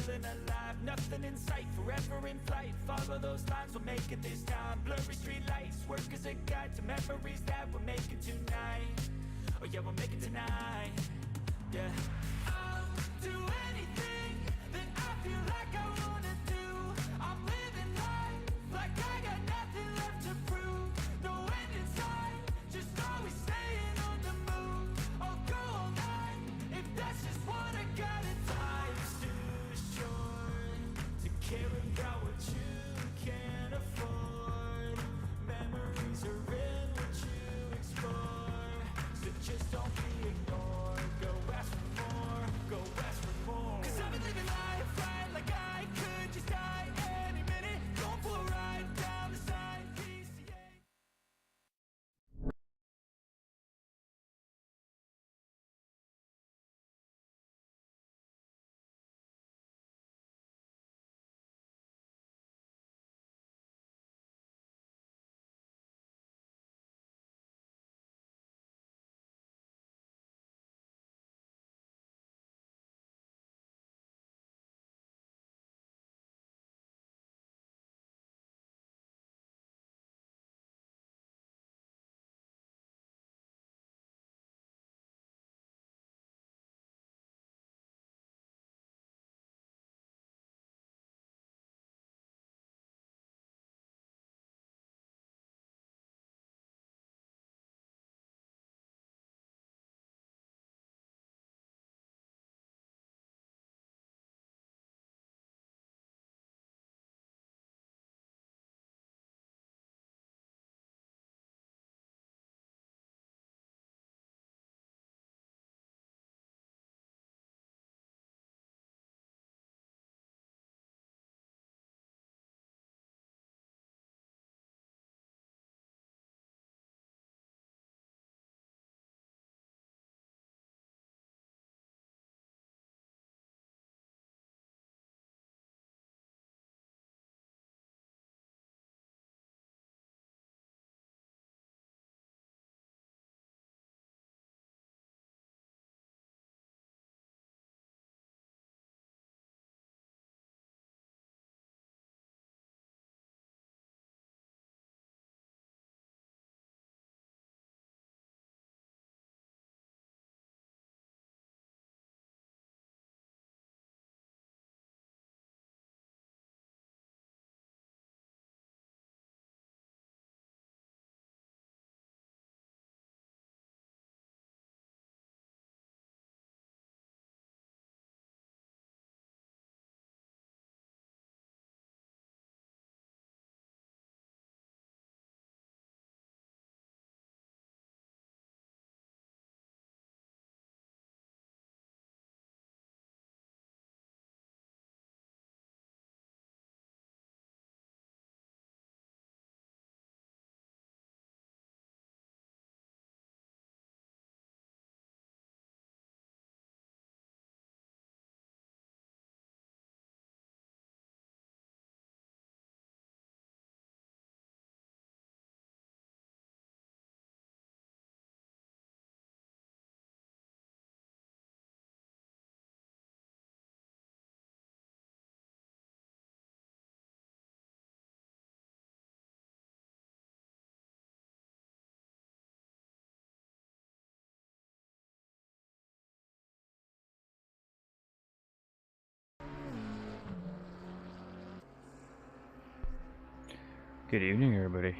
feeling alive. Nothing in sight, forever in flight. Follow those lines, we'll make it this time. Blurry street lights, work as a guide to memories that we're making tonight. Oh yeah, we'll make it tonight. Yeah. I'll do anything that I feel like I wanna do. I'm living life like I got nothing left to prove. No end in sight, just always staying on the move. I'll go all night if that's just what I gotta do. Life's too short to care about what you can't afford. Memories are in what you explore, so just don't be ignored. Go ask for more, go ask for more. 'Cause I've been living life right like I could just die any minute. Going for a ride down the side, PCA. Good evening, everybody.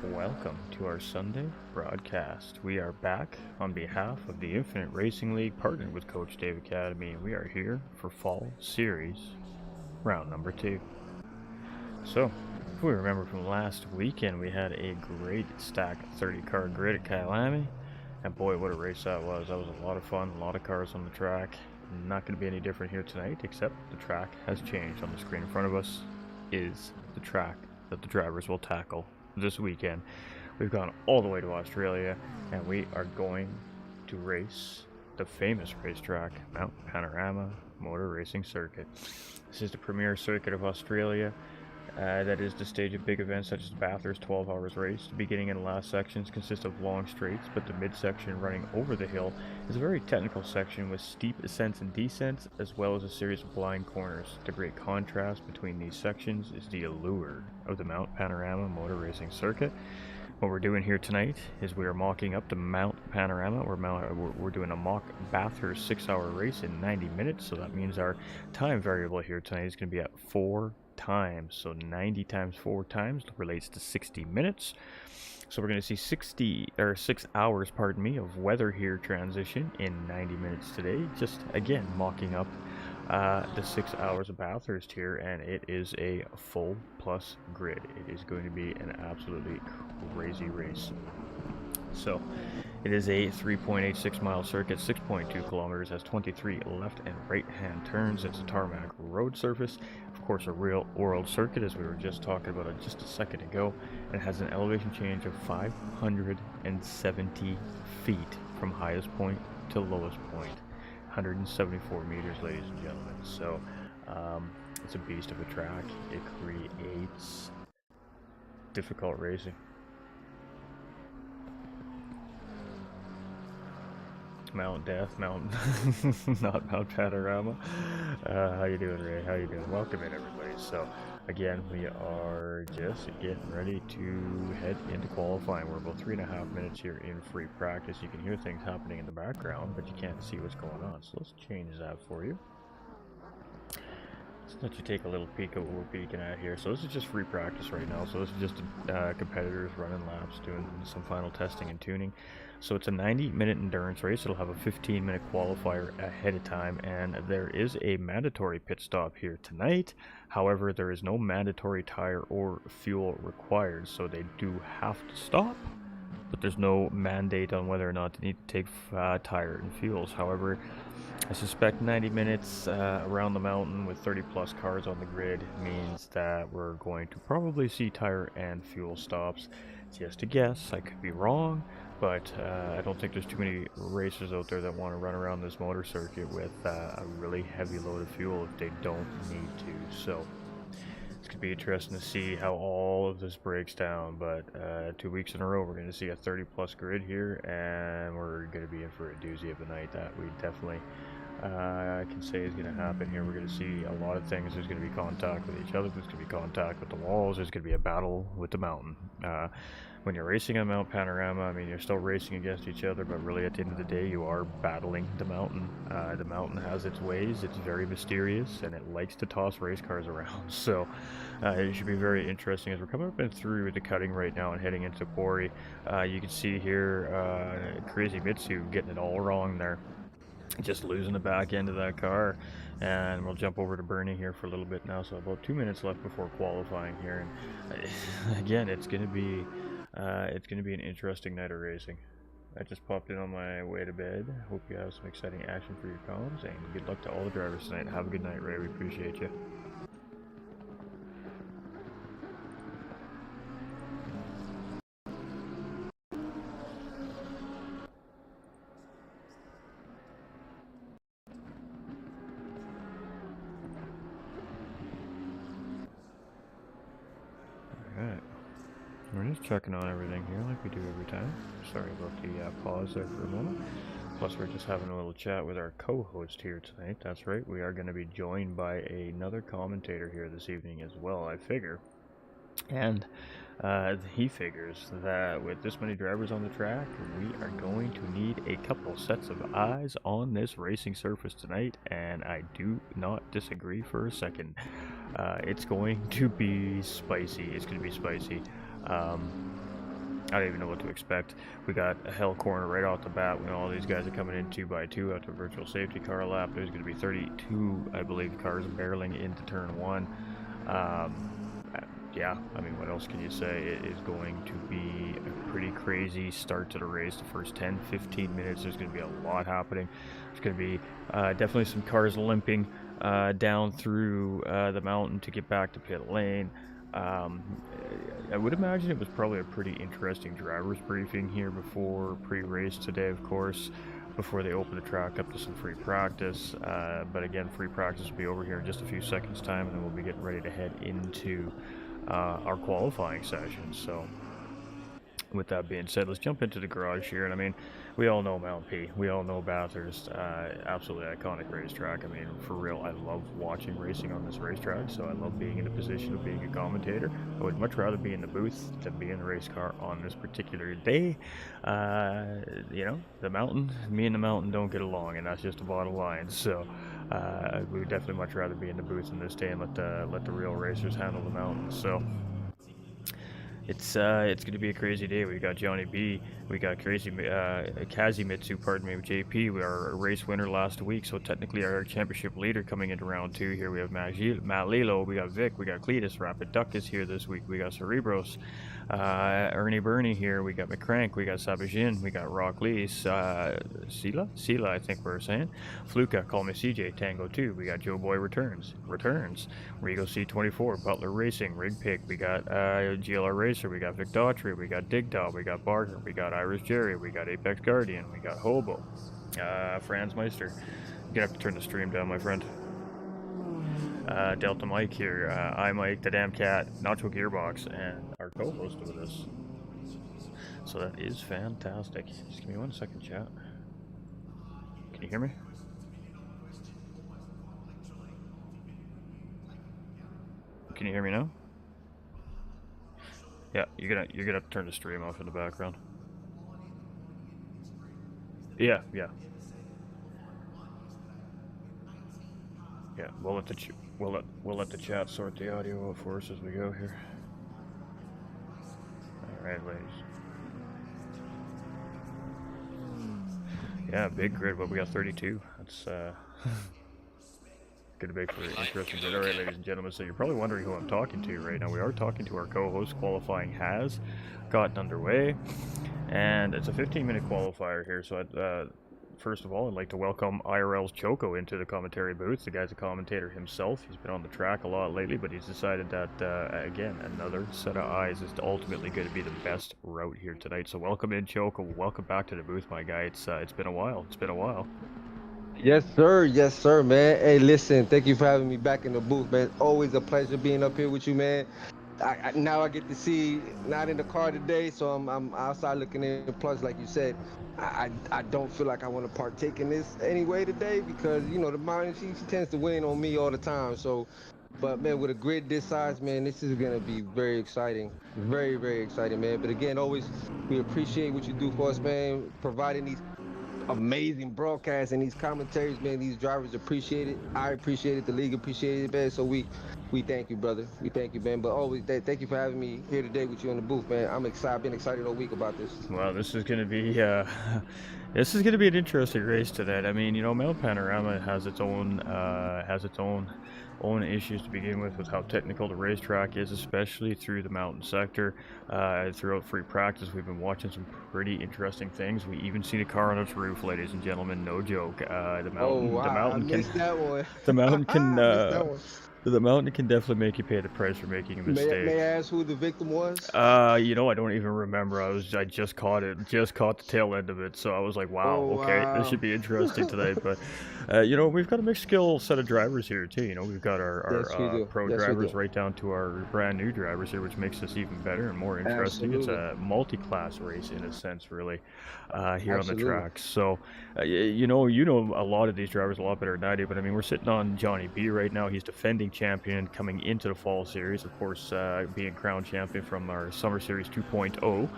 Welcome to our Sunday broadcast. We are back on behalf of the Infinite Racing League, partnered with Coach Dave Academy, and we are here for Fall Series, round number 2. So, if we remember from last weekend, we had a great stack 30-car grid at Kyalami, and boy, what a race that was. That was a lot of fun, a lot of cars on the track. Not going to be any different here tonight, except the track has changed. On the screen in front of us is the track that the drivers will tackle this weekend. We've gone all the way to Australia, and we are going to race the famous racetrack, Mount Panorama Motor Racing Circuit. This is the premier circuit of Australia. That is to stage of big events such as the Bathurst 12 hours race. The beginning and last sections consist of long straights, but the midsection running over the hill is a very technical section with steep ascents and descents, as well as a series of blind corners. The great contrast between these sections is the allure of the Mount Panorama motor racing circuit. What we're doing here tonight is we are mocking up the Mount Panorama. We're doing a mock Bathurst 6-hour race in 90 minutes, so that means our time variable here tonight is going to be at 4 times. So 90 times 4 times relates to 60 minutes. So we're going to see 6 hours, pardon me, of weather here transition in 90 minutes today. Just again mocking up the 6 hours of Bathurst here, and it is a full plus grid. It is going to be an absolutely crazy race. So it is a 3.86 mile circuit, 6.2 kilometers, has 23 left and right hand turns. It's a tarmac road surface, of course a real world circuit, as we were just talking about it just a second ago, and has an elevation change of 570 feet from highest point to lowest point. 174 meters, ladies and gentlemen. So it's a beast of a track. It creates difficult racing. Mount Death, not Mount Panorama. How you doing, Ray? How you doing? Welcome in, everybody. So again, we are just getting ready to head into qualifying. We're about 3.5 minutes here in free practice. You can hear things happening in the background, but you can't see what's going on. So let's change that for you. Let's let you take a little peek at what we're peeking at here. So this is just free practice right now. So this is just competitors running laps, doing some final testing and tuning. So it's a 90-minute endurance race. It'll have a 15-minute qualifier ahead of time, and there is a mandatory pit stop here tonight. However, there is no mandatory tire or fuel required, so they do have to stop, but there's no mandate on whether or not they need to take tire and fuels. However, I suspect 90 minutes around the mountain with 30 plus cars on the grid means that we're going to probably see tire and fuel stops. It's just a guess, I could be wrong, but I don't think there's too many racers out there that want to run around this motor circuit with a really heavy load of fuel if they don't need to. So it's going to be interesting to see how all of this breaks down, but 2 weeks in a row we're going to see a 30 plus grid here, and we're going to be in for a doozy of the night that we definitely can say is going to happen here. We're going to see a lot of things. There's going to be contact with each other, there's going to be contact with the walls, there's going to be a battle with the mountain. When you're racing on Mount Panorama, I mean, you're still racing against each other, but really at the end of the day you are battling the mountain. The mountain has its ways, it's very mysterious, and it likes to toss race cars around. So it should be very interesting as we're coming up and through the cutting right now and heading into quarry. You can see here Crazy Mitsu getting it all wrong there, just losing the back end of that car. And we'll jump over to Bernie here for a little bit now. So about 2 minutes left before qualifying here, and again, it's going to be an interesting night of racing. I just popped in on my way to bed. Hope you have some exciting action for your comms, and good luck to all the drivers tonight. Have a good night, Ray. We appreciate you. Alright. We're just checking on everything here like we do every time. Sorry about the pause there for a moment. Plus we're just having a little chat with our co-host here tonight. That's right, we are going to be joined by another commentator here this evening as well, I figure. And he figures that with this many drivers on the track, we are going to need a couple sets of eyes on this racing surface tonight, and I do not disagree for a second. It's going to be spicy. It's going to be spicy. I don't even know what to expect. We got a hell corner right off the bat when all these guys are coming in 2x2 after virtual safety car lap. There's going to be 32, I believe, cars barreling into turn 1. Yeah, I mean, what else can you say? It is going to be a pretty crazy start to the race. The first 10-15 minutes, there's going to be a lot happening. There's going to be definitely some cars limping down through the mountain to get back to pit lane. I would imagine it was probably a pretty interesting driver's briefing here before pre-race today, of course, before they open the track up to some free practice. But again, free practice will be over here in just a few seconds time, and then we'll be getting ready to head into our qualifying session. So with that being said, let's jump into the garage here. And I mean, we all know Mount P. We all know Bathurst. Absolutely iconic racetrack. I mean, for real, I love watching racing on this racetrack. So I love being in a position of being a commentator. I would much rather be in the booth than be in the race car on this particular day. You know, the mountain, me and the mountain don't get along, and that's just the bottom line. So we would definitely much rather be in the booth on this day and let the real racers handle the mountain. So it's gonna be a crazy day. We got Johnny B, we got Kazimitsu, pardon me, with JP. We are a race winner last week, so technically our championship leader coming into round 2 here. We have Matt Lilo, we got Vic, we got Cletus, Rapid Duck is here this week. We got Cerebros, Ernie Burney here. We got McCrank, we got Sabajin, we got Rock Lee, Sela, I think we're saying. Fluka, call me CJ, Tango 2. We got Joe Boy returns. Rigo C24, Butler Racing, Rig Pig. We got GLR Racer, we got Vic Daughtry, we got Dig Dog, we got Barker, we got Irish Jerry, we got Apex Guardian, we got Hobo, Franz Meister. You're gonna have to turn the stream down, my friend. Delta Mike here, I Mike, the Damn Cat, Nacho Gearbox, and our co-host with us. So that is fantastic. Just give me 1 second, chat. Can you hear me? Can you hear me now? Yeah, you're gonna have to turn the stream off in the background. Yeah. Yeah, we'll let the chat sort the audio out for us as we go here. All right, ladies. Yeah, big grid. What we got 32. That's gonna make for an interesting grid. All right, ladies and gentlemen. So you're probably wondering who I'm talking to right now. We are talking to our co-host. Qualifying has gotten underway, and it's a 15-minute qualifier here. So first of all, I'd like to welcome IRL's Choco into the commentary booth. The guy's a commentator himself. He's been on the track a lot lately, but he's decided that, again, another set of eyes is ultimately going to be the best route here tonight. So welcome in, Choco. Welcome back to the booth, my guy. It's been a while. It's been a while. Yes, sir, man. Hey, listen, thank you for having me back in the booth, man. Always a pleasure being up here with you, man. Now I get to see, not in the car today, so I'm outside looking in. Plus, like you said, I don't feel like I want to partake in this anyway today because, you know, the mountain, she tends to win on me all the time. So, but, man, with a grid this size, man, this is going to be very exciting. Very, very exciting, man. But again, always, we appreciate what you do for us, man, providing these amazing broadcasts and these commentaries, man. These drivers appreciate it. I appreciate it. The league appreciates it, man. So we thank you, brother. We thank you, man. But always thank you for having me here today with you in the booth, man. I'm excited. I've been excited all week about this. Well, this is going to be an interesting race tonight. I mean, you know, Mount Panorama has its own issues to begin with how technical the racetrack is, especially through the mountain sector. Throughout free practice, we've been watching some pretty interesting things. We even seen a car on its roof, ladies and gentlemen. No joke. The mountain can definitely make you pay the price for making a mistake. May I ask who the victim was? You know, I don't even remember. I just caught the tail end of it, so I was like, wow, this should be interesting tonight. But you know, we've got a mixed skill set of drivers here too. You know, we've got our pro drivers right down to our brand new drivers here, which makes this even better and more interesting. Absolutely. It's a multi-class race in a sense, really, here on the track. So, you know a lot of these drivers a lot better than I do. But I mean, we're sitting on Johnny B right now. He's defending champion coming into the fall series, of course, being crowned champion from our summer series 2.0,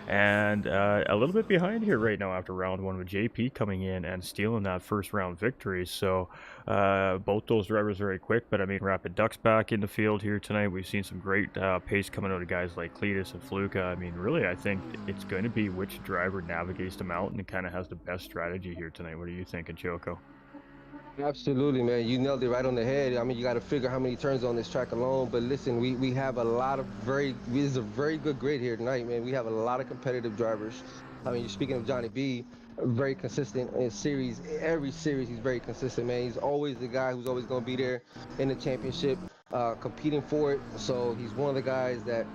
and a little bit behind here right now after round 1 with JP coming in and stealing that first round victory. So both those drivers are very quick, but I mean, Rapid Duck's back in the field here tonight. We've seen some great pace coming out of guys like Cletus and Fluka. I mean, really, I think it's going to be which driver navigates the mountain and kind of has the best strategy here tonight. What are you thinking, Choco? Absolutely, man. You nailed it right on the head. I mean, you got to figure how many turns on this track alone. But listen, we have a lot of this is a very good grid here tonight, man. We have a lot of competitive drivers. I mean, you're speaking of Johnny B, very consistent in series. Every series, he's very consistent, man. He's always the guy who's always going to be there in the championship, competing for it. So he's one of the guys that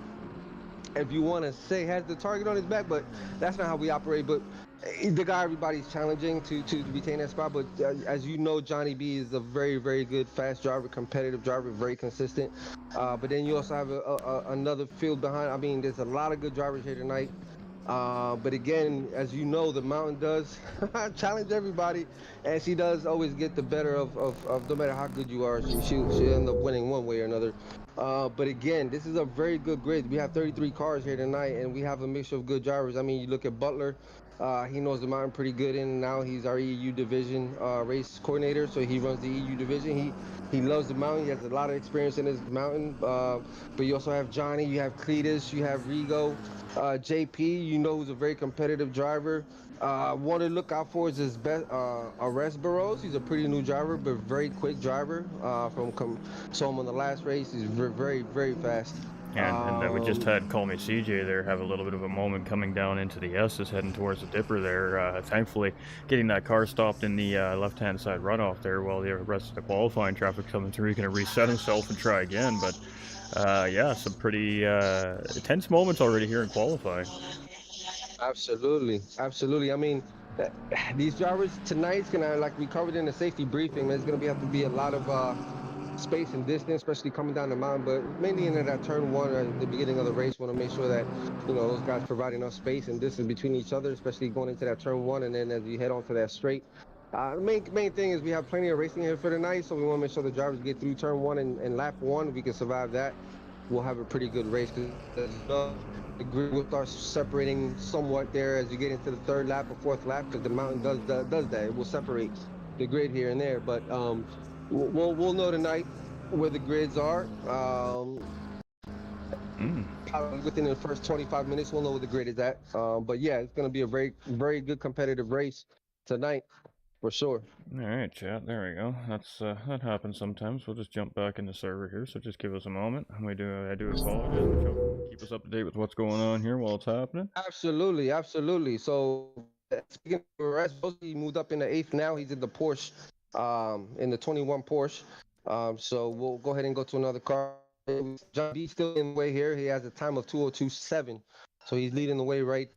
if you want to say has the target on his back, but that's not how we operate. But the guy everybody's challenging to retain that spot. But as you know, Johnny B is a very, very good fast driver, competitive driver, very consistent. But then you also have another field behind. I mean, there's a lot of good drivers here tonight. But again, as you know, the mountain does challenge everybody, and she does always get the better of no matter how good you are, she'll end up winning one way or another. But again, this is a very good grid. We have 33 cars here tonight, and we have a mixture of good drivers. I mean, you look at Butler. He knows the mountain pretty good in and out. He's our EU division race coordinator, so he runs the EU division. He loves the mountain. He has a lot of experience in his mountain. But you also have Johnny, you have Cletus, you have Rigo, JP. You know who's a very competitive driver. One to look out for is his best, Arrest Burrows. He's a pretty new driver, but very quick driver. Saw him on the last race. He's very, very fast. And we just had Call Me CJ there have a little bit of a moment coming down into the S's heading towards the Dipper there. Thankfully, getting that car stopped in the left-hand side runoff there while the rest of the qualifying traffic coming through. He's going to reset himself and try again. But yeah, some pretty tense moments already here in qualifying. Absolutely, absolutely. I mean, these drivers tonight's gonna, like we covered in the safety briefing, there's gonna have to be a lot of space and distance, especially coming down the mountain. But mainly into that turn one or the beginning of the race, want to make sure that those guys provide enough space and distance between each other, especially going into that turn one, and then as you head on to that straight. The main thing is we have plenty of racing here for tonight, so we want to make sure the drivers get through turn one and lap one. If we can survive that, we'll have a pretty good race, because the grid will start separating somewhat there as you get into the third lap or fourth lap, because the mountain does that. It will separate the grid here and there. But we'll know tonight where the grids are. Within the first 25 minutes, we'll know where the grid is at. But yeah, it's going to be a very, very good competitive race tonight. For sure. All right, chat. There we go. That happens sometimes. We'll just jump back in the server here. So just give us a moment. I do apologize, but keep us up to date with what's going on here while it's happening. Absolutely, absolutely. So speaking of rest, he moved up in the 8th now. He's in the Porsche, in the 21 Porsche. So we'll go ahead and go to another car. John B still in the way here. He has a time of 2:02.7, so he's leading the way right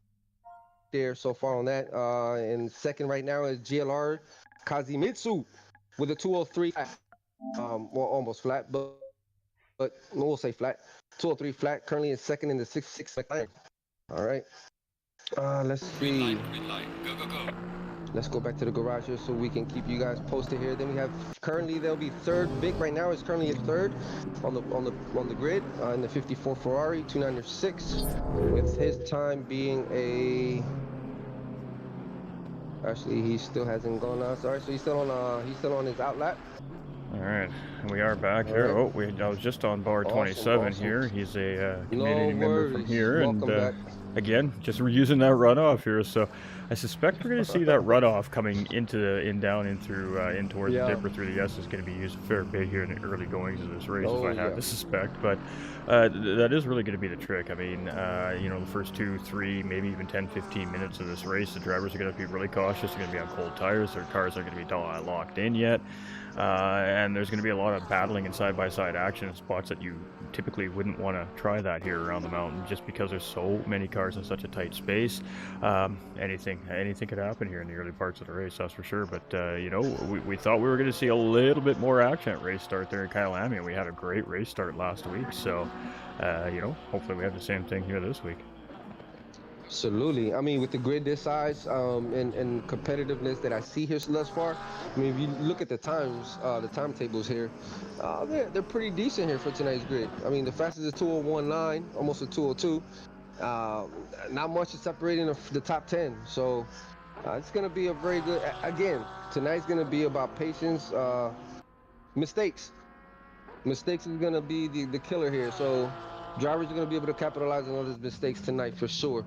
there so far on that. And second right now is GLR Kazimitsu with a 2:03 flat. Well, almost flat, but we'll say flat. 2:03 flat. Currently in second in the 6.6 McLaren. All right. Let's see. Go. Let's go back to the garage here so we can keep you guys posted here. Then we have currently there'll be third. Vic right now is currently at third on the grid in the 54 Ferrari 296, with his time being a. Actually, he still hasn't gone on. Sorry, so he's still on his outlap. All right, and we are back here. Right. I was just on bar 27 here. He's a community member from here. Welcome back. Again, just reusing that runoff here. So I suspect we're going to see that runoff coming down in towards the Dipper through the S is going to be used a fair bit here in the early goings of this race, if I have to suspect. But that is really going to be the trick. I mean, the first 2, 3, maybe even 10, 15 minutes of this race, the drivers are going to be really cautious. They're going to be on cold tires. Their cars aren't going to be locked in yet. And there's going to be a lot of battling and side-by-side action in spots that you typically wouldn't want to try that here around the mountain, just because there's so many cars in such a tight space. Anything could happen here in the early parts of the race, that's for sure. But we thought we were going to see a little bit more action at race start there in Kyalami, and we had a great race start last week. So hopefully we have the same thing here this week. Absolutely. I mean, with the grid this size and competitiveness that I see here thus far, I mean, if you look at the times, the timetables here, they're pretty decent here for tonight's grid. I mean, the fastest is 2:01.9, almost a 2:02. Not much is separating the top 10. So it's going to be a very good, again, tonight's going to be about patience, mistakes. Mistakes is going to be the killer here. So drivers are going to be able to capitalize on all these mistakes tonight for sure.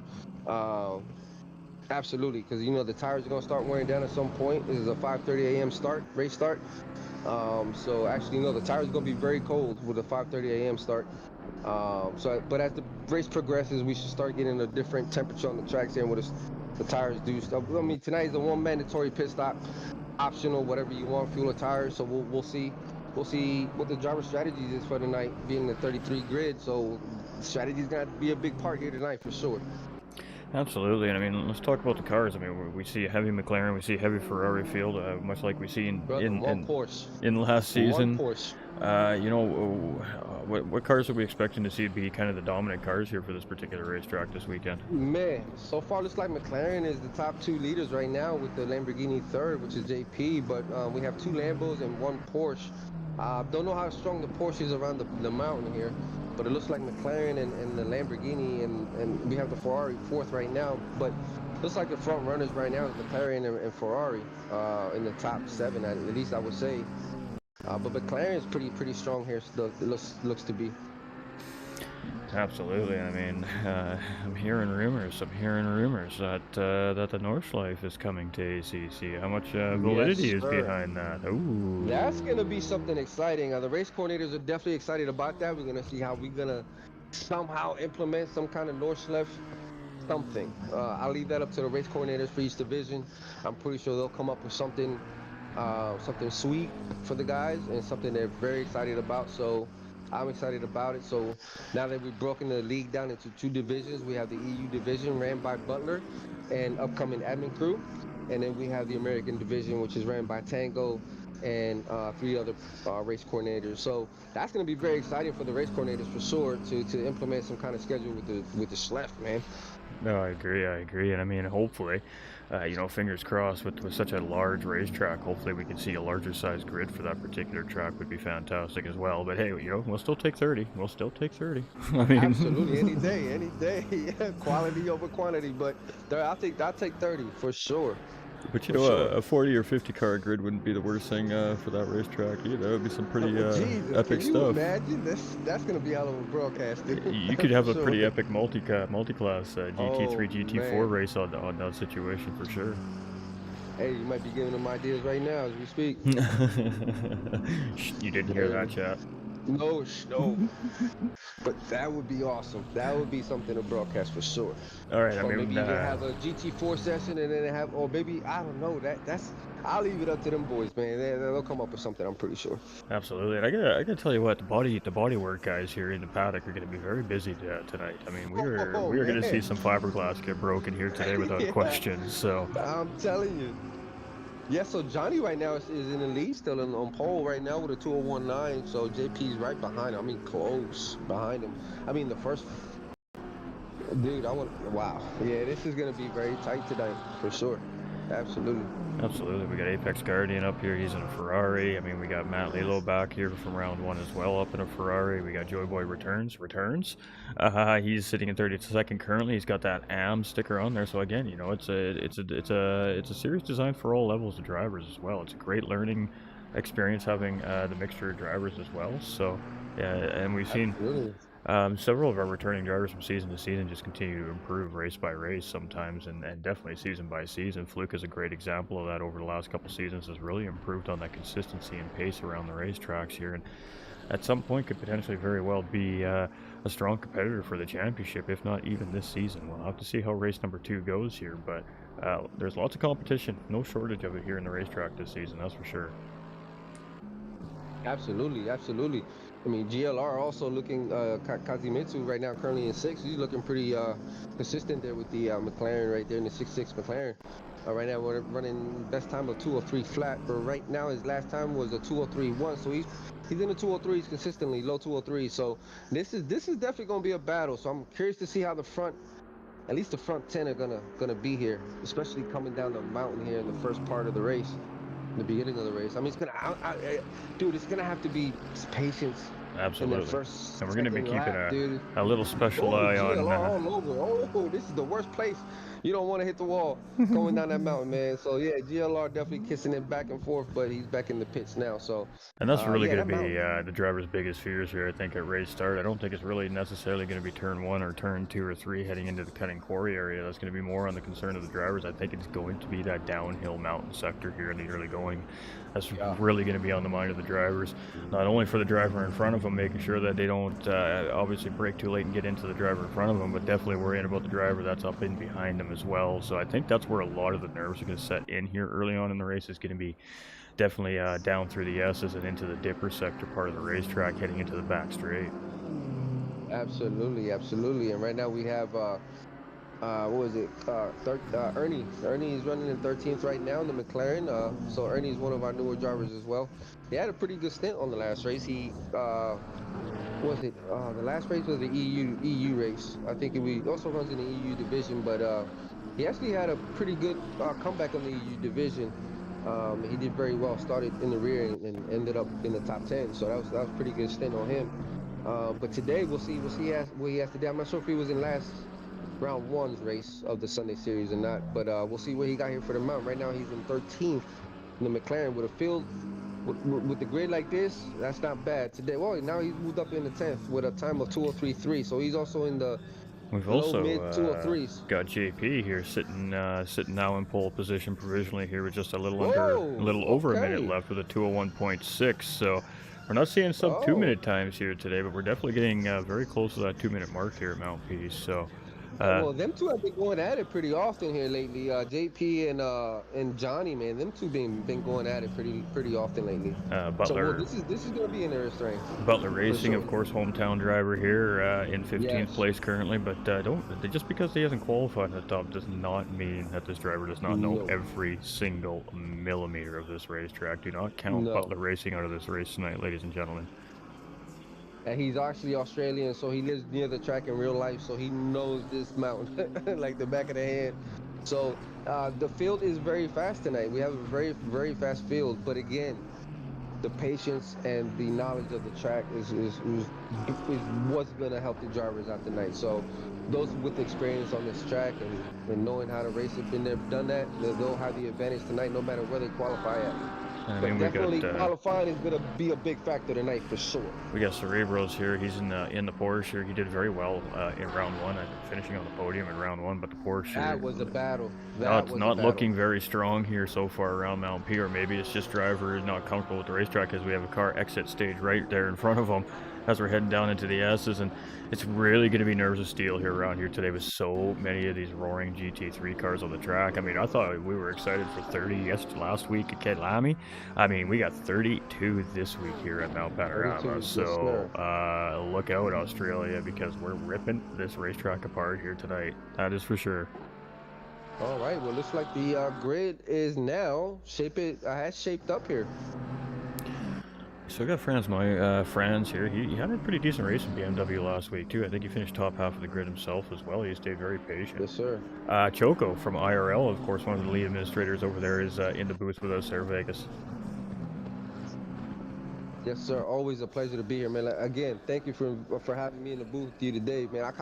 Absolutely, because the tires are going to start wearing down at some point. This is a 5:30 a.m. race start. So actually, the tires are going to be very cold with a 5:30 a.m. start. But as the race progresses, we should start getting a different temperature on the tracks here, and what the tires do stuff. I mean, tonight is the one mandatory pit stop, optional, whatever you want, fuel or tires. So we'll see. We'll see what the driver strategies is for tonight, being the 33 grid. So strategy's gonna be a big part here tonight for sure. Absolutely, and I mean, let's talk about the cars. I mean, we see a heavy McLaren, we see a heavy Ferrari field, much like we see Brother, one Porsche. in last One season. Porsche. What cars are we expecting to see be kind of the dominant cars here for this particular racetrack this weekend? Man, so far looks like McLaren is the top 2 leaders right now with the Lamborghini third, which is JP, but we have 2 Lambos and 1 Porsche. Don't know how strong the Porsche is around the mountain here, but it looks like McLaren and the Lamborghini, and we have the Ferrari fourth right now, but looks like the front runners right now is McLaren and Ferrari in the top 7, at least I would say. But McLaren is pretty strong here. It looks to be. Absolutely. I mean, I'm hearing rumors that the Nordschleife is coming to ACC. How much validity is behind that? Ooh. That's gonna be something exciting. The race coordinators are definitely excited about that. We're gonna see how we're gonna somehow implement some kind of Nordschleife something. I'll leave that up to the race coordinators for each division. I'm pretty sure they'll come up with something sweet for the guys and something they're very excited about. So I'm excited about it. So now that we've broken the league down into 2 divisions, we have the EU division ran by Butler and upcoming admin crew, and then we have the American division, which is ran by Tango and 3 other race coordinators. So that's going to be very exciting for the race coordinators for sure to implement some kind of schedule with the Schleff, man. No, I agree, and I mean, hopefully, fingers crossed, with such a large racetrack, hopefully we can see a larger size grid for that particular track would be fantastic as well. But hey, we'll still take 30. We'll still take 30. I mean, absolutely, any day, yeah, quality over quantity. But I'll take 30 for sure. But a 40 or 50 car grid wouldn't be the worst thing for that racetrack either. That would be some pretty epic stuff. Imagine that's gonna be all over broadcasting. You could have a pretty epic multi-class GT3, GT4 race on that situation for sure. Hey, you might be giving them ideas right now as we speak. You didn't hear that, chat. No. But that would be awesome. That would be something to broadcast for sure. All right, or maybe even have a GT4 session and then have, or maybe I don't know. That's I'll leave it up to them boys, man. They'll come up with something. I'm pretty sure. Absolutely, and I gotta tell you what, the body work guys here in the paddock are gonna be very busy tonight. I mean, we are gonna see some fiberglass get broken here today without question. So I'm telling you. Yeah, so Johnny right now is in the lead, still on pole right now with a 201.9. So JP's right behind him. I mean, close behind him. I mean, the first dude. Wow. Yeah, this is gonna be very tight tonight for sure. Absolutely. We got Apex Guardian up here. He's in a Ferrari. I mean, we got Matt Lilo back here from round 1 as well, up in a Ferrari. We got Joy Boy returns. He's sitting in 32nd currently. He's got that AM sticker on there. So again, it's a series designed for all levels of drivers as well. It's a great learning experience having the mixture of drivers as well. So yeah, and we've seen. Absolutely. Several of our returning drivers from season to season just continue to improve race by race sometimes, and definitely season by season. Fluke is a great example of that over the last couple seasons, has really improved on that consistency and pace around the racetracks here, and at some point could potentially very well be a strong competitor for the championship, if not even this season. We'll have to see how race number 2 goes here, but there's lots of competition, no shortage of it here in the racetrack this season, that's for sure. Absolutely. I mean, GLR also looking, Kazimitsu right now currently in 6th. He's looking pretty consistent there with the McLaren right there in the 6.6 McLaren. Right now we're running best time of 203 flat, but right now his last time was a 203.1. So he's in the 203s consistently, low 203. So this is definitely gonna be a battle. So I'm curious to see how at least the front 10 are gonna be here, especially coming down the mountain here in the first part of the race. The beginning of the race. I mean, it's gonna have to be patience. Absolutely. And we're gonna be keeping a little special eye on. All over. Oh, this is the worst place. You don't want to hit the wall going down that mountain, man. So yeah, GLR definitely kissing it back and forth, but he's back in the pits now. So. And that's really going to be the driver's biggest fears here, I think, at race start. I don't think it's really necessarily going to be turn 1 or turn 2 or 3 heading into the cutting quarry area. That's going to be more on the concern of the drivers. I think it's going to be that downhill mountain sector here in the early going. That's really going to be on the mind of the drivers. Not only for the driver in front of them, making sure that they don't obviously brake too late and get into the driver in front of them, but definitely worrying about the driver that's up in behind them as well. So I think that's where a lot of the nerves are going to set in here early on in the race. Is going to be definitely down through the S's and into the dipper sector part of the racetrack heading into the back straight. Absolutely, absolutely. And right now we have what was it? Ernie. Ernie is running in 13th right now in the McLaren. So Ernie is one of our newer drivers as well. He had a pretty good stint on the last race. He was it the last race was the EU race. I think he also runs in the EU division, but he actually had a pretty good comeback on the EU division. He did very well. Started in the rear and ended up in the top 10. So that was pretty good stint on him. But today we'll see what he has today. I'm not sure if he was in last round one's race of the Sunday series or not, but we'll see what he got here for the mount. Right now he's in 13th in the McLaren with a field with the grid like this. That's not bad today. Well, now he's moved up in the 10th with a time of 2:03.3, so he's also in the We've low also mid 2:03s. got JP here sitting now in pole position provisionally here with just a little Whoa, over a minute okay. left with a 2:01.6. So we're not seeing sub 2 minute Oh, times here today, but we're definitely getting very close to that 2 minute mark here at Mount Peace. So yeah, uh, well, them two have been going at it pretty often here lately. JP and Johnny, man, them two been going at it pretty often lately. So, well, Butler this is gonna be interesting Butler for Racing, of sure. course, hometown driver here in 15th Yes. place currently, but don't just because he hasn't qualified at the top does not mean that this driver does not know No. every single millimeter of this racetrack. Do not count No. Butler Racing out of this race tonight, ladies and gentlemen. And he's actually Australian, so he lives near the track in real life, so he knows this mountain like the back of the hand. So the field is very fast tonight. We have a very fast field, but again, the patience and the knowledge of the track is what's gonna help the drivers out tonight. So those with experience on this track and knowing how to race it, been there, done that, they'll have the advantage tonight, no matter where they qualify at. I But mean, definitely qualifying is gonna be a big factor tonight for sure. we got Cerebros here. He's in the Porsche here. He did very well in round one, finishing on the podium in round one. But the Porsche That was a battle. That not was a not battle. looking very strong here so far around Mount P, or maybe it's just driver is not comfortable with the racetrack as we have a car exit stage right there in front of him as we're heading down into the S's, and it's really going to be nerves of steel here around here today with so many of these roaring GT3 cars on the track. I mean, I thought we were excited for 30 last week at Kedlami. I mean, we got 32 this week here at Mount Panorama, 32, yes, so sir. look out, Australia, because we're ripping this racetrack apart here tonight. That is for sure. All right. Well, looks like the grid is now has shaped up here. So I got Franz here. He had a pretty decent race in BMW last week too. I think he finished top half of the grid himself as well. He stayed very patient. Yes, sir. Choco from IRL, of course, one of the lead administrators over there, is in the booth with us there, Vegas. Yes, sir. Always a pleasure to be here, man. Like, again, thank you for having me in the booth with you today, man.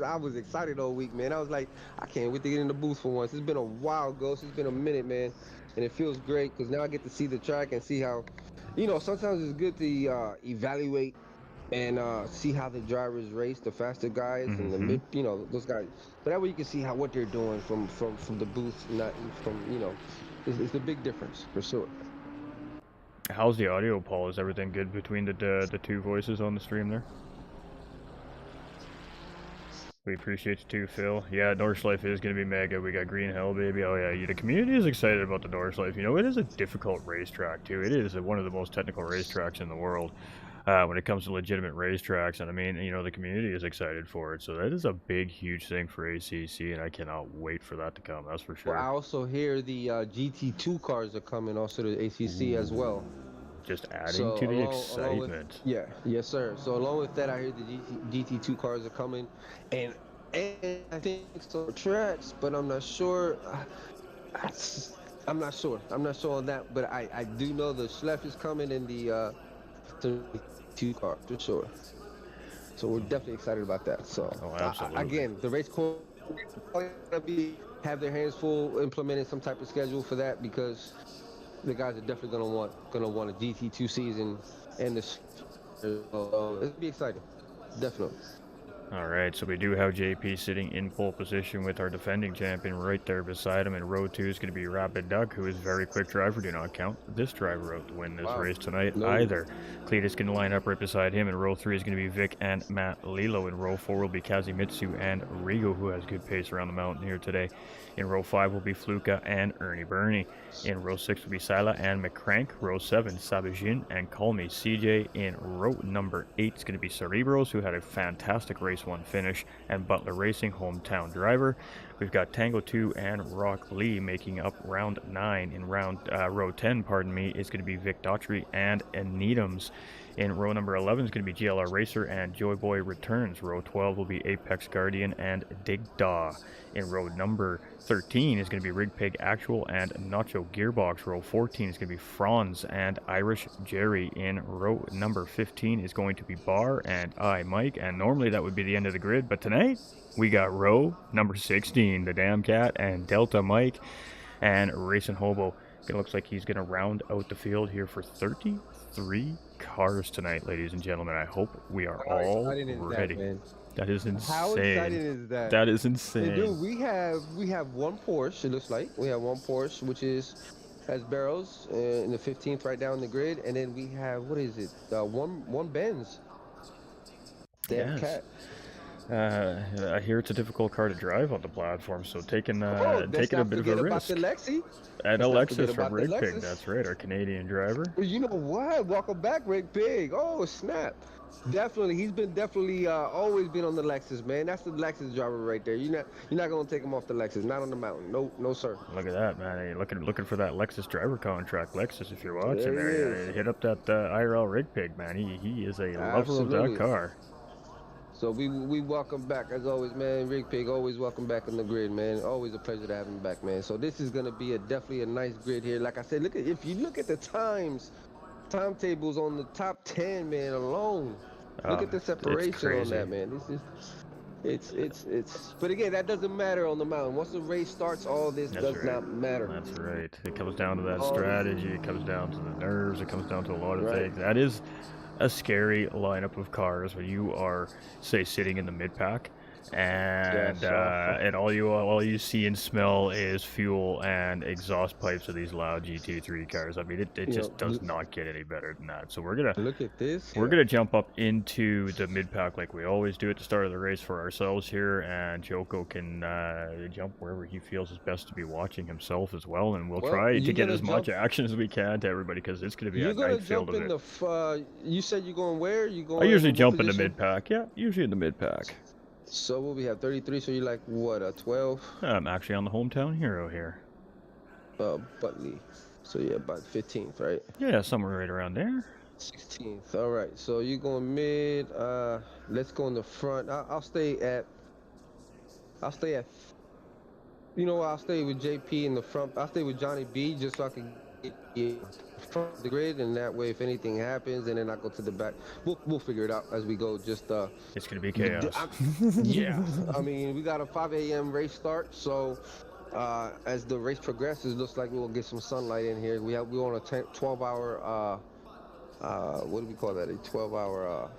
I was excited all week, man. I was like, I can't wait to get in the booth for once. It's been a while, Ghost. It's been a minute, man, and it feels great because now I get to see the track and see how, sometimes it's good to evaluate and see how the drivers race, the faster guys and the Mm-hmm. mid, those guys. But that way you can see how what they're doing from the booth, not from, it's a big difference for sure. How's the audio, Paul? Is everything good between the two voices on the stream there? We appreciate you too, Phil. Yeah, Nordschleife is going to be mega. We got Green Hell, baby. Oh, yeah, the community is excited about the Nordschleife. You know, it is a difficult racetrack, too. It is one of the most technical racetracks in the world when it comes to legitimate racetracks. And, I mean, the community is excited for it. So that is a big, huge thing for ACC, and I cannot wait for that to come. That's for Well, I sure. also hear the GT2 cars are coming also to ACC as Ooh, well. just adding So to the along with excitement. yeah, yes sir. So along with that, I hear the GT2 cars are coming, and I think so tracks, but I'm not sure. I- I'm not sure. I'm not sure on that, but I do know the Schleff is coming in the two car for sure. So we're definitely excited about that. So Oh, absolutely. again, the race course probably gonna be have their hands full implementing some type of schedule for that because the guys are definitely gonna want a GT2 season and this. So it'll be exciting, definitely. All right, so we do have JP sitting in pole position with our defending champion right there beside him. In row 2 is going to be Rapid Duck, who is very quick driver. Do not count this driver out to win this race tonight either. Cletus going to line up right beside him. In row 3 is going to be Vic and Matt Lilo. In row 4 will be Kazimitsu and Rigo, who has good pace around the mountain here today. In row 5 will be Fluka and Ernie Burney. In row 6 will be Sila and McCrank. Row 7, Sabajin and Call Me CJ. In row number 8 is going to be Cerebros, who had a fantastic race 1 finish, and Butler Racing, hometown driver. We've got Tango 2 and Rock Lee making up round 9. In row 10, is going to be Vic Daughtry and Needhams. In row number 11 is going to be GLR Racer and Joy Boy Returns. Row 12 will be Apex Guardian and Dig Daw. In row number 13 is going to be Rig Pig Actual and Nacho Gearbox. Row 14 is going to be Franz and Irish Jerry. In row number 15 is going to be Bar and I Mike, and normally that would be the end of the grid, but tonight we got row number 16, the Damn Cat and Delta Mike and Racing Hobo. It looks like he's going to round out the field here for 33 cars tonight, ladies and gentlemen. I hope we are all ready. That is insane. How exciting is that? That is insane. And dude, we have one Porsche. It looks like we have one Porsche, which has barrels in the 15th right down the grid, and then we have, what is it? One Benz. Damn Cat. I hear it's a difficult car to drive on the platform, so taking a bit of a risk. And Alexis from Rig Pig, that's right, our Canadian driver. You know what? Welcome back, Rig Pig. Oh snap! Definitely, he's been always been on the Lexus, man. That's the Lexus driver right there. You're not gonna take him off the Lexus, not on the mountain. No sir. Look at that, man. Hey, looking for that Lexus driver contract. Lexus, if you're watching there, hit up that IRL Rig Pig, man. He is a lover of that car. So we welcome back as always, man. Rig Pig, always welcome back on the grid, man. Always a pleasure to have him back, man. So this is gonna be definitely a nice grid here. Like I said, if you look at the timetables on the top 10, man, alone. Look at the separation on that, man. It's. But again, that doesn't matter on the mountain. Once the race starts, all this does not matter. That's right. It comes down to that strategy. It comes down to the nerves. It comes down to a lot of things. That is a scary lineup of cars when you are, say, sitting in the mid pack, and all you see and smell is fuel and exhaust pipes of these loud GT3 cars. I mean, it just does not get any better than that. So we're gonna look at this. We're gonna jump up into the mid pack like we always do at the start of the race for ourselves here, and Joko can jump wherever he feels is best to be watching himself as well, and we'll try to get as much action as we can to everybody, because it's gonna be a nice field of it. You said you're going where? I usually jump in the mid pack. Yeah, usually in the mid pack. So what we have 33. So you're like what, a 12? I'm actually on the hometown hero here. Butley. So yeah, about 15th, right? Yeah, somewhere right around there. 16th. All right. So you're going mid. Let's go in the front. I'll stay at. You know what? I'll stay with JP in the front. I'll stay with Johnny B just so I can get front of the grid, and that way if anything happens, and then I go to the back, we'll figure it out as we go. Just it's gonna be chaos. Yeah, I mean, we got a 5 a.m. race start, so as the race progresses, looks like we'll get some sunlight in here. We're on a 12-hour what do we call that, a 12-hour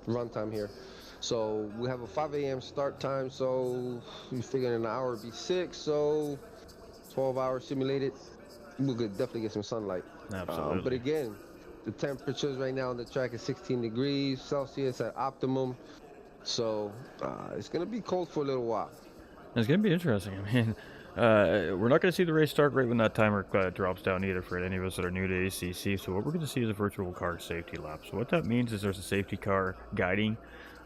run time here. So we have a 5 a.m. start time, so we figured an hour would be 6, so 12 hours simulated. We'll definitely get some sunlight. Absolutely. But again, the temperatures right now on the track is 16 degrees Celsius at optimum. So it's going to be cold for a little while. It's going to be interesting. I mean, we're not going to see the race start right when that timer drops down either for any of us that are new to ACC. So what we're going to see is a virtual car safety lap. So what that means is there's a safety car guiding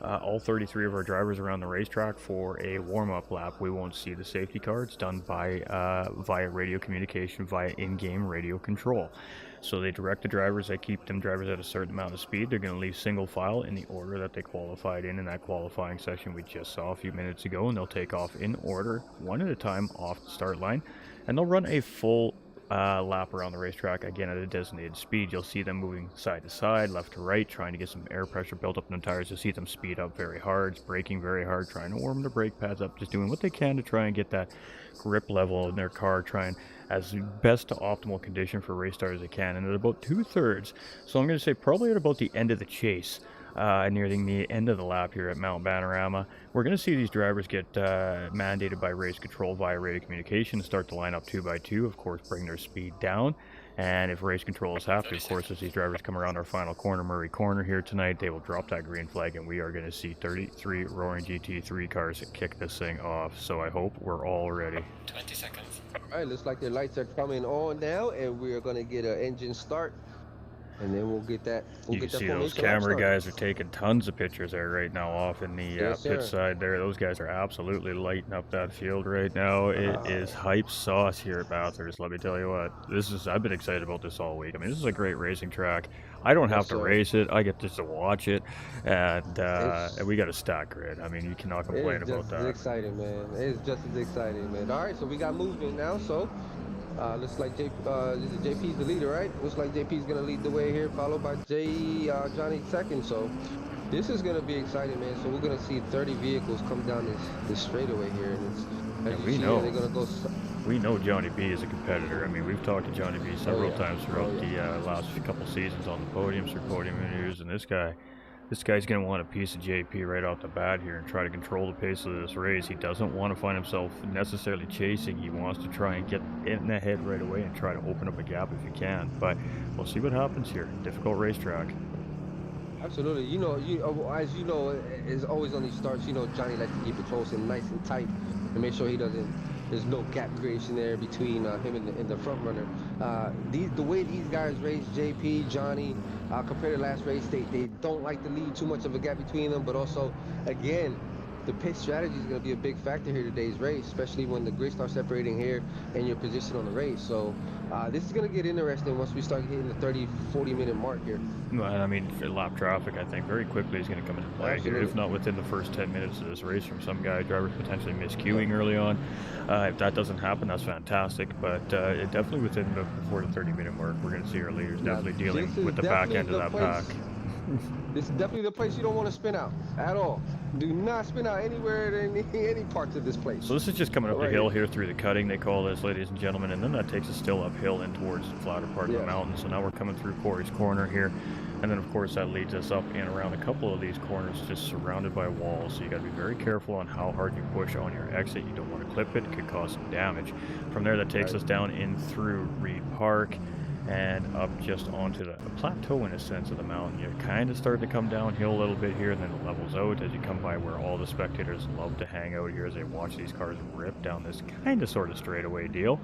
all 33 of our drivers around the racetrack for a warm-up lap. We won't see the safety car. It's done by via radio communication, via in-game radio control. So they direct the drivers, they keep them drivers at a certain amount of speed. They're going to leave single file in the order that they qualified in that qualifying session we just saw a few minutes ago, and they'll take off in order, one at a time, off the start line, and they'll run a full lap around the racetrack, again at a designated speed. You'll see them moving side to side, left to right, trying to get some air pressure built up in the tires. You'll see them speed up very hard, braking very hard, trying to warm the brake pads up, just doing what they can to try and get that grip level in their car, trying as best to optimal condition for race start as they can. And at about 2/3, so I'm going to say probably at about the end of the chase, nearing the end of the lap here at Mount Panorama. We're going to see these drivers get mandated by race control via radio communication to start the lineup 2 by 2, of course, bring their speed down. And if race controllers have to, of course, as these drivers come around our final corner, Murray Corner here tonight, they will drop that green flag, and we are going to see 33 roaring GT3 cars kick this thing off. So I hope we're all ready. 20 seconds. All right, looks like the lights are coming on now, and we are going to get an engine start. And then we'll get that. You can see those camera guys are taking tons of pictures there right now off in the pit side there. Those guys are absolutely lighting up that field right now. It is hype sauce here at Bathurst, let me tell you what. I've been excited about this all week. I mean, this is a great racing track. I don't have to race it. I get just to watch it. And we got a stack grid. I mean, you cannot complain about that. It's exciting, man. It's just as exciting, man. All right, so we got movement now, so... looks like JP's the leader, right? Looks like JP's gonna lead the way here, followed by Johnny second. So this is gonna be exciting, man. So we're gonna see 30 vehicles come down this straightaway here, and we know they're gonna go. We know Johnny B is a competitor. I mean, we've talked to Johnny B several times throughout the last couple seasons on the podiums or podium interviews, and this guy's going to want a piece of JP right off the bat here and try to control the pace of this race. He doesn't want to find himself necessarily chasing. He wants to try and get in ahead right away and try to open up a gap if he can. But we'll see what happens here. Difficult racetrack. Absolutely. As you know, it's always on these starts, Johnny likes to keep it close and nice and tight and make sure there's no gap creation there between him and the front runner. The way these guys race, JP, Johnny, compared to last race, they don't like to leave too much of a gap between them, but also, again, the pit strategy is going to be a big factor here today's race, especially when the grids start separating here and your position on the race. So this is going to get interesting once we start hitting the 30-40 minute mark here. Well, I mean, for lap traffic, I think very quickly is going to come into play here, if not within the first 10 minutes of this race from some guy. Drivers potentially miscuing early on. If that doesn't happen, that's fantastic, but definitely within the 4 to 30 minute mark, we're going to see our leaders definitely dealing with the back end of that pack. This is definitely the place you don't want to spin out at all. Do not spin out anywhere in any parts of this place. So this is just coming up the hill here through the cutting, they call this, ladies and gentlemen, and then that takes us still uphill in towards the flatter part of the mountain. So now we're coming through Corey's Corner here, and then of course that leads us up and around a couple of these corners just surrounded by walls. So you got to be very careful on how hard you push on your exit. You don't want to clip it. It could cause some damage. From there, that takes us down in through Reed Park and up just onto the plateau in a sense of the mountain. You're kind of starting to come downhill a little bit here, and then it levels out as you come by where all the spectators love to hang out here as they watch these cars rip down this kind of sort of straightaway deal.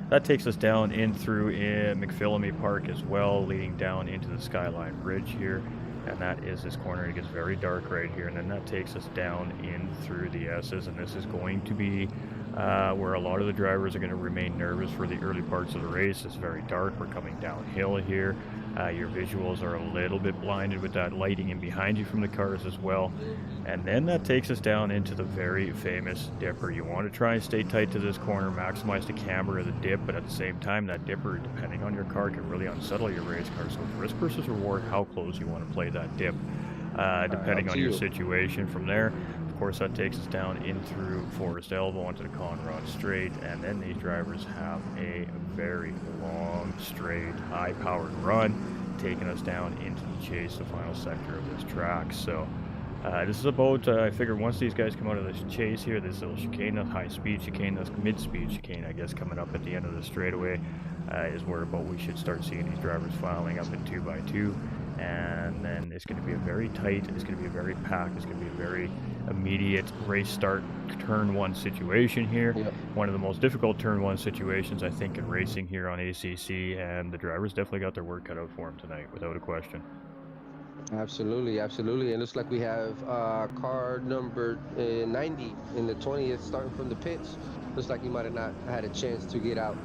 That takes us down in through McPhillamy Park as well, leading down into the Skyline Bridge here, and that is this corner. It gets very dark right here, and then that takes us down in through the S's, and this is going to be where a lot of the drivers are going to remain nervous for the early parts of the race. It's very dark. We're coming downhill here. Your visuals are a little bit blinded with that lighting in behind you from the cars as well. And then that takes us down into the very famous dipper. You want to try and stay tight to this corner, maximize the camber of the dip, but at the same time, that dipper, depending on your car, can really unsettle your race car. So risk versus reward, how close you want to play that dip, depending on your situation. From there, of course, that takes us down in through Forest Elbow onto the Conrod Straight, and then these drivers have a very long, straight, high-powered run, taking us down into the chase, the final sector of this track. So this is about, I figure once these guys come out of this chase here, this little chicane, the high-speed chicane, this mid-speed chicane, I guess, coming up at the end of the straightaway, is where about we should start seeing these drivers filing up in 2x2. And then it's going to be a very tight, it's going to be a very packed, it's going to be a very immediate race start turn one situation here. One of the most difficult turn one situations, I think, in racing here on ACC, and the drivers definitely got their work cut out for them tonight, without a question. Absolutely, absolutely. And it looks like we have car number 90 in the 20th starting from the pits. Looks like he might have not had a chance to get out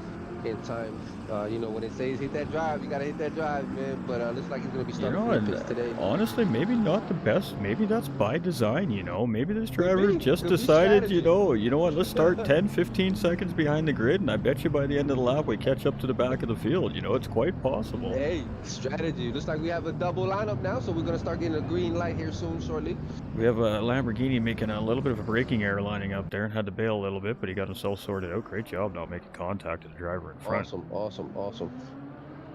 in time. When it says hit that drive, you gotta hit that drive, man. But looks like he's gonna be starting from the pits today. Honestly, maybe not the best. Maybe that's by design, Maybe this driver just decided, you know what, let's start 10, 15 seconds behind the grid, and I bet you by the end of the lap we catch up to the back of the field. It's quite possible. Hey, strategy. Looks like we have a double lineup now, so we're gonna start getting a green light here soon, shortly. We have a Lamborghini making a little bit of a braking error lining up there and had to bail a little bit, but he got himself sorted out. Great job not making contact with the driver in front. Awesome.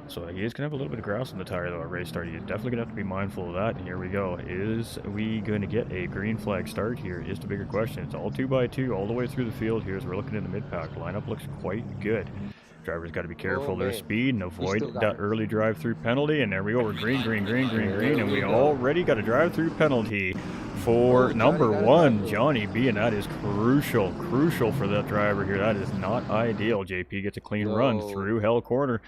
So he is going to have a little bit of grass on the tire, though, at race start. He's definitely going to have to be mindful of that. And here we go. Is we going to get a green flag start here is the bigger question. It's all 2x2 all the way through the field here as we're looking in the mid-pack. Lineup looks quite good. Drivers got to be careful of their speed and avoid that early drive-through penalty. And there we go. We're green, and we already got a drive-through penalty for number 1, Johnny B, and that is crucial for that driver here. That is not ideal. JP gets a clean run through hell corner.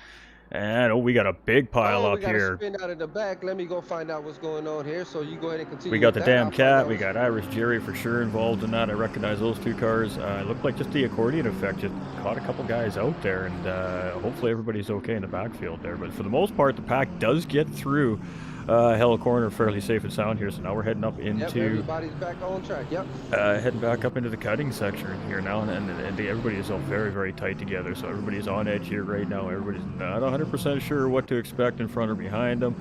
And we got a big pile up here. Spin out of the back. Let me go find out what's going on here. So you go ahead and continue. We got the damn cat. We got Irish Jerry for sure involved in that. I recognize those 2 cars. It looked like just the accordion effect just caught a couple guys out there, and hopefully everybody's okay in the backfield there. But for the most part, the pack does get through hell corner fairly safe and sound here. So now we're heading up into everybody's back on track. Heading back up into the cutting section here now, and everybody is all very tight together. So everybody's on edge here right now. Everybody's not 100% sure what to expect in front or behind them,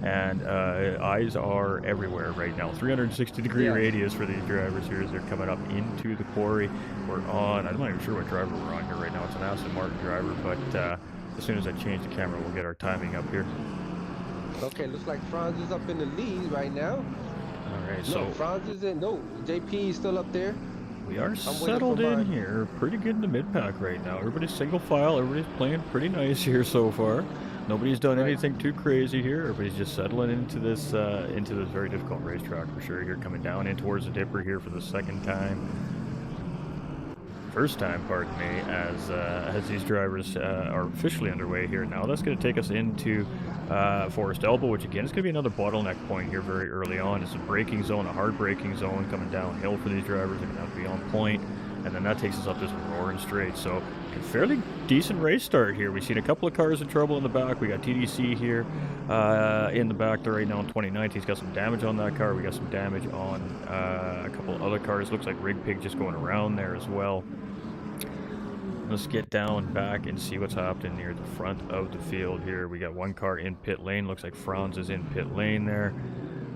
and eyes are everywhere right now. 360-degree radius for these drivers here as they're coming up into the quarry. We're on, I'm not even sure what driver we're on here right now. It's an Aston Martin driver, but as soon as I change the camera, we'll get our timing up here. Okay, looks like Franz is up in the lead right now. All right, so Franz is in. No, JP is still up there. We are settled in here, pretty good in the mid-pack right now. Everybody's single file. Everybody's playing pretty nice here so far. Nobody's done anything too crazy here. Everybody's just settling into this very difficult racetrack for sure. Here coming down in towards the dipper here for the first time, pardon me, as these drivers are officially underway here now. That's going to take us into Forest Elbow, which again is going to be another bottleneck point here very early on. It's a braking zone, a hard braking zone coming downhill for these drivers. They're going to have to be on point, and then that takes us up this roaring straight. So a fairly decent race start here. We've seen a couple of cars in trouble in the back. We got TDC here in the back there right now in 29th. He's got some damage on that car. We got some damage on a couple of other cars. Looks like Rig Pig just going around there as well. Let's get down back and see what's happening near the front of the field here. We got one car in pit lane. Looks like Franz is in pit lane there.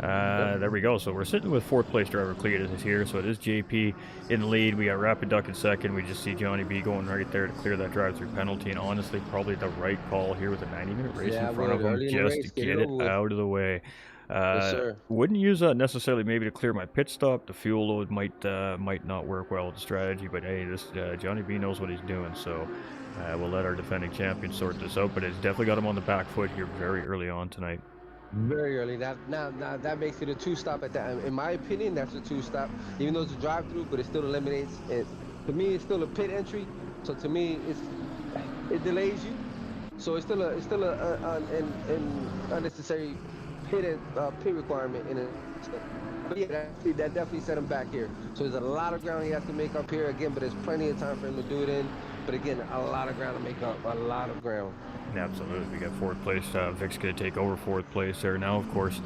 There we go. So we're sitting with 4th place driver Cletus is here. So it is JP in the lead. We got Rapid Duck in 2nd. We just see Johnny B going right there to clear that drive-through penalty. And honestly, probably the right call here with a 90-minute race in front of him just to get it out of the way. Yes, sir. Wouldn't use that necessarily maybe to clear my pit stop. The fuel load might not work well with the strategy, but hey, this Johnny B knows what he's doing, so we'll let our defending champion sort this out. But it's definitely got him on the back foot here very early on tonight. Very early. Now that makes it a 2-stop at that. In my opinion, that's a 2-stop, even though it's a drive-through, but it still eliminates it. To me, it's still a pit entry. So to me, it delays you. So it's still an unnecessary pit requirement in it. But yeah, that definitely set him back here. So there's a lot of ground he has to make up here again, but there's plenty of time for him to do it in. But again, a lot of ground to make up, a lot of ground. Absolutely. We got 4th place. Vic's going to take over 4th place there now, of course,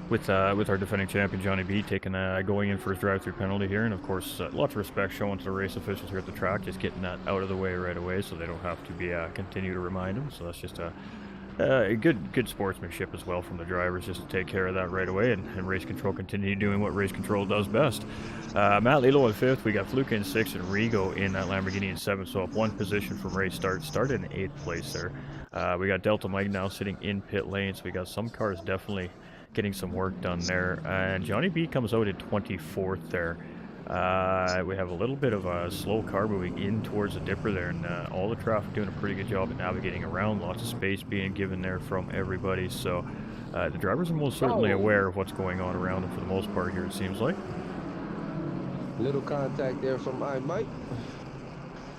with our defending champion Johnny B taking going in for his drive-through penalty here, and of course lots of respect shown to the race officials here at the track, just getting that out of the way right away, so they don't have to be continue to remind them. So that's just a good sportsmanship as well from the drivers, just to take care of that right away, and race control continue doing what race control does best. Matt Lilo in 5th, we got Fluke in 6th, and Rigo in that Lamborghini in 7th, so up 1 position from race start. Started in 8th place there. We got Delta Mike now sitting in pit lane, so we got some cars definitely getting some work done there, and Johnny B comes out at 24th there. We have a little bit of a slow car moving in towards the dipper there, and all the traffic doing a pretty good job of navigating around. Lots of space being given there from everybody, so the drivers are most certainly aware of what's going on around them for the most part here, it seems like. Little contact there from Mike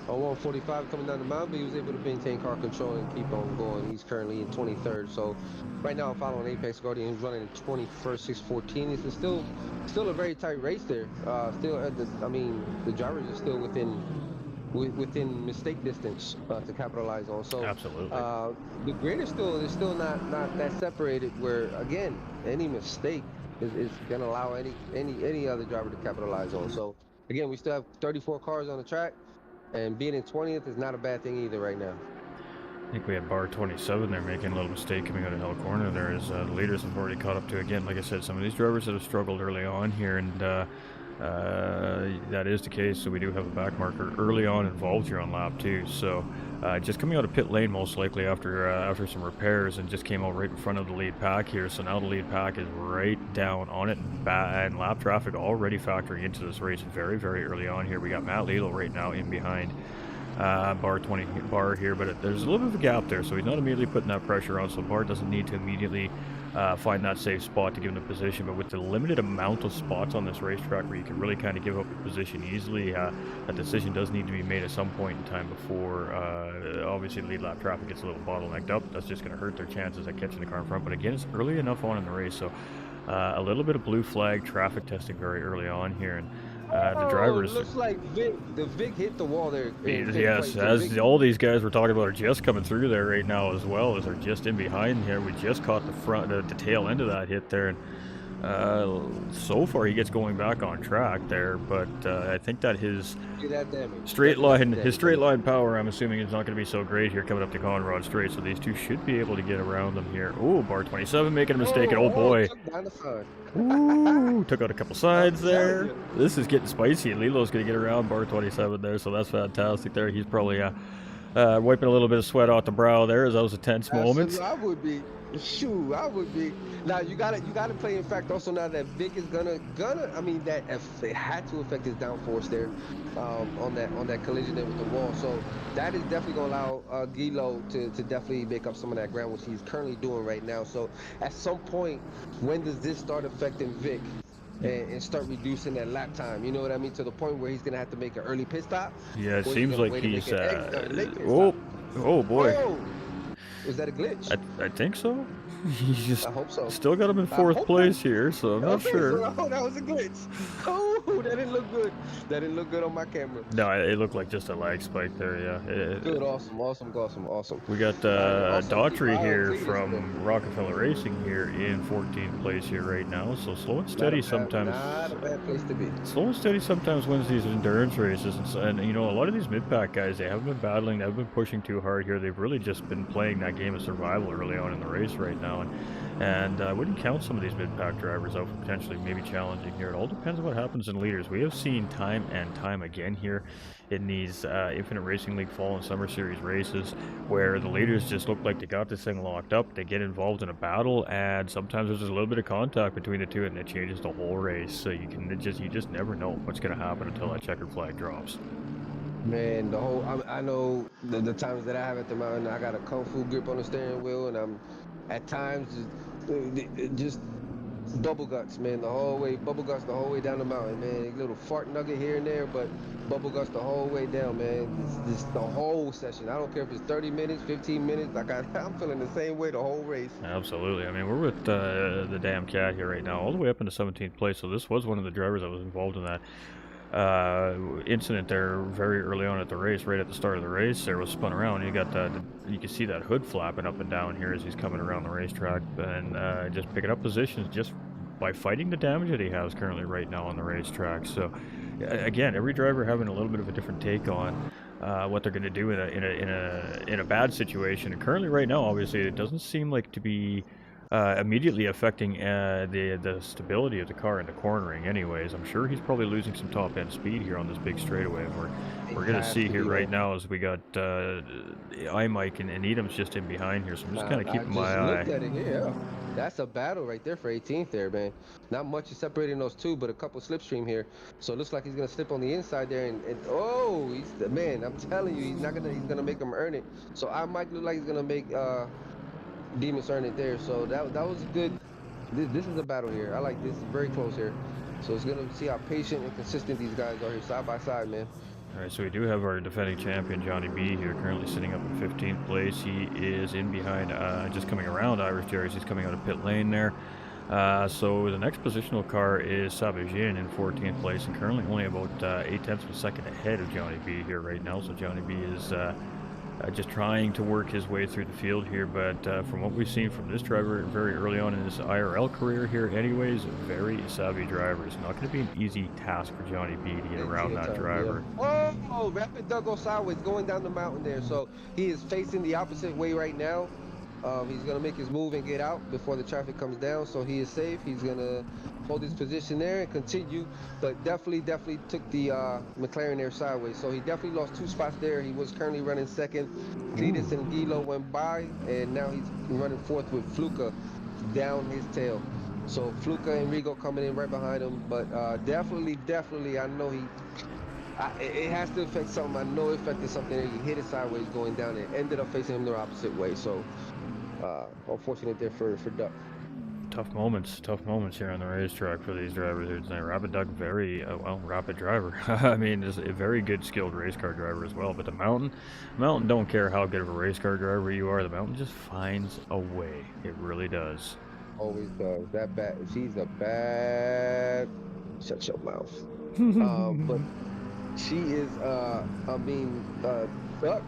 on 145 coming down the mountain, but he was able to maintain car control and keep on going. He's currently in 23rd, so right now I'm following Apex Guardian, who's running in 21st, 614. It's still a very tight race there. The drivers are still within mistake distance to capitalize on. So absolutely, the grid is still not that separated. Where again, any mistake is going to allow any other driver to capitalize on. So again, we still have 34 cars on the track. And being in 20th is not a bad thing either right now. I think we had bar 27 there making a little mistake coming out of hell corner there, as the leaders have already caught up to. Again, like I said, some of these drivers that have struggled early on here, and That is the case, so we do have a back marker early on involved here on lap 2. So just coming out of pit lane most likely after some repairs, and just came out right in front of the lead pack here. So now the lead pack is right down on it, and lap traffic already factoring into this race very, very early on here. We got Matt Lelo right now in behind bar 20 bar here, but there's a little bit of a gap there, so he's not immediately putting that pressure on, so Bar doesn't need to immediately find that safe spot to give him the position. But with the limited amount of spots on this racetrack where you can really kind of give up your position easily, that decision does need to be made at some point in time before obviously lead lap traffic gets a little bottlenecked up. That's just going to hurt their chances at catching the car in front. But again, it's early enough on in the race, so a little bit of blue flag traffic testing very early on here, and the drivers. Looks like Vic hit the wall there. Yes, as all these guys we're talking about are just coming through there right now as well, as they're just in behind here. We just caught the tail end of that hit there, and so far he gets going back on track there, but I think that his straight line power, I'm assuming, is not going to be so great here coming up to Conrod Straight, so these two should be able to get around them here. Oh, bar 27 making a mistake, and oh boy. Ooh, took out a couple sides there. This is getting spicy, and Lilo's going to get around bar 27 there, so that's fantastic there. He's probably wiping a little bit of sweat off the brow there, as that was a tense moment. I would be. Shoot, I would be. Now you gotta play in fact also now that Vic is gonna I mean that if it had to affect his downforce there on that collision there with the wall, so that is definitely gonna allow Gilo to definitely make up some of that ground, which he's currently doing right now. So at some point, when does this start affecting Vic and start reducing that lap time, you know what I mean, to the point where he's gonna have to make an early pit stop? Yeah, it seems like he's oh boy. Oh. Was that a glitch? I think so. He's I hope so. Still got him in 4th place here, so I'm not sure. Oh, that was a glitch. Oh, that didn't look good. That didn't look good on my camera. No, it looked like just a lag spike there, yeah. Good, awesome. We got Daughtry here from Rockefeller Racing here in 14th place here right now, so slow and steady sometimes. Not a bad place to be. Slow and steady sometimes wins these endurance races, and you know, a lot of these mid-pack guys, they haven't been battling, they haven't been pushing too hard here. They've really just been playing that game of survival early on in the race right now, and I wouldn't count some of these mid-pack drivers out for potentially maybe challenging here. It all depends on what happens in leaders. We have seen time and time again here in these Infinite Racing League Fall and Summer Series races where the leaders just look like they got this thing locked up. They get involved in a battle, and sometimes there's just a little bit of contact between the two, and it changes the whole race. So you just never know what's going to happen until that checkered flag drops. Man, I know the times that I have at the mountain, I got a kung fu grip on the steering wheel, and I'm at times just bubble guts, man, bubble guts the whole way down the mountain, man. A little fart nugget here and there, but bubble guts the whole way down, man. It's the whole session. I don't care if it's 30 minutes, 15 minutes. Like I'm feeling the same way the whole race. Absolutely. I mean, we're with the damn cat here right now, all the way up into 17th place. So this was one of the drivers that was involved in that incident there very early on at the race. Right at the start of the race there was spun around. You got you can see that hood flapping up and down here as he's coming around the racetrack, and just picking up positions just by fighting the damage that he has currently right now on the racetrack. So again, every driver having a little bit of a different take on what they're going to do in a bad situation, and currently right now obviously it doesn't seem like to be immediately affecting the stability of the car in the cornering anyways. I'm sure he's probably losing some top end speed here on this big straightaway, and we're going to see here right now as we got iMike and Edam's just in behind here, so I'm just kind of keeping my eye. At it, yeah. That's a battle right there for 18th there, man. Not much is separating those two, but a couple slipstream here, so it looks like he's going to slip on the inside there, and oh, he's the man. I'm telling you, he's gonna make him earn it. So iMike look like he's going to make Demon's earn it there, so that was good. This is a battle here. I like this. Very close here, so it's gonna see how patient and consistent these guys are here side by side, man. All right, so we do have our defending champion Johnny B here currently sitting up in 15th place. He is in behind, just coming around Irish Jerry's. He's coming out of pit lane there. So the next positional car is Sabajin in 14th place, and currently only about 8/10 of a second ahead of Johnny B here right now. So Johnny B is just trying to work his way through the field here, but from what we've seen from this driver very early on in his IRL career here anyways, very savvy driver. It's not going to be an easy task for Johnny B to get around that driver. Yeah. Oh, Rapid Doug goes sideways going down the mountain there, so he is facing the opposite way right now. He's gonna make his move and get out before the traffic comes down, so he is safe. He's gonna hold his position there and continue, but definitely took the McLaren there sideways. So he definitely lost 2 spots there. He was currently running second. Cletus and Gilo went by, and now he's running fourth with Fluka down his tail. So Fluka and Rigo coming in right behind him, but definitely, I know it has to affect something. I know it affected something. He hit it sideways going down and ended up facing him the opposite way. So unfortunate there for Duck. Tough moments here on the racetrack for these drivers here tonight. Rapid Duck, very rapid driver. I mean, is a very good skilled race car driver as well. But the Mountain don't care how good of a race car driver you are. The Mountain just finds a way. It really does. Always does. That bad. She's a bad. Shut your mouth. But she is. Duck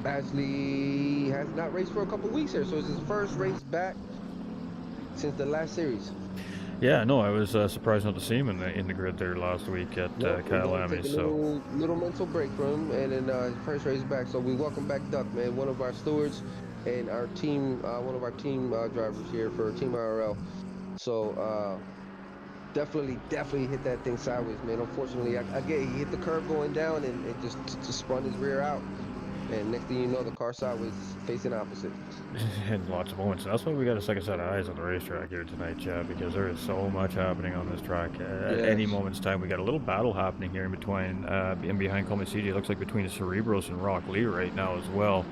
actually has not raced for a couple weeks here, so it's his first race back since the last series. Yeah, no, I was surprised not to see him in the grid there last week at Kyalami. So little mental break for him, and then his first race back. So we welcome back Duck, man, one of our stewards and our team, one of our team drivers here for Team IRL. So definitely hit that thing sideways, man. Unfortunately, he hit the curve going down and it just spun his rear out. And next thing you know, the car sideways facing opposite. And lots of moments. That's why we got a second set of eyes on the racetrack here tonight, Chad, because there is so much happening on this track. At any moment's time, we got a little battle happening here in behind Coleman CJ. It looks like between the Cerebros and Rock Lee right now as well.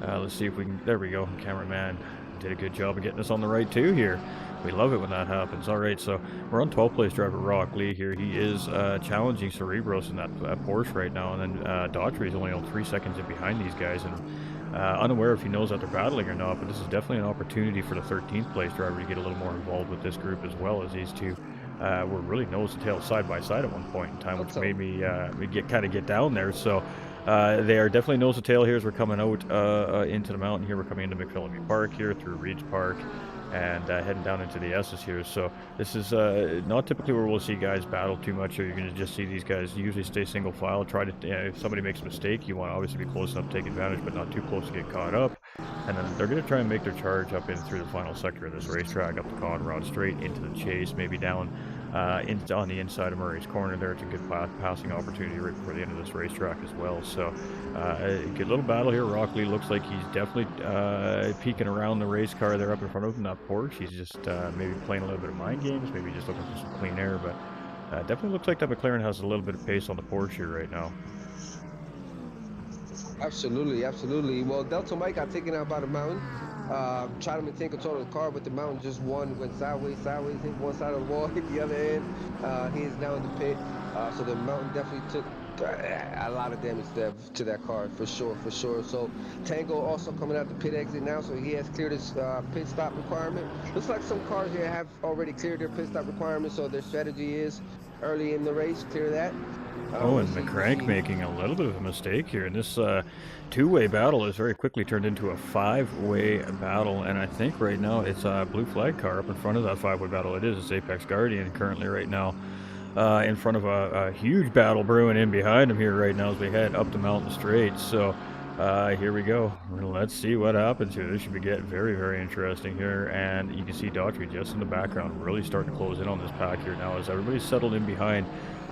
Let's see if we can. There we go. Cameraman did a good job of getting us on the right two here. We love it when that happens. All right, so we're on 12th place driver Rock Lee here. He is challenging Cerebros in that Porsche right now, and then Daughtry is only on 3 seconds in behind these guys, and unaware if he knows that they're battling or not, but this is definitely an opportunity for the 13th place driver to get a little more involved with this group, as well as these two were really nose to tail side by side at one point in time, which made me get down there. So they are definitely nose to tail here as we're coming out into the mountain here. We're coming into McPhillamy Park here through Reeds Park and heading down into the S's here. So this is not typically where we'll see guys battle too much, or you're going to just see these guys usually stay single file. Try to, if somebody makes a mistake, you want to obviously be close enough to take advantage, but not too close to get caught up. And then they're going to try and make their charge up in through the final sector of this racetrack, up the Conrod, straight into the chase, maybe down on the inside of Murray's Corner there. It's a good passing opportunity right before the end of this racetrack as well. So a good little battle here. Rock Lee looks like he's definitely peeking around the race car there up in front of him, that Porsche. He's just maybe playing a little bit of mind games, maybe just looking for some clean air, but definitely looks like that McLaren has a little bit of pace on the Porsche here right now. Absolutely. Well, Delta Mike got taken out by the Mountain. Tried to maintain control of the car, but the Mountain just went sideways, hit one side of the wall, hit the other end. He is now in the pit. So the Mountain definitely took a lot of damage to that car, for sure. So Tango also coming out the pit exit now, so he has cleared his pit stop requirement. Looks like some cars here have already cleared their pit stop requirement, so their strategy is early in the race, clear that. And McCrank making a little bit of a mistake here. And this two-way battle is very quickly turned into a five-way battle. And I think right now it's a blue flag car up in front of that five-way battle. It is. It's Apex Guardian currently right now in front of a huge battle brewing in behind him here right now as we head up the mountain straight. So here we go. Let's see what happens here. This should be getting very, very interesting here. And you can see Daughtry just in the background really starting to close in on this pack here now as everybody's settled in behind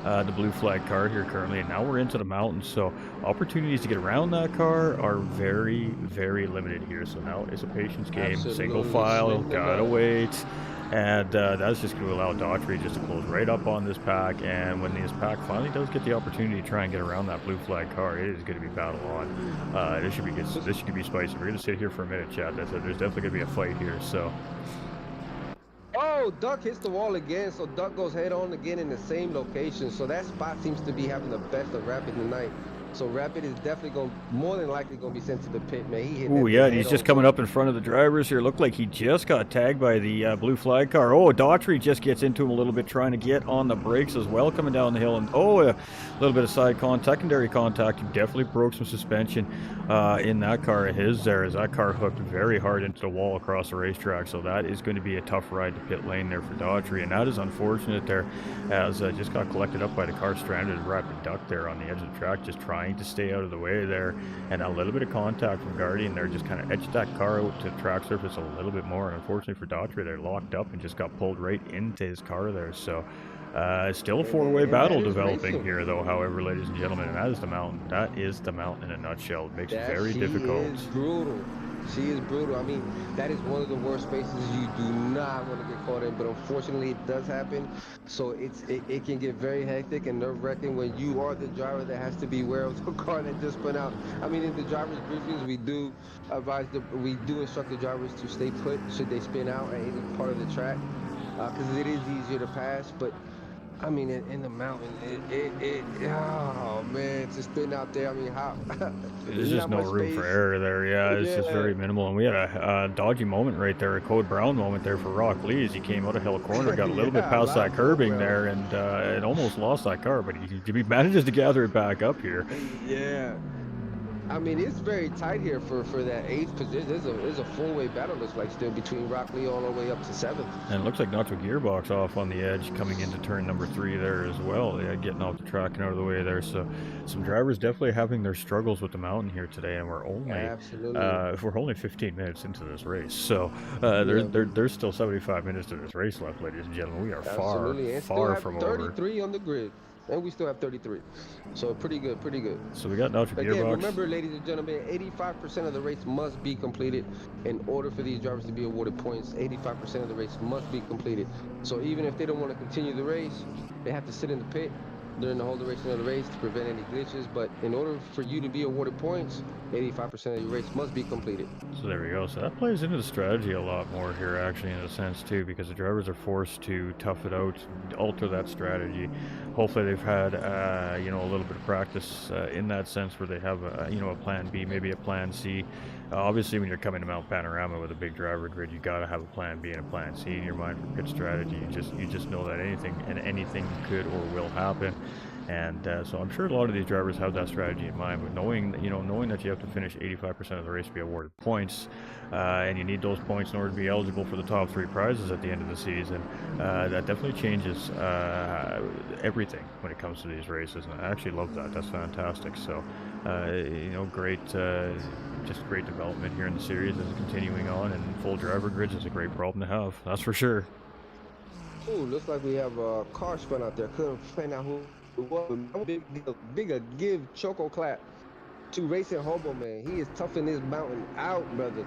the blue flag car here currently, and now we're into the mountains, so opportunities to get around that car are very, very limited here. So now it's a patience game. Absolutely. Single file, gotta wait, and that's just going to allow Daughtry just to close right up on this pack. And when this pack finally does get the opportunity to try and get around that blue flag car, it is going to be battle on. This should be good. This should be spicy. We're going to sit here for a minute, chat. There's definitely going to be a fight here. So. Oh, Duck hits the wall again, so Duck goes head on again in the same location. So that spot seems to be having the best of Rapid tonight. So Rapid is definitely more than likely going to be sent to the pit, man. He hit that. Oh, yeah, and he's just coming up in front of the drivers here. Looked like he just got tagged by the blue flag car. Oh, Daughtry just gets into him a little bit, trying to get on the brakes as well, coming down the hill. And a little bit of secondary contact. He definitely broke some suspension in that car of his there, as that car hooked very hard into the wall across the racetrack. So that is going to be a tough ride to pit lane there for Daughtry, and that is unfortunate there, as just got collected up by the car stranded Rapid Duck there on the edge of the track, just trying trying to stay out of the way there, and a little bit of contact from Guardian there just kind of edged that car out to track surface a little bit more, and unfortunately for Daughtry, they're locked up and just got pulled right into his car there. So still a four-way battle developing here, though, however, ladies and gentlemen, and that is the mountain. That is the mountain in a nutshell. It makes it very difficult. She is brutal. She is brutal. I mean, that is one of the worst spaces you do not want to get caught in, but unfortunately it does happen. So it can get very hectic and nerve-wracking when you are the driver that has to be aware of the car that just spun out. I mean, in the driver's briefings, we do instruct the drivers to stay put should they spin out at any part of the track, because it is easier to pass. But I mean, in the mountain, oh man, to spin out there. I mean, how? There's just no room for error there. Yeah, it's just very minimal. And we had a dodgy moment right there, a Code Brown moment there for Rock Lee as he came out of hill corner, got a little bit past that curbing there, and it almost lost that car, but he manages to gather it back up here. Yeah. I mean, it's very tight here for that 8th position. There's a four-way battle, looks like, still between Rock Lee all the way up to 7th. And it looks like Nacho Gearbox off on the edge coming into turn number 3 there as well. Yeah, getting off the track and out of the way there. So some drivers definitely having their struggles with the mountain here today, and we're only 15 minutes into this race. So there's still 75 minutes to this race left, ladies and gentlemen. We are far from over. 33 on the grid. And we still have 33. So pretty good. So we got Nacho Gearbox. Again, remember, ladies and gentlemen, 85% of the race must be completed in order for these drivers to be awarded points. 85% of the race must be completed. So even if they don't want to continue the race, they have to sit in the pit during the whole duration of the race to prevent any glitches. But in order for you to be awarded points, 85% of your race must be completed. So there we go. So that plays into the strategy a lot more here, actually, in a sense too, because the drivers are forced to tough it out, alter that strategy. Hopefully they've had a little bit of practice in that sense, where they have a plan B, maybe a plan C. Obviously, when you're coming to Mount Panorama with a big driver grid, you got to have a plan B and a plan C in your mind for pit strategy. You just know that anything could or will happen. And so I'm sure a lot of these drivers have that strategy in mind, but knowing that you have to finish 85% of the race to be awarded points, and you need those points in order to be eligible for the top 3 prizes at the end of the season, that definitely changes everything when it comes to these races, and I actually love that. That's fantastic. So great development here in the series as it's continuing on, and full driver grids is a great problem to have, that's for sure. Ooh, looks like we have a car spun out there. Couldn't find out who it was. Big give choco clap to Racing Hobo, man. He is toughing this mountain out, brother.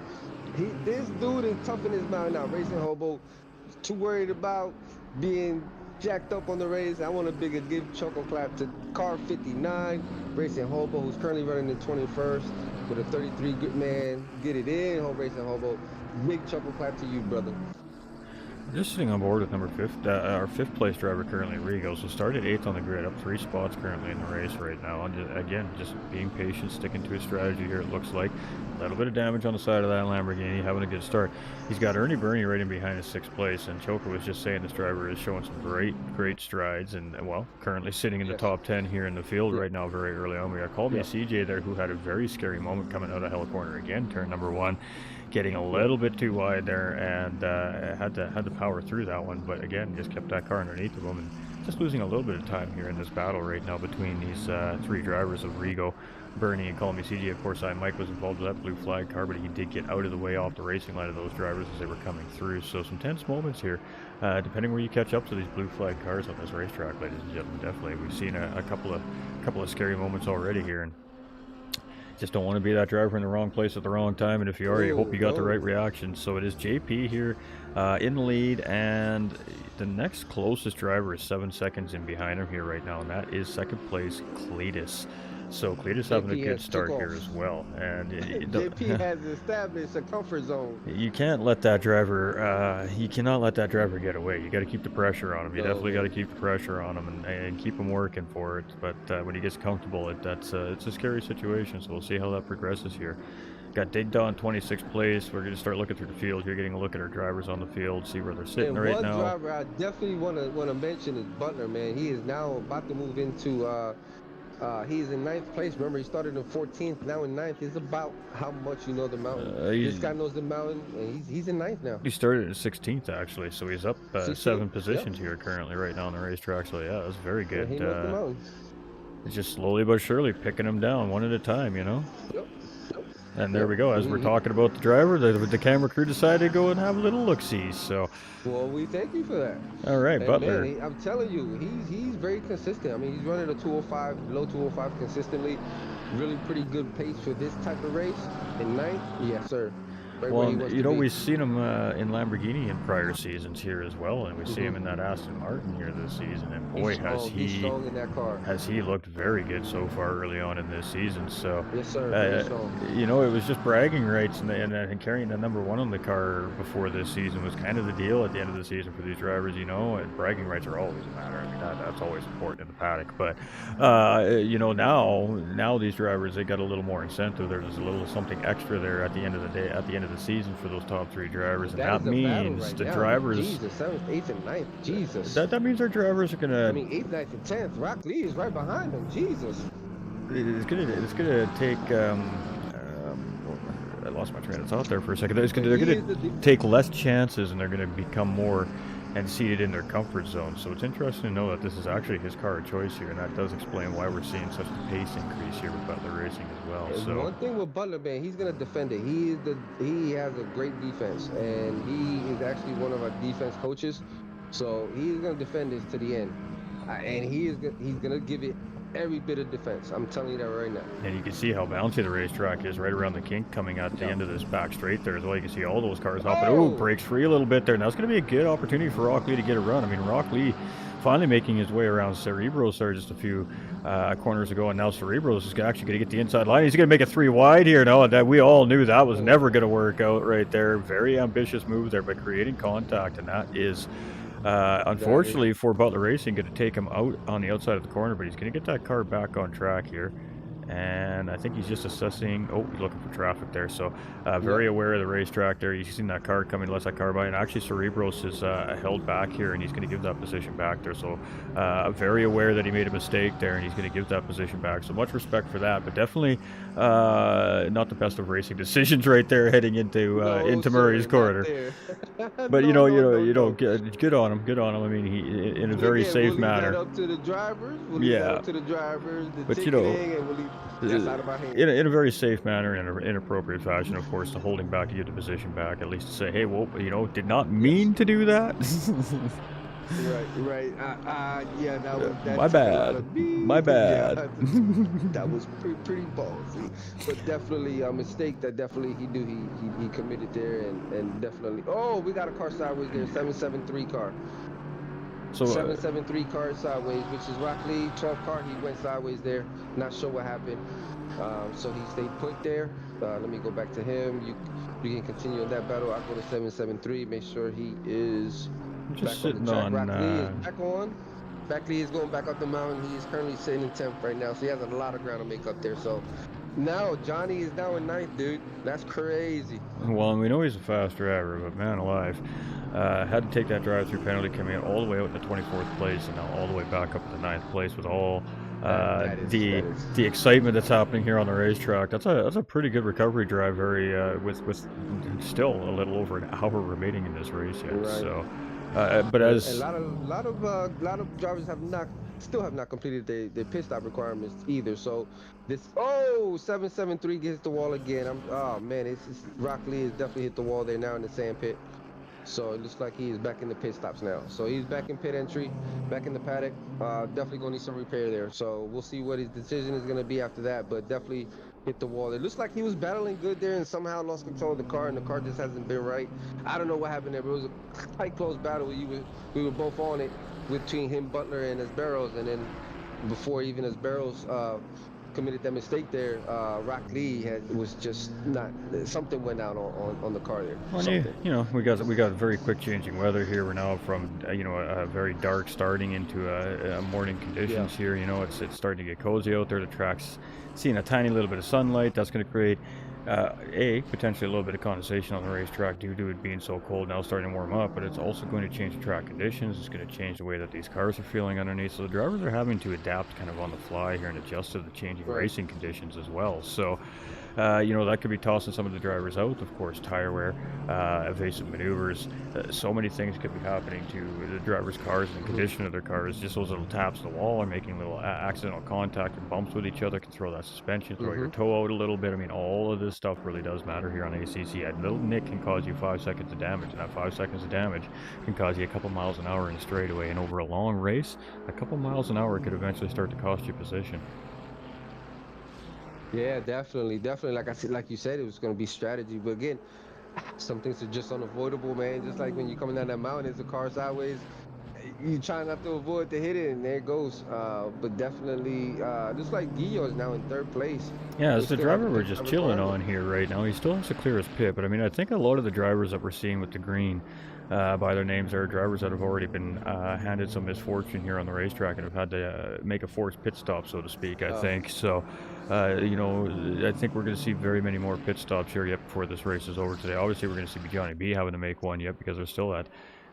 This dude is toughing this mountain out. Racing Hobo is too worried about being jacked up on the race. I want a bigger give choco clap to car 59, Racing Hobo, who's currently running the 21st with a 33 good man. Get it in, Racing Hobo. Big choco clap to you, brother. Just sitting on board with our 5th place driver currently, Rigo. So started 8th on the grid, up 3 spots currently in the race right now. And just being patient, sticking to his strategy here. It looks like a little bit of damage on the side of that Lamborghini, having a good start. He's got Ernie Burney right in behind his 6th place, and Choker was just saying this driver is showing some great strides, and currently sitting in the top 10 here in the field right now, very early on. We got Call Me CJ there, who had a very scary moment coming out of hell corner again, turn number 1. Getting a little bit too wide there, and had to power through that one, but again just kept that car underneath of him, and just losing a little bit of time here in this battle right now between these 3 drivers of Rigo, Bernie, and Call Me CG. Of course, Mike was involved with that blue flag car, but he did get out of the way off the racing line of those drivers as they were coming through. So some tense moments here, depending where you catch up to these blue flag cars on this racetrack, ladies and gentlemen. Definitely, we've seen a couple of scary moments already here, and just don't want to be that driver in the wrong place at the wrong time, and if you are, you hope you got the right reaction. So it is JP here in the lead, and the next closest driver is 7 seconds in behind him here right now, and that is 2nd place Cletus. So Cletus having a good start here as well, and JP has established a comfort zone. You can't let that driver. You cannot let that driver get away. You got to keep the pressure on him. You definitely got to keep the pressure on him and keep him working for it. But when he gets comfortable, it's a scary situation. So we'll see how that progresses here. Got Dig Daw in 26th place. We're going to start looking through the field. You're getting a look at our drivers on the field, see where they're sitting right now. One driver I definitely want to mention is Butler, man. He is now about to move into. He's in 9th place. Remember, he started in 14th, now in 9th. It's about how much you know the mountain. This guy knows the mountain, and he's in 9th now. He started in 16th, actually, so he's up 7 positions here currently right now on the racetrack. So, yeah, that's very good. Yeah, he knows the mountain. It's just slowly but surely picking them down one at a time, you know? Yep. And there we go. As we're talking about the driver, the camera crew decided to go and have a little look-see. So, Well, we thank you for that. all right, And Butler. man, I'm telling you, he's very consistent. I mean, he's running a 205, low 205 consistently. Really pretty good pace for this type of race. In ninth, yes, sir. Right where he Well, wants you to know, be. we've seen him in Lamborghini in prior seasons here as well, and we see him in that Aston Martin here this season. And boy, he's strong in that car. has he looked very good so far early on in this season. So, Yes, sir. Very strong. you know, it was just bragging rights, and carrying the #1 on the car before this season was kind of the deal at the end of the season for these drivers. You know, and bragging rights are always a matter. I mean, that's always important in the paddock. But you know, now these drivers, they got a little more incentive. There's a little something extra there at the end of the day, at the end of the season for those top 3 drivers, and that means the drivers. Jesus, 7th, 8th, and 9th. Jesus. That means our drivers are gonna. I mean, 8th, 9th, and 10th. Rock Lee is right behind them. Jesus. It's gonna take. I lost my train of thought there for a second. They're gonna take less chances, and they're gonna become more and seated in their comfort zone. So it's interesting to know that this is actually his car of choice here, and that does explain why we're seeing such a pace increase here with Butler Racing as well. And So one thing with Butler, man, he's gonna defend it. He has a great defense, and he is actually one of our defense coaches. So he's gonna defend this to the end, and he's gonna give it every bit of defense. I'm telling you that right now. And you can see how bouncy the racetrack is right around the kink coming at the end of this back straight there as well. You can see all those cars hopping. Oh, breaks free a little bit there. Now it's going to be a good opportunity for Rock Lee to get a run. I mean, Rock Lee finally making his way around Cerebros there just a few corners ago, and now Cerebros is actually going to get the inside line. He's going to make it 3 wide here. No, that we all knew that was never going to work out right there. Very ambitious move there, but creating contact, and that is unfortunately for Butler Racing, going to take him out on the outside of the corner, but he's going to get that car back on track here. And I think he's just assessing. Oh, he's looking for traffic there. So very aware of the racetrack there. He's seen that car coming, lets that car by. And actually, Cerebros is held back here, and he's going to give that position back there. So very aware that he made a mistake there, and he's going to give that position back. So much respect for that. But definitely not the best of racing decisions right there, heading into Murray's corner. But you know, good on him. Good on him. I mean, he in a very safe manner. Up to the drivers. Yeah. To the drivers. But you know. In a very safe manner, in an inappropriate fashion, of course, to holding back to get the position back, at least to say, hey, well, you know, did not mean to do that. Right. Yeah, that was my bad. My bad. Yeah, that was pretty ballsy, but definitely a mistake that definitely he committed there, and definitely. Oh, we got a car sideways there, 773 car. So 773 car sideways, which is Rock Lee 12 car. He went sideways there. Not sure what happened. So he stayed put there. Let me go back to him. You can continue on that battle. I'll go to 773. Make sure he is just back sitting on the on. track. Rock Lee is back on. Rock Lee is going back up the mountain. He is currently sitting in 10th right now. So he has a lot of ground to make up there. So now Johnny is now in 9th, dude. That's crazy. Well, and we know he's a fast driver, but man alive. Had to take that drive-through penalty, coming in all the way out to 24th place, and now all the way back up to 9th place with all the excitement that's happening here on the racetrack. That's a pretty good recovery drive, with still a little over an hour remaining in this race yet. Right. So, but as a lot of drivers still have not completed their pit stop requirements either. So this 773 gets the wall again. It's Rock Lee has definitely hit the wall there now in the sand pit. So it looks like he is back in the pit stops now. So he's back in pit entry, back in the paddock. Definitely gonna need some repair there. So we'll see what his decision is gonna be after that. But definitely hit the wall. It looks like he was battling good there and somehow lost control of the car, and the car just hasn't been right. I don't know what happened there, but it was a tight, close battle. We were both on it between him, Butler, and Esbarros, and then before even Esbarros committed that mistake there, Rock Lee was just not. Something went out on the car there. Well, you know, we got very quick changing weather here. We're now from a very dark starting into a morning conditions here. You know, it's starting to get cozy out there. The track's seeing a tiny little bit of sunlight. That's going to create Potentially a little bit of condensation on the racetrack due to it being so cold now starting to warm up, but it's also going to change the track conditions. It's going to change the way that these cars are feeling underneath. So the drivers are having to adapt kind of on the fly here and adjust to the changing Right. racing conditions as well. So that could be tossing some of the drivers out, of course, tire wear, evasive maneuvers. So many things could be happening to the drivers' cars and the Mhm. condition of their cars. Just those little taps to the wall are making little accidental contact or bumps with each other can throw that suspension, throw your Mhm. toe out a little bit. I mean, all of this stuff really does matter here on ACC. A little nick can cause you 5 seconds of damage, and that 5 seconds of damage can cause you a couple miles an hour in a straightaway. And over a long race, a couple miles an hour could eventually start to cost you position. Yeah, definitely, definitely. Like I said, like you said, it was going to be strategy. But again, some things are just unavoidable, man. Just like when you're coming down that mountain, there's a car sideways. You try not to avoid to hit it, and there it goes. But definitely, looks like Guillo is now in third place. Yeah, We as the still have a driver we're pit just stop chilling requirement. on here right now, he still has to clear his pit. But I mean, I think a lot of the drivers that we're seeing with the green by their names are drivers that have already been handed some misfortune here on the racetrack and have had to make a forced pit stop, so to speak. I think so. I think we're going to see very many more pit stops here yet before this race is over today. Obviously, we're going to see Johnny B having to make one yet because there's still that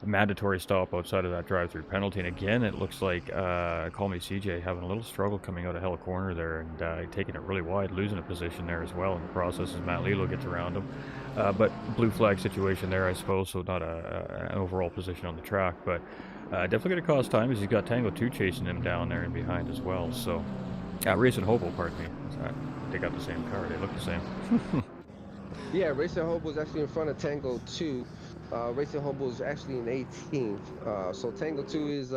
mandatory stop outside of that drive-through penalty. And again, it looks like Call Me CJ having a little struggle coming out of hell corner there and taking it really wide, losing a position there as well in the process as Matt Lilo gets around him. But blue flag situation there, I suppose, so not an overall position on the track, but definitely going to cause time as he's got Tango 2 chasing him down there and behind as well. So, Racing Hobo, pardon me. They got the same car. They look the same. Yeah, Racing Hobo is actually in front of Tango 2. Racing Hobo is actually in 18th. So Tango 2 is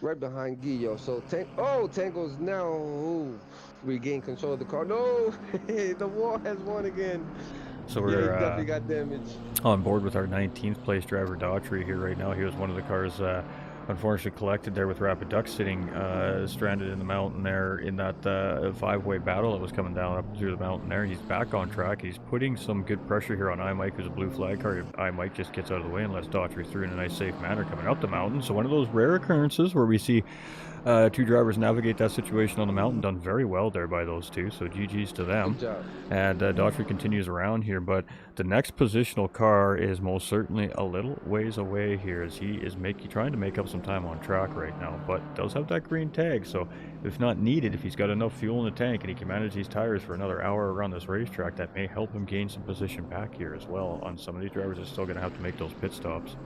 right behind Guillo. So Tango's now regained control of the car. No, the wall has won again. So Yeah, he we're definitely got damage. on board with our 19th place driver Daughtry here right now. He was one of the cars unfortunately collected there with Rapid Duck sitting stranded in the mountain there in that five-way battle that was coming down up through the mountain there. He's back on track. He's putting some good pressure here on iMike, who's a blue flag car. iMike just gets out of the way and lets Daughtry through in a nice safe manner coming up the mountain. So one of those rare occurrences where we see two drivers navigate that situation on the mountain, done very well there by those two. So GG's to them. Good job. And Daughtry continues around here, but the next positional car is most certainly a little ways away here as he is trying to make up some time on track right now, but does have that green tag. So if not needed, if he's got enough fuel in the tank and he can manage these tires for another hour around this racetrack, that may help him gain some position back here as well. On some of these drivers are still going to have to make those pit stops.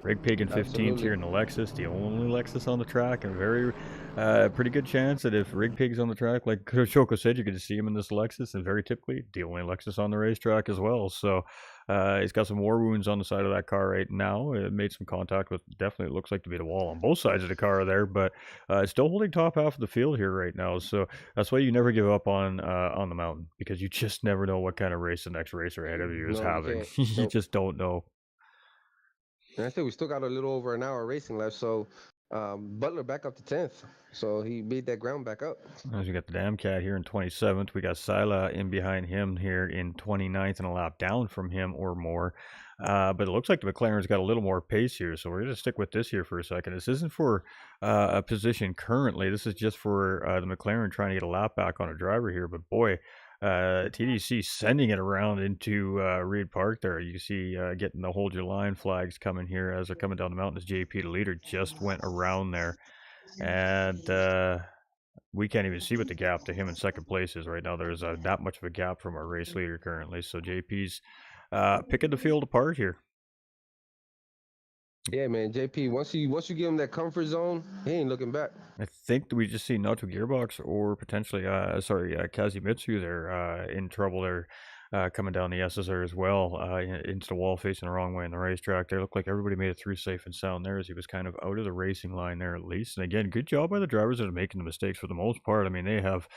Rig Pig in 15th Absolutely. here in the Lexus, the only Lexus on the track, and very pretty good chance that if Rig Pig's on the track, like Shoko said, you get to see him in this Lexus, and very typically the only Lexus on the racetrack as well. So he's got some war wounds on the side of that car right now. It made some contact with definitely looks like to be the wall on both sides of the car there, but it's still holding top half of the field here right now. So that's why you never give up on the mountain because you just never know what kind of race the next racer ahead of you is No, you having. can't. You Nope. just don't know. And I said we still got a little over an hour racing left. So Butler back up to 10th. So he made that ground back up. As we got the Damn Cat here in 27th. We got Sila in behind him here in 29th and a lap down from him or more. But it looks like the McLaren's got a little more pace here. So we're going to stick with this here for a second. This isn't for a position currently. This is just for the McLaren trying to get a lap back on a driver here. But boy, TDC sending it around into Reed Park there. You see getting the hold your line flags coming here as they're coming down the mountain as JP, the leader, just went around there. And we can't even see what the gap to him in second place is right now. There's that much of a gap from our race leader currently. So JP's picking the field apart here. Yeah, man. JP, once you give him that comfort zone, he ain't looking back. I think we just see Nacho Gearbox or potentially, Kazumitsu there in trouble there. Coming down the S's there as well, into the wall facing the wrong way in the racetrack. There looked like everybody made it through safe and sound there as he was kind of out of the racing line there at least. And again, good job by the drivers that are making the mistakes for the most part. I mean, they have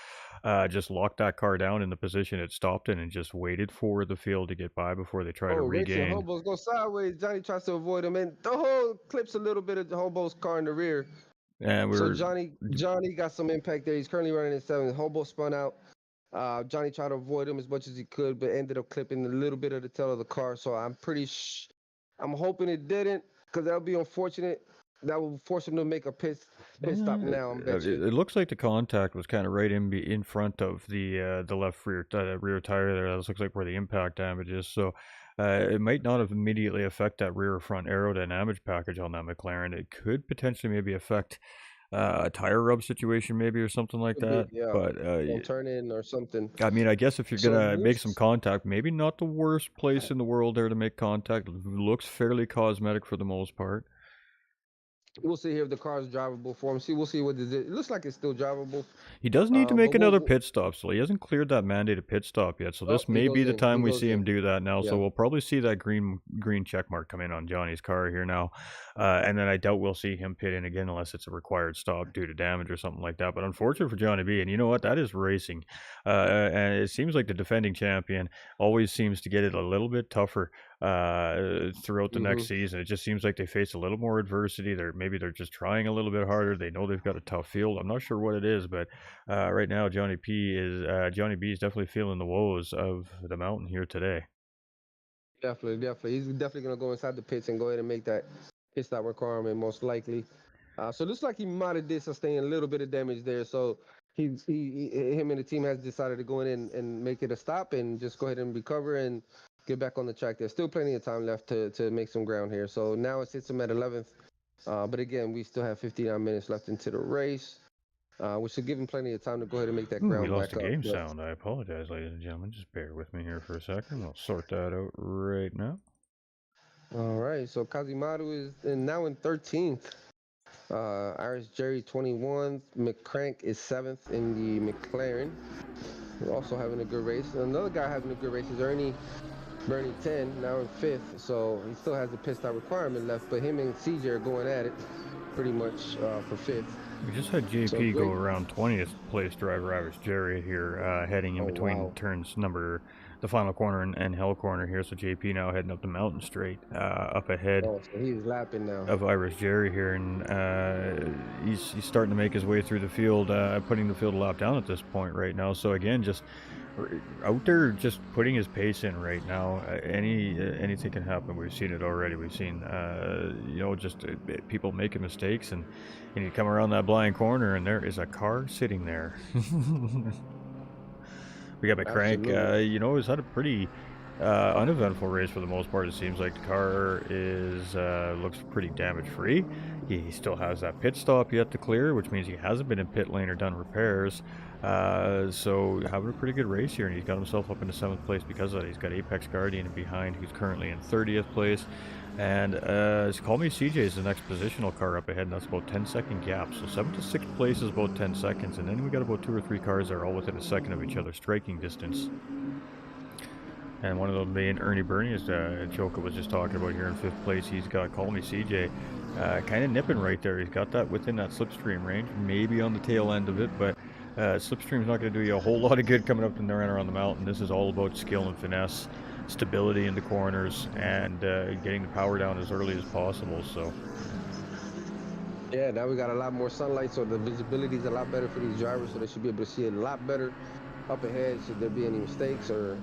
just locked that car down in the position it stopped in and just waited for the field to get by before they try to Oh, racing regain. hobos go sideways. Johnny tries to avoid him, and the whole clips a little bit of the hobo's car in the rear. And we So were Johnny got some impact there. He's currently running in 7th. Hobo spun out. Johnny tried to avoid him as much as he could, but ended up clipping a little bit of the tail of the car. So I'm hoping it didn't, because that would be unfortunate. that will force him to make a pit stop now. I bet you. It looks like the contact was kind of right in front of the left rear tire there. That looks like where the impact damage is. So it might not have immediately affect that rear or front aerodynamic package on that McLaren. It could potentially maybe affect a tire rub situation maybe or something like Could be, that. yeah. But Don't turn in or something. I mean, I guess if you're So gonna make some this, contact, maybe not the worst place in the world there to make contact. Looks fairly cosmetic for the most part. we'll see here if the car is drivable for him. We'll see what it looks like. It's still drivable. He does need to But make another pit stop, so he hasn't cleared that mandated pit stop yet. So oh, this he may goes be the in. time He we goes see him in. do that now. Yeah. So we'll probably see that green check mark come in on Johnny's car here now, and then I doubt we'll see him pit in again unless it's a required stop due to damage or something like that. But unfortunate for Johnny B, and you know what? That is racing, and it seems like the defending champion always seems to get it a little bit tougher throughout the next season. It just seems like they face a little more adversity. Maybe they're just trying a little bit harder. They know they've got a tough field. I'm not sure what it is, but right now Johnny B is definitely feeling the woes of the mountain here today. Definitely. He's definitely gonna go inside the pits and go ahead and make that pit stop requirement most likely. So it looks like he might have did sustain a little bit of damage there. So him and the team has decided to go in and make it a stop and just go ahead and recover and get back on the track. There's still plenty of time left to make some ground here. So now it sits him at 11th. But again, we still have 59 minutes left into the race, which should give him plenty of time to go ahead and make that ground we lost back the up. game sound. I apologize, ladies and gentlemen. Just bear with me here for a second. I'll sort that out right now. All right, so Kazimaru is now in 13th. Irish Jerry 21th. McCrank is 7th in the McLaren. We're also having a good race. Another guy having a good race is Bernie 10, now in 5th. So he still has the pit stop requirement left, but him and CJ are going at it pretty much for 5th. We just had JP go around 20th place driver Irish Jerry here, heading in between turns the final corner and hell corner here. So JP now heading up the mountain straight, up ahead. Oh, so he's lapping now. Of Irish Jerry here, and he's starting to make his way through the field, putting the field lap down at this point right now. So again, just out there, just putting his pace in right now. Anything can happen. We've seen it already. We've seen, just people making mistakes, and you come around that blind corner, and there is a car sitting there. We got McCrank. He's had a pretty uneventful race for the most part. It seems like the car looks pretty damage free. He still has that pit stop yet to clear, which means he hasn't been in pit lane or done repairs. So having a pretty good race here, and he's got himself up into 7th place because of that. He's got Apex Guardian behind, who's currently in 30th place. And Call Me CJ is the next positional car up ahead, and that's about 10-second gap. So 7th to 6th place is about 10 seconds, and then we got about 2 or 3 cars that are all within a second of each other, striking distance. And one of them being Ernie Bernie, as Choka was just talking about here in 5th place. He's got Call Me CJ kind of nipping right there. He's got that within that slipstream range, maybe on the tail end of it, but slipstream's not going to do you a whole lot of good coming up the runner on the mountain. This is all about skill and finesse, stability in the corners, and getting the power down as early as possible. So yeah, now we got a lot more sunlight, so the visibility is a lot better for these drivers, so they should be able to see a lot better up ahead should there be any mistakes or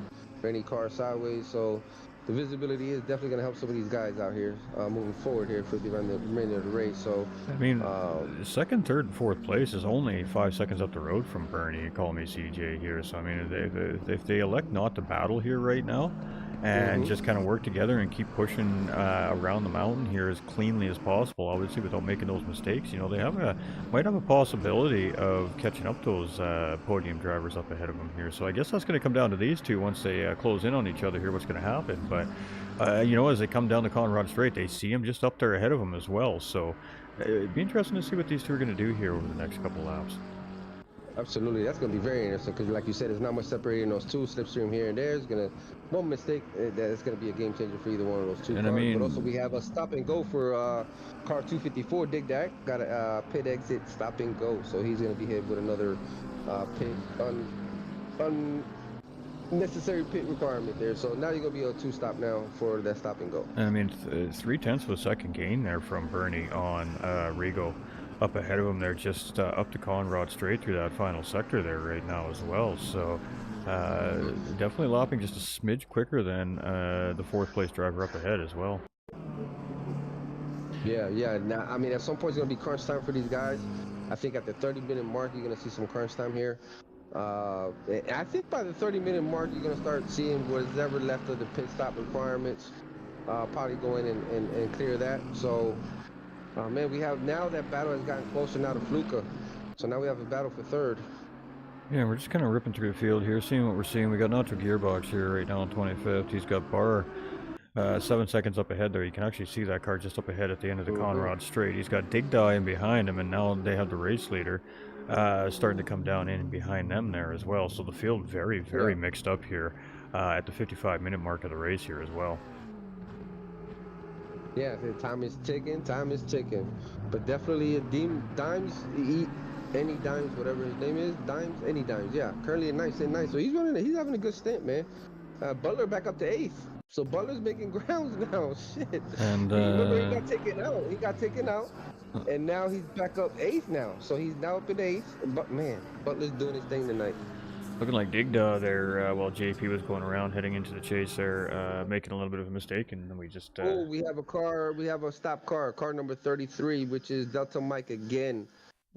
any car sideways. So the visibility is definitely going to help some of these guys out here moving forward here for the remainder of the race. So I mean, 2nd, 3rd, and 4th place is only 5 seconds up the road from Bernie. Call Me CJ here. So I mean, if they elect not to battle here right now, and just kind of work together and keep pushing around the mountain here as cleanly as possible, obviously without making those mistakes, they might have a possibility of catching up those podium drivers up ahead of them here. So I guess that's going to come down to these two once they close in on each other here, what's going to happen. But as they come down the Conrad Straight, they see him just up there ahead of them as well. So it'd be interesting to see what these two are going to do here over the next couple laps. Absolutely, that's going to be very interesting because, like you said, there's not much separating those two. Slipstream here and there is going to, one mistake, that's going to be a game changer for either one of those two cars. But also we have a stop and go for car 254. Dig Dak got a pit exit stop and go, so he's going to be hit with another pit unnecessary pit requirement there. So now you're going to be a 2-stop now for that stop and go. I mean, 0.3 of a second gain there from Bernie on Rigo. Up ahead of him there, just up to Conrad Straight through that final sector there right now as well. So definitely lapping just a smidge quicker than the 4th place driver up ahead as well. Yeah. Now, I mean, at some point it's gonna be crunch time for these guys. I think at the 30-minute mark, you're gonna see some crunch time here. And I think by the 30-minute mark, you're gonna start seeing what's ever left of the pit stop requirements. Probably go in and clear that. So, man, we have now that battle has gotten closer now to Fluka. So now we have a battle for third. Yeah, we're just kind of ripping through the field here, seeing what we're seeing. We got Nacho Gearbox here right now on 25th. He's got Barr 7 seconds up ahead there. You can actually see that car just up ahead at the end of the Conrad straight. He's got Dig Die in behind him, and now they have the race leader starting to come down in and behind them there as well. So the field very mixed up here at the 55-minute mark of the race here as well. Yeah, the time is ticking. But definitely a Dimes, any Dimes, whatever his name is, Dimes, any Dimes. Yeah, currently a nice. So he's having a good stint, man. Butler back up to 8th. So Butler's making grounds now. Shit. And remember, he got taken out. And now he's back up 8th now. So he's now up in 8th. But man, Butler's doing his thing tonight. Looking like Digda there while JP was going around heading into the chase there, making a little bit of a mistake, and then we just... we have a stop car number 33, which is Delta Mike again.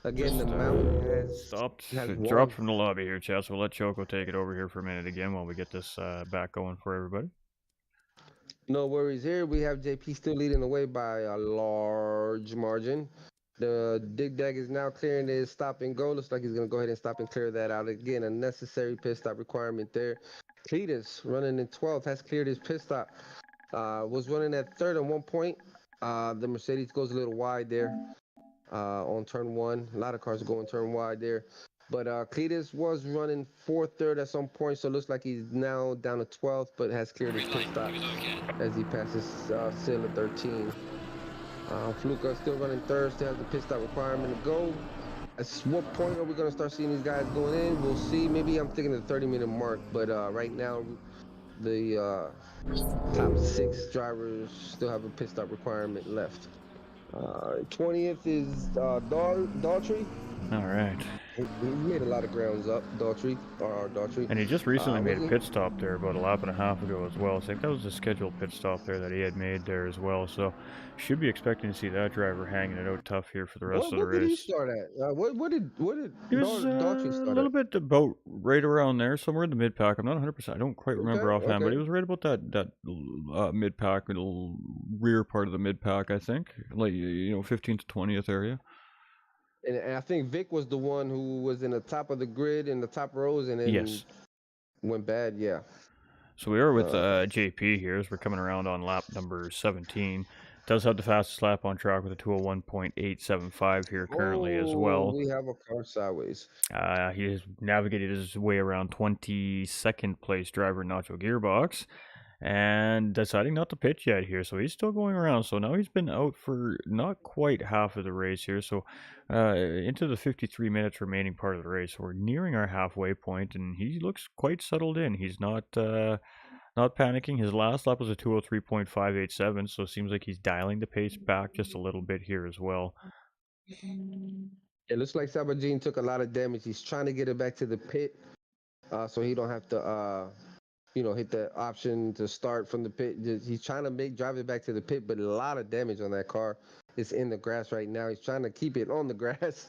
Again, the mountain has stopped. Has dropped from the lobby here, chat. So we'll let Choco take it over here for a minute again while we get this back going for everybody. No worries here. We have JP still leading the way by a large margin. The Dig Dag is now clearing his stop and go. Looks like he's going to go ahead and stop and clear that out. Again, a necessary pit stop requirement there. Cletus running in 12th has cleared his pit stop. Was running at 3rd at one point. The Mercedes goes a little wide there on turn 1. A lot of cars going turn wide there. But Cletus was running 4th, 3rd at some point, so it looks like he's now down to 12th, but has cleared his pit stop as he passes Seal at 13. Fluka still running 3rd, still has the pit stop requirement to go. At what point are we going to start seeing these guys going in? We'll see. Maybe I'm thinking the 30-minute mark, but right now the top 6 drivers still have a pit stop requirement left. 20th is Daughtry. All right. He made a lot of grounds up, Daughtry. And he just recently made a pit stop there about a lap and a half ago as well. So I think that was a scheduled pit stop there that he had made there as well. So should be expecting to see that driver hanging it out tough here for the rest of the race. What did he start at? What did he was Daughtry start at? A little bit about right around there, somewhere in the mid pack. I'm not 100%. I don't quite remember offhand, but he was right about that mid pack, little rear part of the mid pack, I think, like 15th to 20th area. And I think Vic was the one who was in the top of the grid in the top rows, and then went bad. Yeah. So we are with JP here as we're coming around on lap number 17. Does have the fastest lap on track with a 201.875 here currently as well. We have a car sideways. He has navigated his way around 22nd place driver Nacho Gearbox, and deciding not to pitch yet here, so he's still going around. So now he's been out for not quite half of the race here, so into the 53 minutes remaining part of the race. So we're nearing our halfway point, and he looks quite settled in. He's not panicking. His last lap was a 203.587, so it seems like he's dialing the pace back just a little bit here as well. It looks like Sabajin took a lot of damage. He's trying to get it back to the pit, so he don't have to hit that option to start from the pit. He's trying to drive it back to the pit, but a lot of damage on that car. It's in the grass right now. He's trying to keep it on the grass,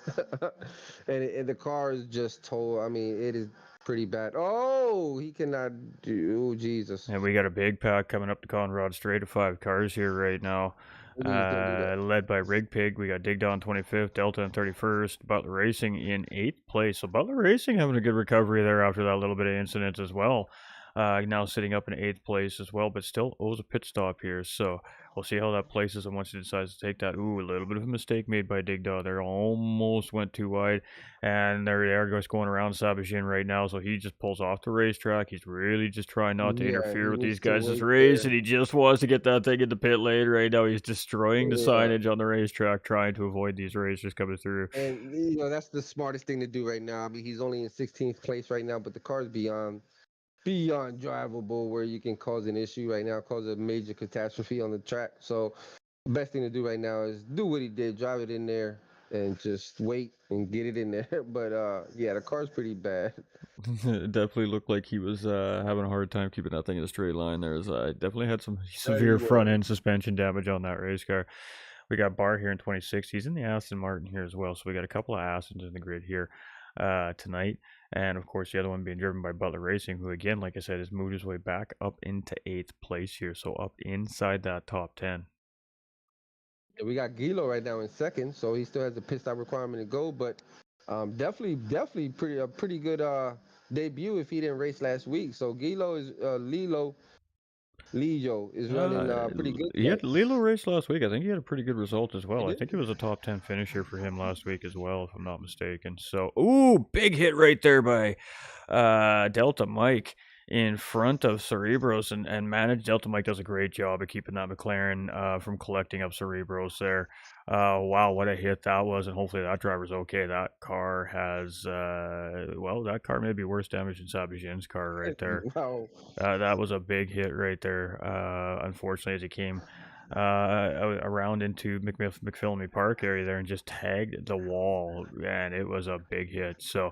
and the car is just total. I mean, it is pretty bad. Oh, he cannot do. Oh, Jesus. And we got a big pack coming up the Conrad straight of 5 cars here right now. Led by Rig Pig. We got Dig Down 25th, Delta in 31st, Butler Racing in 8th place. So Butler Racing having a good recovery there after that little bit of incident as well. Now sitting up in 8th place as well, but still owes a pit stop here. So we'll see how that places him once he decides to take that. Ooh, a little bit of a mistake made by Digda there. Almost went too wide. And there they are going around Sabajin right now. So he just pulls off the racetrack. He's really just trying not to interfere with these guys' race. And he just wants to get that thing into pit lane right now. He's destroying the signage on the racetrack, trying to avoid these racers coming through. And, that's the smartest thing to do right now. I mean, he's only in 16th place right now, but the car's beyond drivable where you can cause an issue right now, cause a major catastrophe on the track. So the best thing to do right now is do what he did, drive it in there and just wait and get it in there. But yeah, the car's pretty bad. It definitely looked like he was having a hard time keeping that thing in a straight line. Definitely had some severe front end suspension damage on that race car. We got Barr here in 26. He's in the Aston Martin here as well. So we got a couple of Astons in the grid here tonight. And of course, the other one being driven by Butler Racing, who again, like I said, has moved his way back up into 8th place here. So up inside that top 10. Yeah, we got Gilo right now in second, so he still has a pit stop requirement to go, but definitely pretty good debut if he didn't race last week. So Gilo is Lijo is running pretty good He had tonight. Lilo race last week. I think he had a pretty good result as He well. I think it did. was a top 10 finish here for him last week as well, if I'm not mistaken. So, ooh, big hit right there by Delta Mike in front of Cerebros, and managed. Delta Mike does a great job of keeping that McLaren from collecting up Cerebros there. Wow, what a hit that was, and hopefully that driver's okay. That car has, that car may be worse damage than Sabajian's car right there. Wow. That was a big hit right there. Unfortunately, as he came around into McPhillamy Park area there and just tagged the wall, and it was a big hit. So,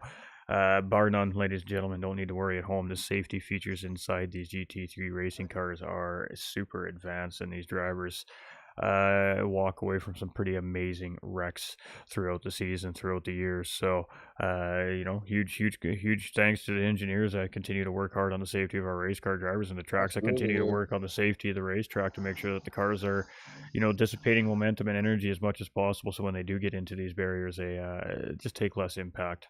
bar none, ladies and gentlemen, don't need to worry at home. The safety features inside these GT3 racing cars are super advanced, and these drivers walk away from some pretty amazing wrecks throughout the season, throughout the years. So, huge thanks to the engineers that continue to work hard on the safety of our race car drivers, and the tracks that Absolutely, continue to man. work on the safety of the racetrack to make sure that the cars are, dissipating momentum and energy as much as possible. So when they do get into these barriers, they just take less impact.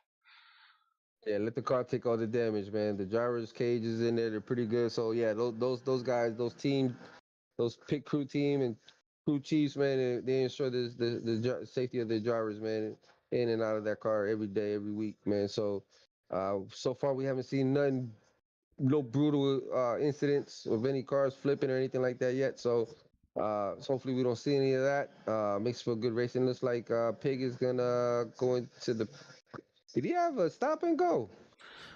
Yeah, let the car take all the damage, man. The driver's cages in there, they're pretty good. So yeah, those guys, those pit crew team and crew chiefs, man, they ensure the safety of their drivers, man, in and out of that car every day, every week, man. So so far we haven't seen no brutal incidents of any cars flipping or anything like that yet. So hopefully we don't see any of that. Makes for good racing. Looks like Pig is gonna go into the. Did he have a stop and go?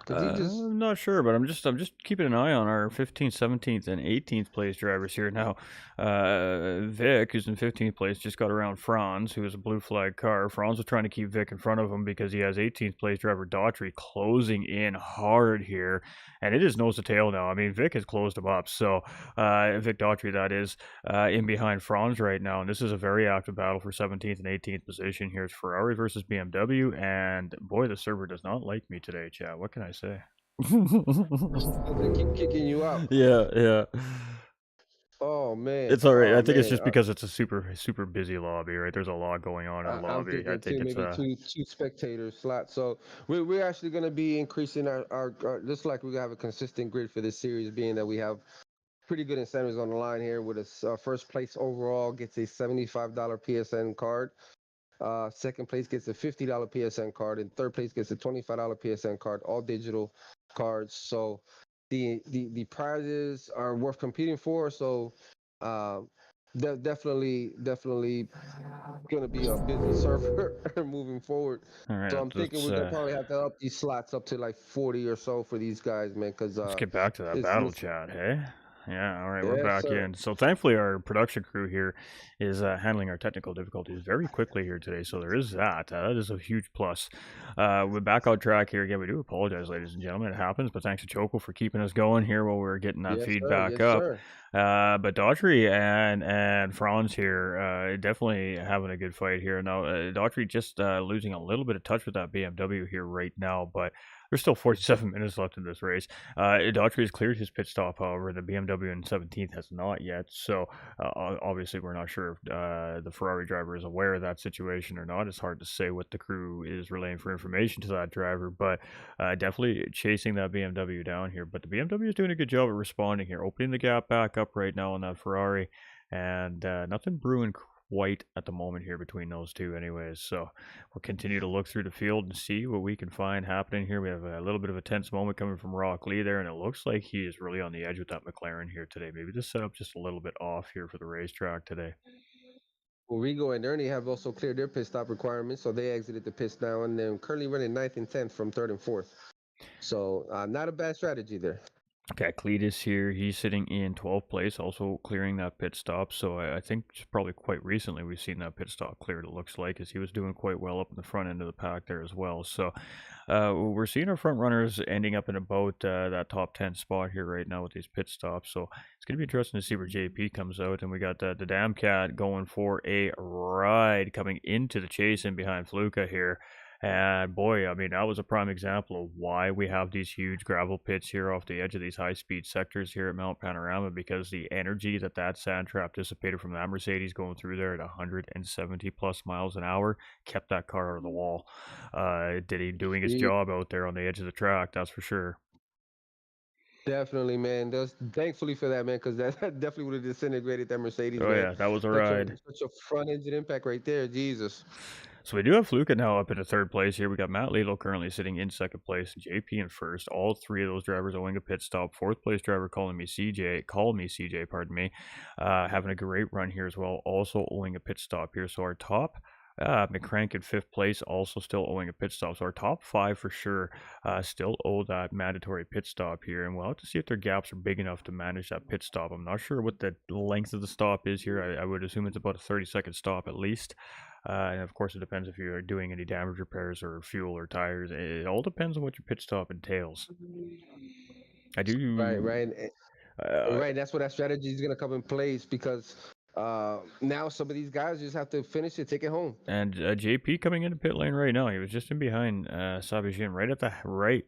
Cause he just. I'm not sure, but I'm just keeping an eye on our 15th, 17th, and 18th place drivers here now. Vic, who's in 15th place, just got around Franz, who is a blue flag car. Franz was trying to keep Vic in front of him because he has 18th place driver Daughtry closing in hard here, and it is nose to tail now. I mean, Vic has closed him up, so Vic Daughtry, that is, in behind Franz right now, and this is a very active battle for 17th and 18th position. Here's Ferrari versus BMW, and boy, the server does not like me today, chat. What can I say? They keep kicking you out. Yeah. Oh man. It's all right. Oh I think it's man. just because it's a super busy lobby, right? There's a lot going on in the I'm lobby. I thinking think too, it's maybe two spectator slots. So we're actually going to be increasing our just like we have a consistent grid for this series, being that we have pretty good incentives on the line here. With a first place overall gets a $75 PSN card. Second place gets a $50 PSN card, and third place gets a $25 PSN card. All digital cards. So the prizes are worth competing for. So. Uh, definitely going to be a busy server moving forward. all So right. I'm thinking we're going to probably have to up these slots up to like 40 or so for these guys, man. Because Let's get back to that it's battle chat, hey? Yeah, all right, we're yes, back sir. in. So thankfully, our production crew here is handling our technical difficulties very quickly here today. So there is that. That is a huge plus. We're back on track here again. We do apologize, ladies and gentlemen. It happens, but thanks to Choco for keeping us going here while we were getting that Yes, sir. feedback Yes, up. sir. But Daughtry and Franz here definitely having a good fight here. Now, Daughtry just losing a little bit of touch with that BMW here right now, but there's still 47 minutes left in this race. Daughtry has cleared his pit stop, however, the BMW in 17th has not yet. So obviously, we're not sure if the Ferrari driver is aware of that situation or not. It's hard to say what the crew is relaying for information to that driver, but definitely chasing that BMW down here. But the BMW is doing a good job of responding here, opening the gap back up right now on that Ferrari, and nothing brewing quite at the moment here between those two anyways. So we'll continue to look through the field and see what we can find happening here. We have a little bit of a tense moment coming from Rock Lee there, and it looks like he is really on the edge with that McLaren here today. Maybe the setup just a little bit off here for the racetrack today. Well, Rigo and Ernie have also cleared their pit stop requirements, so they exited the pits now, and they're currently running 9th and 10th from 3rd and 4th. So not a bad strategy there. Got Cletus here. He's sitting in 12th place, also clearing that pit stop. So I think it's probably quite recently we've seen that pit stop cleared, it looks like, as he was doing quite well up in the front end of the pack there as well. So we're seeing our front runners ending up in about that top 10 spot here right now with these pit stops. So it's going to be interesting to see where JP comes out. And we got the Damn Cat going for a ride coming into the chase in behind Fluka here. And boy, I mean, that was a prime example of why we have these huge gravel pits here off the edge of these high-speed sectors here at Mount Panorama, because the energy that sand trap dissipated from that Mercedes going through there at 170 plus miles an hour kept that car out of the wall. Did he doing his job out there on the edge of the track, that's for sure. Definitely, man. That's thankfully for that, man, because that definitely would have disintegrated that Mercedes, Oh man. yeah, that was a Such ride. a front engine impact right there, Jesus. So we do have Fluka now up in a third place here. We got Matt Lidl currently sitting in second place, JP in first. All three of those drivers owing a pit stop. Fourth place driver called me CJ, pardon me, having a great run here as well. Also owing a pit stop here. So our top McCrank in fifth place, also still owing a pit stop. So our top five for sure still owe that mandatory pit stop here. And we'll have to see if their gaps are big enough to manage that pit stop. I'm not sure what the length of the stop is here. I would assume it's about a 30-second stop at least. And of course, it depends if you're doing any damage repairs or fuel or tires. It all depends on what your pit stop entails. I do. Right. Right. That's where that strategy is gonna come in place because now some of these guys just have to finish it, take it home. And JP coming into pit lane right now. He was just in behind Sabajin right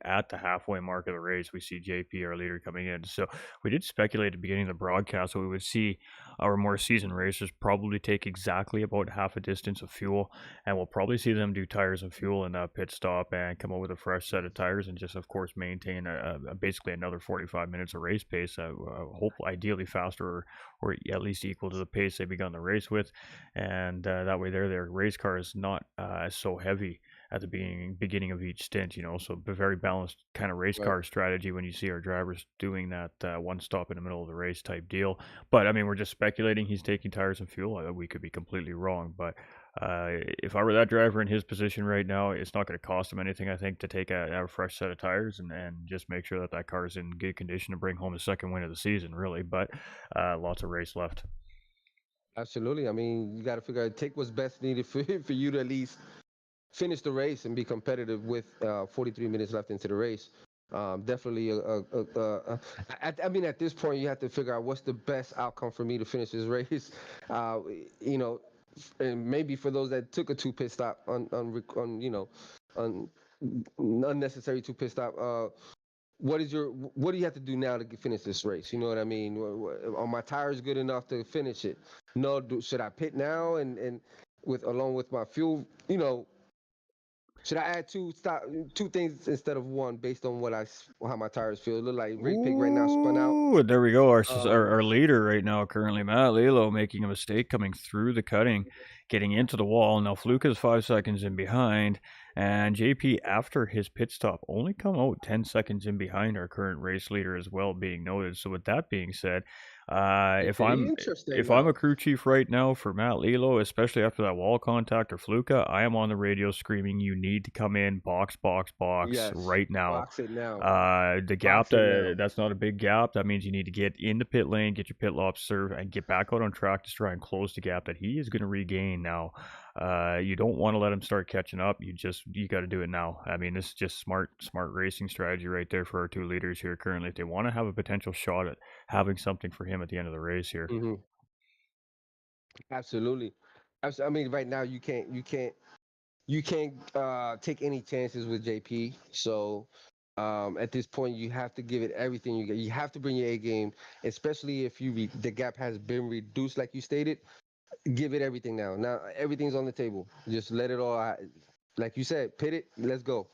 at the halfway mark of the race. We see JP, our leader, coming in. So we did speculate at the beginning of the broadcast that we would see our more seasoned racers probably take exactly about half a distance of fuel, and we'll probably see them do tires and fuel in that pit stop and come up with a fresh set of tires and just, of course, maintain basically another 45 minutes of race pace. Hopefully, ideally faster or at least equal to the pace they begun the race with, and that way their race car is not so heavy at the beginning of each stint, so a very balanced kind of race car strategy when you see our drivers doing that one stop in the middle of the race type deal. But I mean, we're just speculating he's taking tires and fuel. We could be completely wrong, but if I were that driver in his position right now, it's not going to cost him anything, I think, to take a fresh set of tires and just make sure that car is in good condition to bring home the second win of the season, really. But lots of race left. Absolutely. I mean, you got to figure out take what's best needed for you to at least finish the race and be competitive with 43 minutes left into the race. Definitely, I mean, at this point, you have to figure out what's the best outcome for me to finish this race. You know, and maybe for those that took a two pit stop on unnecessary two pit stop. What do you have to do now to finish this race? You know what I mean? Are my tires good enough to finish it? No, should I pit now and along with my fuel? Should I add two things instead of one based on how my tires feel? It look like Rig Pig right now spun out. Ooh, there we go. Our leader right now, currently Matt Lilo, making a mistake coming through the cutting, getting into the wall. Now Fluke is 5 seconds in behind, and JP, after his pit stop, only come out 10 seconds in behind our current race leader as well, being noted. So with that being said, if I'm a crew chief right now for Matt Lilo, especially after that wall contact or Fluka, I am on the radio screaming, "You need to come in, box, right now." Box it now. The gap that's not a big gap. That means you need to get in the pit lane, get your pit lop served, and get back out on track to try and close the gap that he is going to regain now. You don't want to let him start catching up. You got to do it now. I mean, this is just smart racing strategy right there for our two leaders here currently. If they want to have a potential shot at having something for him at the end of the race here. Mm-hmm. Absolutely. I mean, right now you can't take any chances with JP. So at this point, you have to give it everything you get. You have to bring your A game, especially if the gap has been reduced, like you stated. Give it everything now. Now everything's on the table. Just let it all out. Like you said, pit it. Let's go.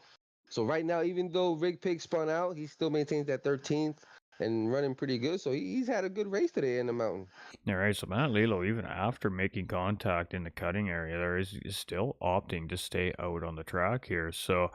So right now, even though Rig Pig spun out, he still maintains that 13th and running pretty good. So he's had a good race today in the mountain. All right, so Matt Lilo, even after making contact in the cutting area, there is still opting to stay out on the track here. So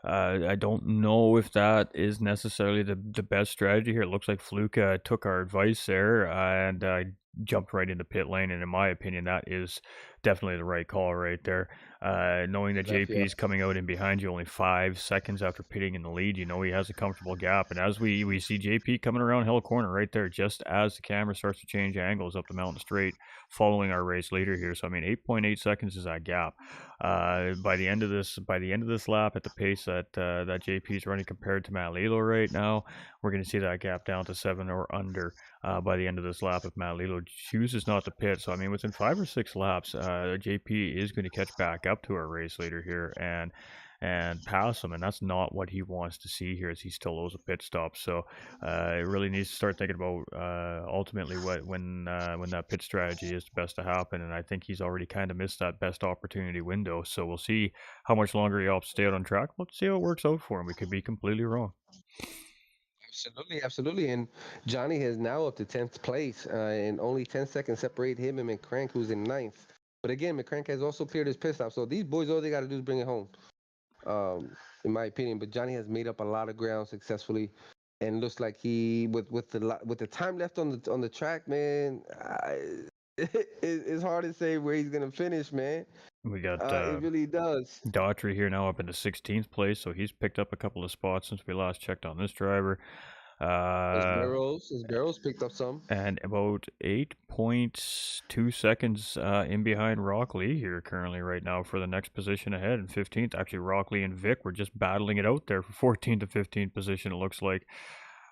I don't know if that is necessarily the best strategy here. It looks like Fluke took our advice there and jumped right into pit lane, and in my opinion, that is definitely the right call right there. Knowing that Left, yeah. JP's coming out in behind you only 5 seconds after pitting in the lead, you know he has a comfortable gap. And as we see JP coming around hill corner right there, just as the camera starts to change angles up the mountain straight, following our race leader here. So I mean, 8.8 seconds is that gap. By the end of this lap, at the pace that JP is running compared to Matt Lilo right now, we're going to see that gap down to 7 or under by the end of this lap if Matt Lilo chooses not to pit. So I mean, within 5 or 6 laps, JP is going to catch back up to our race leader here and pass him, and that's not what he wants to see here as he still owes a pit stop. So it really needs to start thinking about ultimately when that pit strategy is best to happen, and I think he's already kind of missed that best opportunity window. So we'll see how much longer he opts to stay out on track. Let's see how it works out for him. We could be completely wrong. Absolutely, absolutely. And Johnny is now up to 10th place, and only 10 seconds separate him and McCrank, who's in 9th. But again, McCrank has also cleared his pit stop. So these boys, all they got to do is bring it home, in my opinion. But Johnny has made up a lot of ground successfully, and looks like he, with the time left on the track, man, it's hard to say where he's gonna finish, man. We got It really does. Daughtry here now up into 16th place, so he's picked up a couple of spots since we last checked on this driver. His barrels picked up some. And about 8.2 seconds in behind Rock Lee here currently right now for the next position ahead in 15th. Actually, Rock Lee and Vic were just battling it out there for 14th to 15th position, it looks like.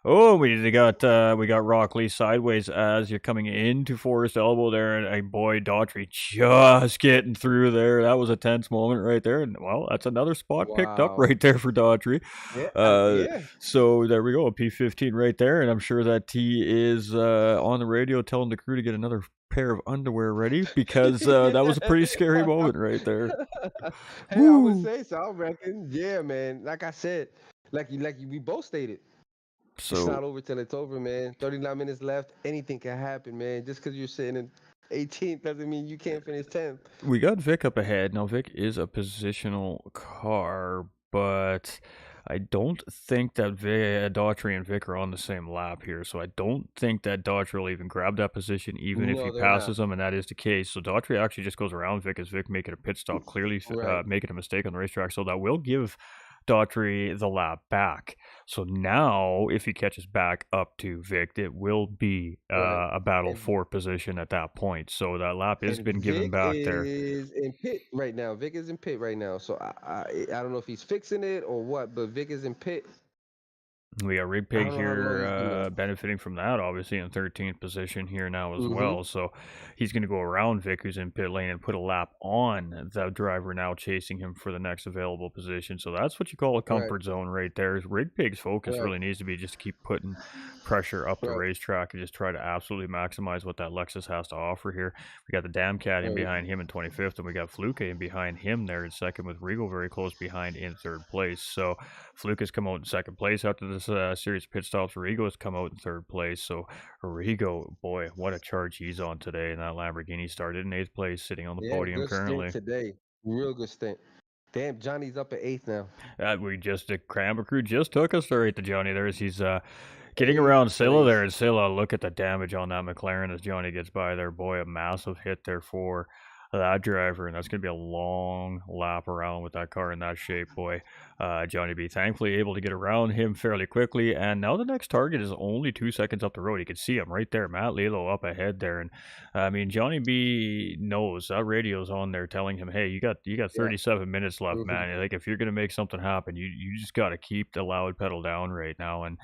Oh, we got Rock Lee sideways as you're coming into Forest Elbow there, and boy, Daughtry just getting through there. That was a tense moment right there, and well, that's another spot picked up Wow. right there for Daughtry. Yeah, yeah. So there we go, a P15 right there, and I'm sure that he is on the radio telling the crew to get another pair of underwear ready because that was a pretty scary moment right there. Hey, I would say so. I reckon, yeah, man. Like I said, we both stated, it's not So over till it's over, man. 39 minutes left. Anything can happen, man. Just because you're sitting in 18th doesn't mean you can't finish 10th. we got Vic up ahead. Now Vic is a positional car, but I don't think that Daughtry and Vic are on the same lap here. So I don't think that Daughtry will even grab that position, even if he No, they're not. passes him, and that is the case. So Daughtry actually just goes around Vic as Vic making a pit stop, clearly Right. making a mistake on the racetrack. So that will give Daughtry the lap back. So now, if he catches back up to Vic, it will be Right. a battle And, for position at that point. So that lap has and been given Vic back there. is in pit right now. Vic is in pit right now. So I don't know if he's fixing it or what, but Vic is in pit. We got Rig I Pig don't know how long he's here gonna. benefiting from that, obviously, in 13th position here now as Mm-hmm. well. So he's going to go around Vic, who's in pit lane, and put a lap on the driver now chasing him for the next available position. So that's what you call a Right. comfort zone right there. Rig Pig's focus Right. really needs to be just to keep putting pressure up the Right. racetrack and just try to absolutely maximize what that Lexus has to offer here. We got the Damn Cat in Right. behind him in 25th, and we got Fluke in behind him there in second, with Regal very close behind in third place. So Fluke has come out in second place after this series of pit stops. Rigo has come out in third place. So Rigo, boy, what a charge he's on today. And that Lamborghini started in 8th place, sitting on the Yeah, podium good stint currently. today. Real good stint. Damn, Johnny's up at 8th now. The Cranber crew just took us there right to Johnny. He's getting 8th around Silla there, place. and Silla, look at the damage on that McLaren as Johnny gets by there. Boy, a massive hit there for that driver, and that's going to be a long lap around with that car in that shape, boy. Johnny B thankfully able to get around him fairly quickly, and now the next target is only 2 seconds up the road. You can see him right there, Matt Lilo up ahead there, and I mean Johnny B knows that radio's on there telling him, hey, you got Yeah. 37 minutes left, Mhm. man. Like if you're gonna make something happen, you just got to keep the loud pedal down right now, and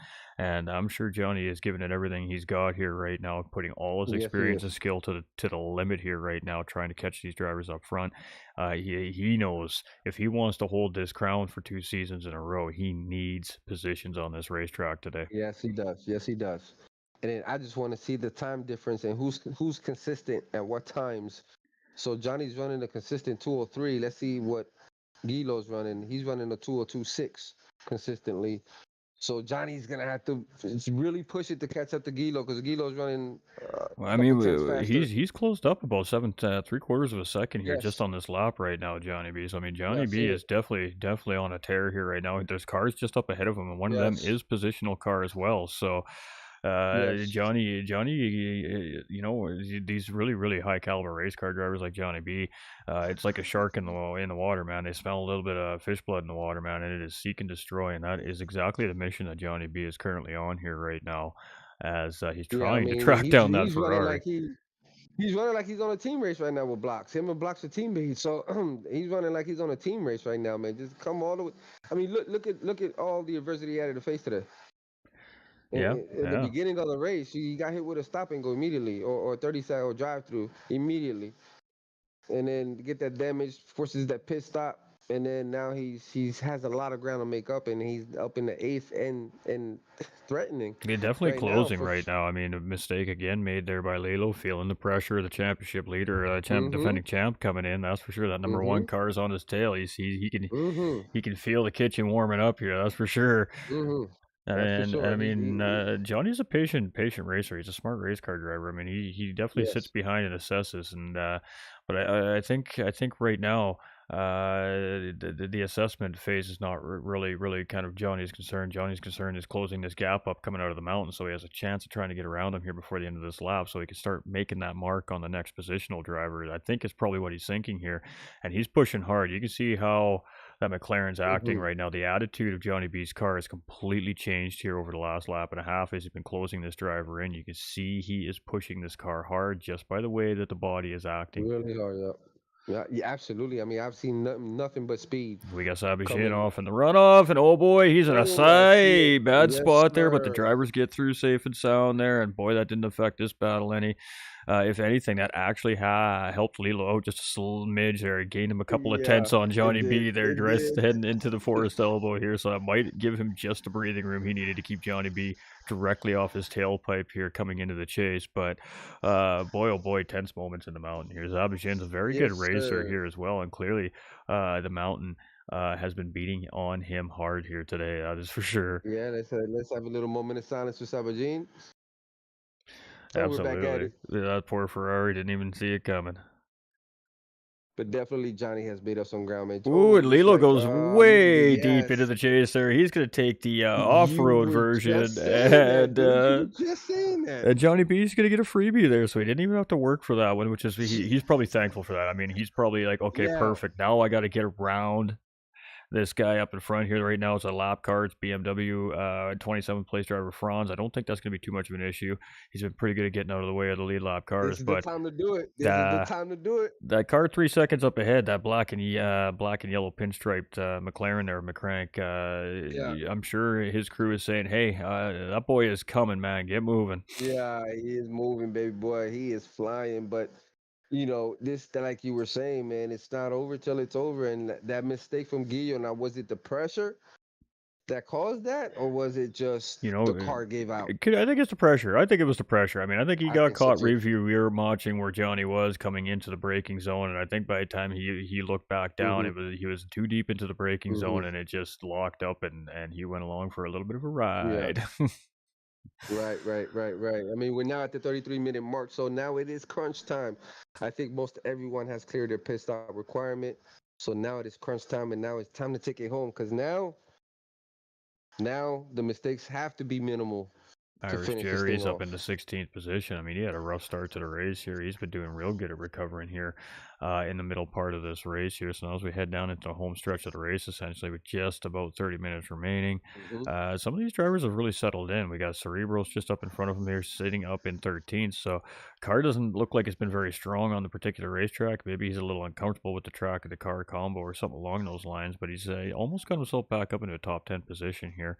I'm sure Johnny is giving it everything he's got here right now, putting all his Yes, he experience is. and skill to the limit here right now, trying to catch these drivers up front. He knows if he wants to hold this crown for 2 seasons in a row, he needs positions on this racetrack today. Yes, he does. Yes, he does. And then I just want to see the time difference and who's consistent at what times. So Johnny's running a consistent 203. Let's see what Gilo's running. He's running a 202.6 consistently. So Johnny's gonna have to really push it to catch up to Gilo because Gilo's running Well, a I couple mean, tenths faster. he's closed up about 3/4 of a second here just Yes. on this lap right now, Johnny B. So I mean, Yeah, Johnny I've B seen it. is definitely on a tear here right now. There's cars just up ahead of him, and one of them Yes. is positional car as well. So Yes. Johnny, these really, really high caliber race car drivers like Johnny B, it's like a shark in the water, man. They smell a little bit of fish blood in the water, man, and it is seek and destroy, and that is exactly the mission that Johnny B is currently on here right now, as he's Yeah, I trying to mean, track down that he's running Ferrari. like he's running like he's on a team race right now with Blocks. Him and Blocks are teammates, so he's running like he's on a team race right now, man. Just come all the way. I mean, look at all the adversity he had to face today. Yeah, In the yeah. beginning of the race, he got hit with a stop and go immediately, or 30 second or drive through immediately, and then get that damage, forces that pit stop, and then now he's has a lot of ground to make up, and he's up in the eighth and threatening Yeah, definitely right now closing for. right now. I mean, a mistake again made there by Lalo, feeling the pressure of the championship leader, Mm-hmm. defending champ coming in. That's for sure. That number Mm-hmm. one car is on his tail. Mm-hmm. He can feel the kitchen warming up here. That's for sure. Mm-hmm. That's for And sure. I mean, Johnny's a patient racer. He's a smart race car driver. I mean, he definitely sits Yes. behind and assesses. And but I think right now, the assessment phase is not really kind of Johnny's concern. Johnny's concern is closing this gap up coming out of the mountain, so he has a chance of trying to get around him here before the end of this lap, so he can start making that mark on the next positional driver. I think is probably what he's thinking here, and he's pushing hard. You can see how that McLaren's acting Mm-hmm. right now. The attitude of Johnny B's car has completely changed here over the last lap and a half as he's been closing this driver in. You can see he is pushing this car hard just by the way that the body is acting. Really hard up. Yeah, yeah, absolutely. I mean, I've seen nothing but speed We got Sabajin coming. off in the runoff, and oh boy, he's in a Oh, I see it. bad Yes, spot there, but the sir. drivers get through safe and sound there, and boy, that didn't affect this battle any. If anything, that actually helped Lilo out just a smidge there. It gained him a couple of Yeah, tenths on it Johnny did. B there, It dressed did. heading into the forest elbow here, so that might give him just the breathing room he needed to keep Johnny B directly off his tailpipe here coming into the chase. But boy, oh boy, tense moments in the mountain here. Zabashin's a very good Yes, racer sir. here as well, and clearly the mountain has been beating on him hard here today. That is for sure. Yeah, let's have a little moment of silence for Sabajin. And we're back at Absolutely. it. That poor Ferrari didn't even see it coming. But definitely Johnny has made up some ground, man. Ooh, Oh, and looks Lilo like goes way deep into yes. the chase there. He's going to take the You off-road were version, just saying that, dude. You were just saying that. Johnny B's going to get a freebie there, so he didn't even have to work for that one, which is he's probably thankful for that. I mean, he's probably like, okay, Yeah. perfect. Now I got to get around this guy up in front here right now. It's a lap car. It's BMW 27th place driver Franz. I don't think that's going to be too much of an issue. He's been pretty good at getting out of the way of the lead lap This cars, is the but time to do it. This is the uh, time to do it. that car 3 seconds up ahead, that black and yellow pinstriped McLaren there, McCrank. Yeah. I'm sure his crew is saying, "Hey, that boy is coming, man. Get moving." Yeah, he is moving, baby boy. He is flying. But this like you were saying, man, it's not over till it's over. And that mistake from Guillo, now was it the pressure that caused that, or was it just You the know, car gave out? I think it's the pressure. I think it was the pressure. I mean, I think he I got think so caught too. rear matching where Johnny was coming into the braking zone, and I think by the time he looked back down, Mm-hmm. he was too deep into the braking Mm-hmm. zone, and it just locked up, and he went along for a little bit of a Yeah. ride. Right. I mean, we're now at the 33-minute mark, so now it is crunch time. I think most everyone has cleared their pit stop requirement. So now it is crunch time, and now it's time to take it home because now the mistakes have to be minimal to Irish finish this thing Jerry's up in off. the 16th position. I mean, he had a rough start to the race here. He's been doing real good at recovering here in the middle part of this race here. So now as we head down into the home stretch of the race, essentially with just about 30 minutes remaining, Mm-hmm. some of these drivers have really settled in. We got Cerebrals just up in front of him here, sitting up in 13th. So car doesn't look like it's been very strong on the particular racetrack. Maybe he's a little uncomfortable with the track of the car combo or something along those lines. But he's almost got himself back up into a top 10 position here.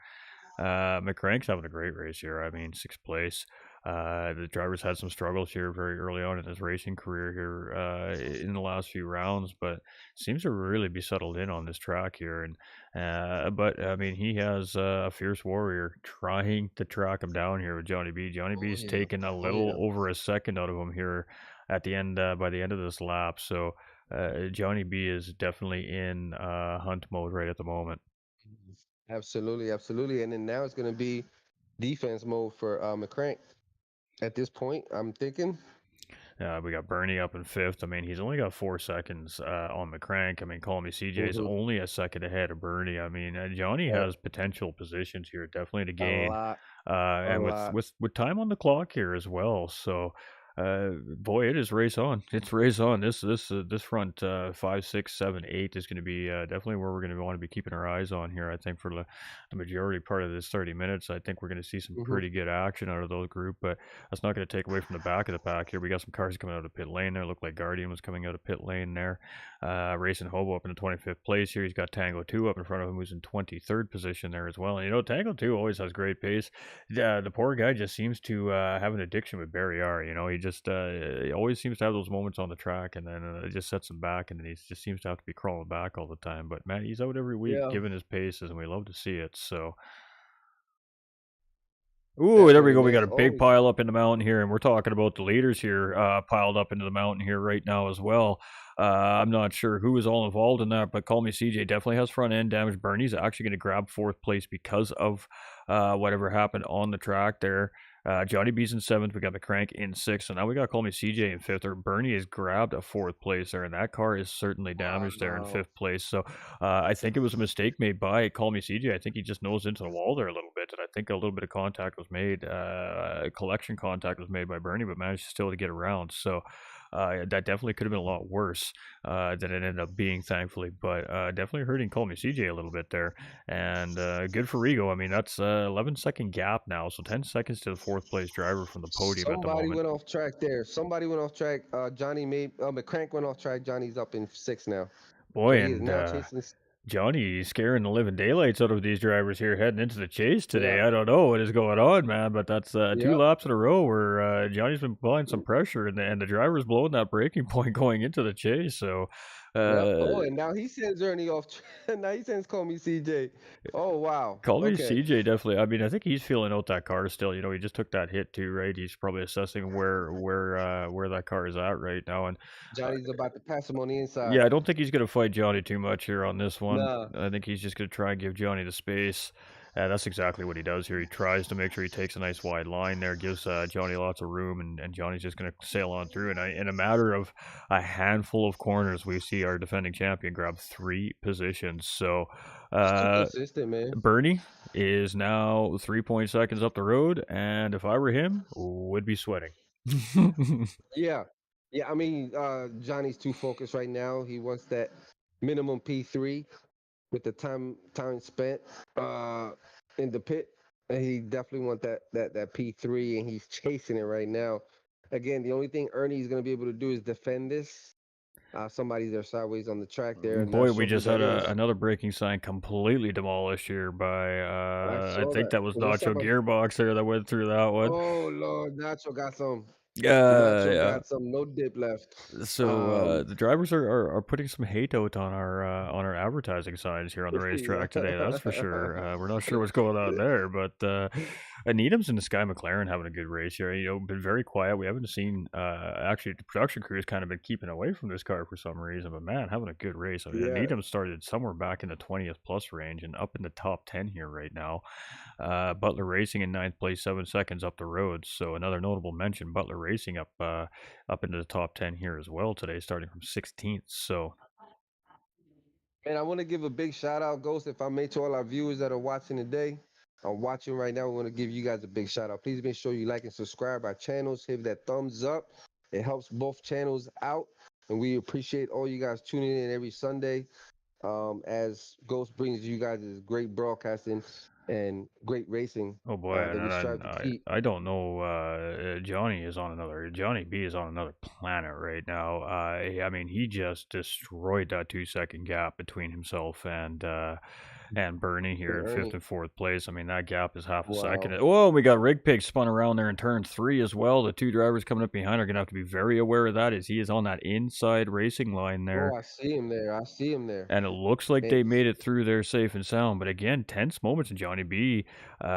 McCrank's having a great race here. I mean, sixth place. The driver's had some struggles here very early on in his racing career here in the last few rounds, but seems to really be settled in on this track here. And but I mean, he has a fierce warrior trying to track him down here with Johnny B. Johnny Oh B's yeah. taken a Oh little yeah. over a second out of him here at the end by the end of this lap. So Johnny B is definitely in hunt mode right at the moment. Absolutely. And then now it's going to be defense mode for McCrank. At this point, I'm thinking. We got Bernie up in fifth. I mean, he's only got 4 seconds on the crank. I mean, Call Me CJ is Mm-hmm. only a second ahead of Bernie. I mean, Johnny Yep. has potential positions here, definitely to A gain, lot, a and lot. with time on the clock here as well. So, boy, it is race on. It's race on. This front 5, 6, 7, 8 is going to be definitely where we're going to want to be keeping our eyes on here. I think for the majority part of this 30 minutes, I think we're going to see some Mm-hmm. pretty good action out of those group, but that's not going to take away from the back of the pack here. We got some cars coming out of pit lane there. Looked like Guardian was coming out of pit lane there. Racing Hobo up in the 25th place here. He's got Tango 2 up in front of him, who's in 23rd position there as well. And Tango 2 always has great pace. The poor guy just seems to have an addiction with Barry R. He just he always seems to have those moments on the track, and then it just sets him back, and then he just seems to have to be crawling back all the time. But man, he's out every week Yeah, giving his paces, and we love to see it. So. Ooh, there we definitely, go. We man. got a big Always. pile up in the mountain here, and we're talking about the leaders here piled up into the mountain here right now as well. I'm not sure who is all involved in that, but Call Me CJ definitely has front end damage. Bernie's actually going to grab fourth place because of whatever happened on the track there. Johnny B's in seventh. We got the crank in sixth, and now we got Call Me CJ in fifth. Or Bernie has grabbed a fourth place there, and that car is certainly damaged there in Wow. fifth place. So I think it was a mistake made by Call Me CJ. I think he just nosed into the wall there a little bit, and I think a little bit of contact was made, collection contact was made by Bernie, but managed still to get around. So that definitely could have been a lot worse than it ended up being, thankfully. But definitely hurting Call Me CJ a little bit there. And good for Rigo. I mean, that's 11-second gap now, so 10 seconds to the fourth place driver from the podium at the Somebody moment. went off track there. Somebody went off track. Johnny made McCrank went off track. Johnny's up in six now. So Boy, he is and now chasing. Johnny scaring the living daylights out of these drivers here heading into the chase Yeah. today. I don't know what is going on, man, but that's two Yep. laps in a row where Johnny's been applying some pressure, and the driver's blowing that braking point going into the chase. So, Yep. uh, Oh, and now he sends Ernie off. Now he sends Call Me CJ. Oh wow. Call Me Okay. CJ definitely. I mean, I think he's feeling out that car still. He just took that hit too, right? He's probably assessing where that car is at right now, and Johnny's about to pass him on the inside. yeah, I don't think he's gonna fight Johnny too much here on this one. Nah. I think he's just gonna try and give Johnny the space. That's exactly what he does here. He tries to make sure he takes a nice wide line there, gives Johnny lots of room, and Johnny's just gonna sail on through. And in a matter of a handful of corners, we see our defending champion grab 3 positions. So, So consistent, man. Bernie is now 3 seconds up the road, and if I were him, would be sweating. Yeah. Yeah. I mean, Johnny's too focused right now. He wants that minimum P3 with the time spent in the pit. And he definitely want that P3, and he's chasing it right now. Again, the only thing Ernie's gonna be able to do is defend this. Somebody's there sideways on the track there. I'm not Boy, we sure who just had that is. another braking sign completely demolished here by I I saw think that. that was Was there Nacho somebody? Gearbox there that went through that one. Oh Lord, Nacho got some. Nacho Yeah. got some. No dip left. So the drivers are putting some hate out on our advertising signs here on the Yeah. racetrack today. That's for sure. We're not sure what's going on there, but Needham's and the Sky McLaren having a good race here. Been very quiet. We haven't seen actually the production crew has kind of been keeping away from this car for some reason. But man, having a good race. I mean, Yeah. Needham started somewhere back in the 20th plus range and up in the top 10 here right now. Butler Racing in ninth place, 7 seconds up the road. So another notable mention: Butler Racing up into the top 10 here as well today, starting from 16th. So And I want to give a big shout out, Ghost, if I may, to all our viewers that are watching today. I'm watching right now. We want to give you guys a big shout out. Please make sure you like and subscribe our channels. Hit that thumbs up. It helps both channels out. And we appreciate all you guys tuning in every Sunday as Ghost brings you guys this great broadcasting and great racing oh boy, that we strive to keep. I don't know. Johnny B is on another planet right now. I mean, he just destroyed that 2 second gap between himself and Bernie here in fifth Ernie, and fourth place. I mean, that gap is half a second. wow. Oh, we got Rig Pig spun around there in turn 3 as well. The 2 drivers coming up behind are going to have to be very aware of that, as he is on that inside racing line there. Oh, I see him there. I see him there. And it looks like And they made it through there safe and sound. But again, tense moments in Johnny B. We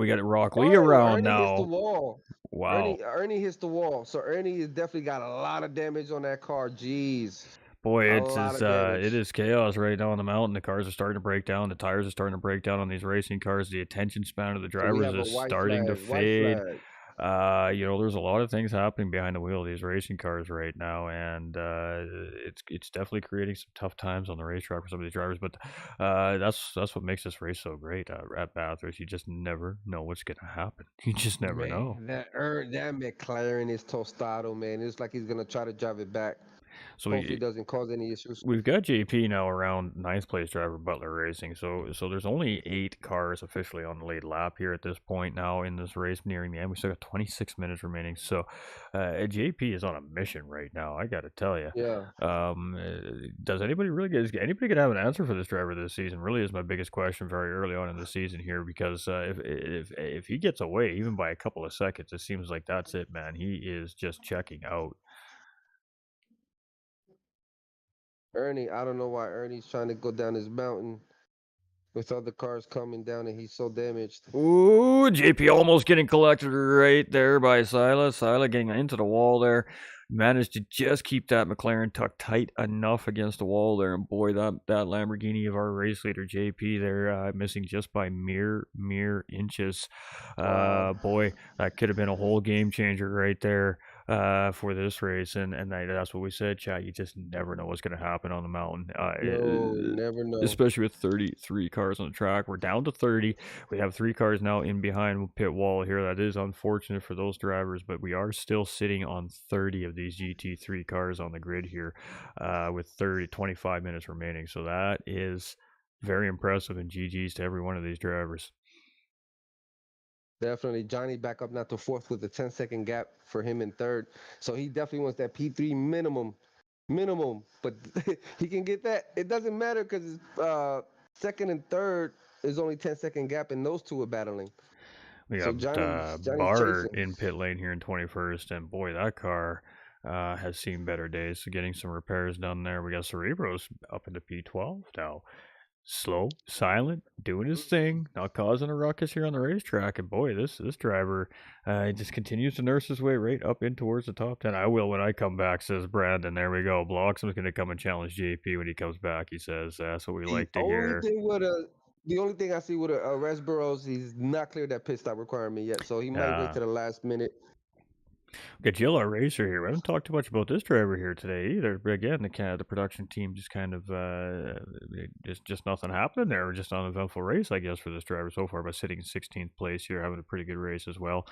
got Rock Lee around Ernie hits the now. wall. Wow. Ernie hits the wall. So Ernie has definitely got a lot of damage on that car. Jeez. Boy, A it lot of damage. is chaos right now on the mountain. The cars are starting to break down. The tires are starting to break down on these racing cars. The attention span of the So we drivers have a is white starting to flag. White fade. flag. There's a lot of things happening behind the wheel of these racing cars right now, and it's definitely creating some tough times on the racetrack for some of these drivers. But that's what makes this race so great at Bathurst. You just never know what's gonna happen. You just never know. Man, that McLaren is tostado, man. It's like he's gonna try to drive it back. So Hopefully, it doesn't cause any issues. we've got JP now around ninth place driver Butler Racing. So there's only 8 cars officially on the lead lap here at this point now in this race nearing the end. We still got 26 minutes remaining. So JP is on a mission right now. I got to tell you. Yeah, Does anybody really is anybody gonna have an answer for this driver this season? Really is my biggest question very early on in the season here because if he gets away even by a couple of seconds, it seems like that's it, man. He is just checking out. Ernie. I don't know why Ernie's trying to go down this mountain with other cars coming down, and he's so damaged. Ooh, JP almost getting collected right there by Sila. Sila getting into the wall there. Managed to just keep that McLaren tucked tight enough against the wall there. And boy, that Lamborghini of our race leader, JP, there missing just by mere inches. Wow. Boy, that could have been a whole game changer right there for this race. And that's what we said, chat. You just never know what's going to happen on the mountain. No, you never know. Especially with 33 cars on the track. We're down to 30. We have 3 cars now in behind pit wall here. That is unfortunate for those drivers, but we are still sitting on 30 of these GT3 cars on the grid here with 25 minutes remaining. So that is very impressive, and GG's to every one of these drivers. Definitely. Johnny back up now to fourth with a 10-second gap for him in third. So he definitely wants that P3 minimum. But he can get that. It doesn't matter because second and third is only 10-second gap, and those two are battling. We So got Johnny's Bart chasing. in pit lane here in 21st, and boy, that car has seen better days. So getting some repairs done there. We got Cerebros up into P12 now. Slow, silent, doing his thing, not causing a ruckus here on the racetrack. And boy, this driver just continues to nurse his way right up in towards the top 10. I will when I come back, says Brandon. There we go. Bloxham's going to come and challenge JP when he comes back, he says. That's what we like to hear. The only thing I see with a Resboros, he's not cleared that pit stop requirement yet, so he might wait to the last minute. Got Jill, our racer here. We haven't talked too much about this driver here today either. But again, the production team just kind of just nothing happening there. Just an uneventful race, I guess, for this driver so far. By sitting in 16th place here, having a pretty good race as well.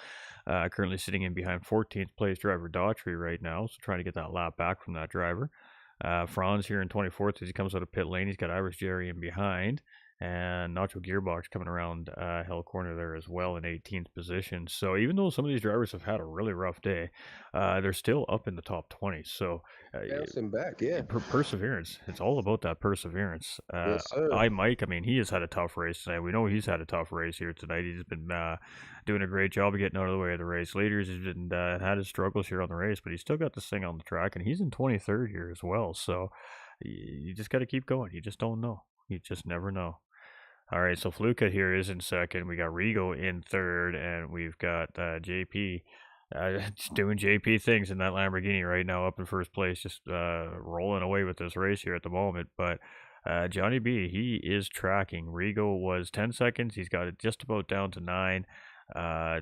Currently sitting in behind 14th place driver Daughtry right now, so trying to get that lap back from that driver. Franz here in 24th as he comes out of pit lane. He's got Irish Jerry in behind. And Nacho Gearbox coming around Hell Corner there as well in 18th position. So even though some of these drivers have had a really rough day, they're still up in the top 20. So Bouncing back, yeah. Perseverance. It's all about that perseverance. Yes, sir. Mike, I mean, he has had a tough race tonight. We know he's had a tough race here tonight. He's been doing a great job of getting out of the way of the race leaders. He's been had his struggles here on the race, but he's still got this thing on the track, and he's in 23rd here as well. So you just got to keep going. You just don't know. You just never know. All right, so Fluka here is in second. We got Rigo in third, and we've got JP just doing JP things in that Lamborghini right now, up in first place, just rolling away with this race here at the moment. But Johnny B, he is tracking. Rigo was 10 seconds. He's got it just about down to 9.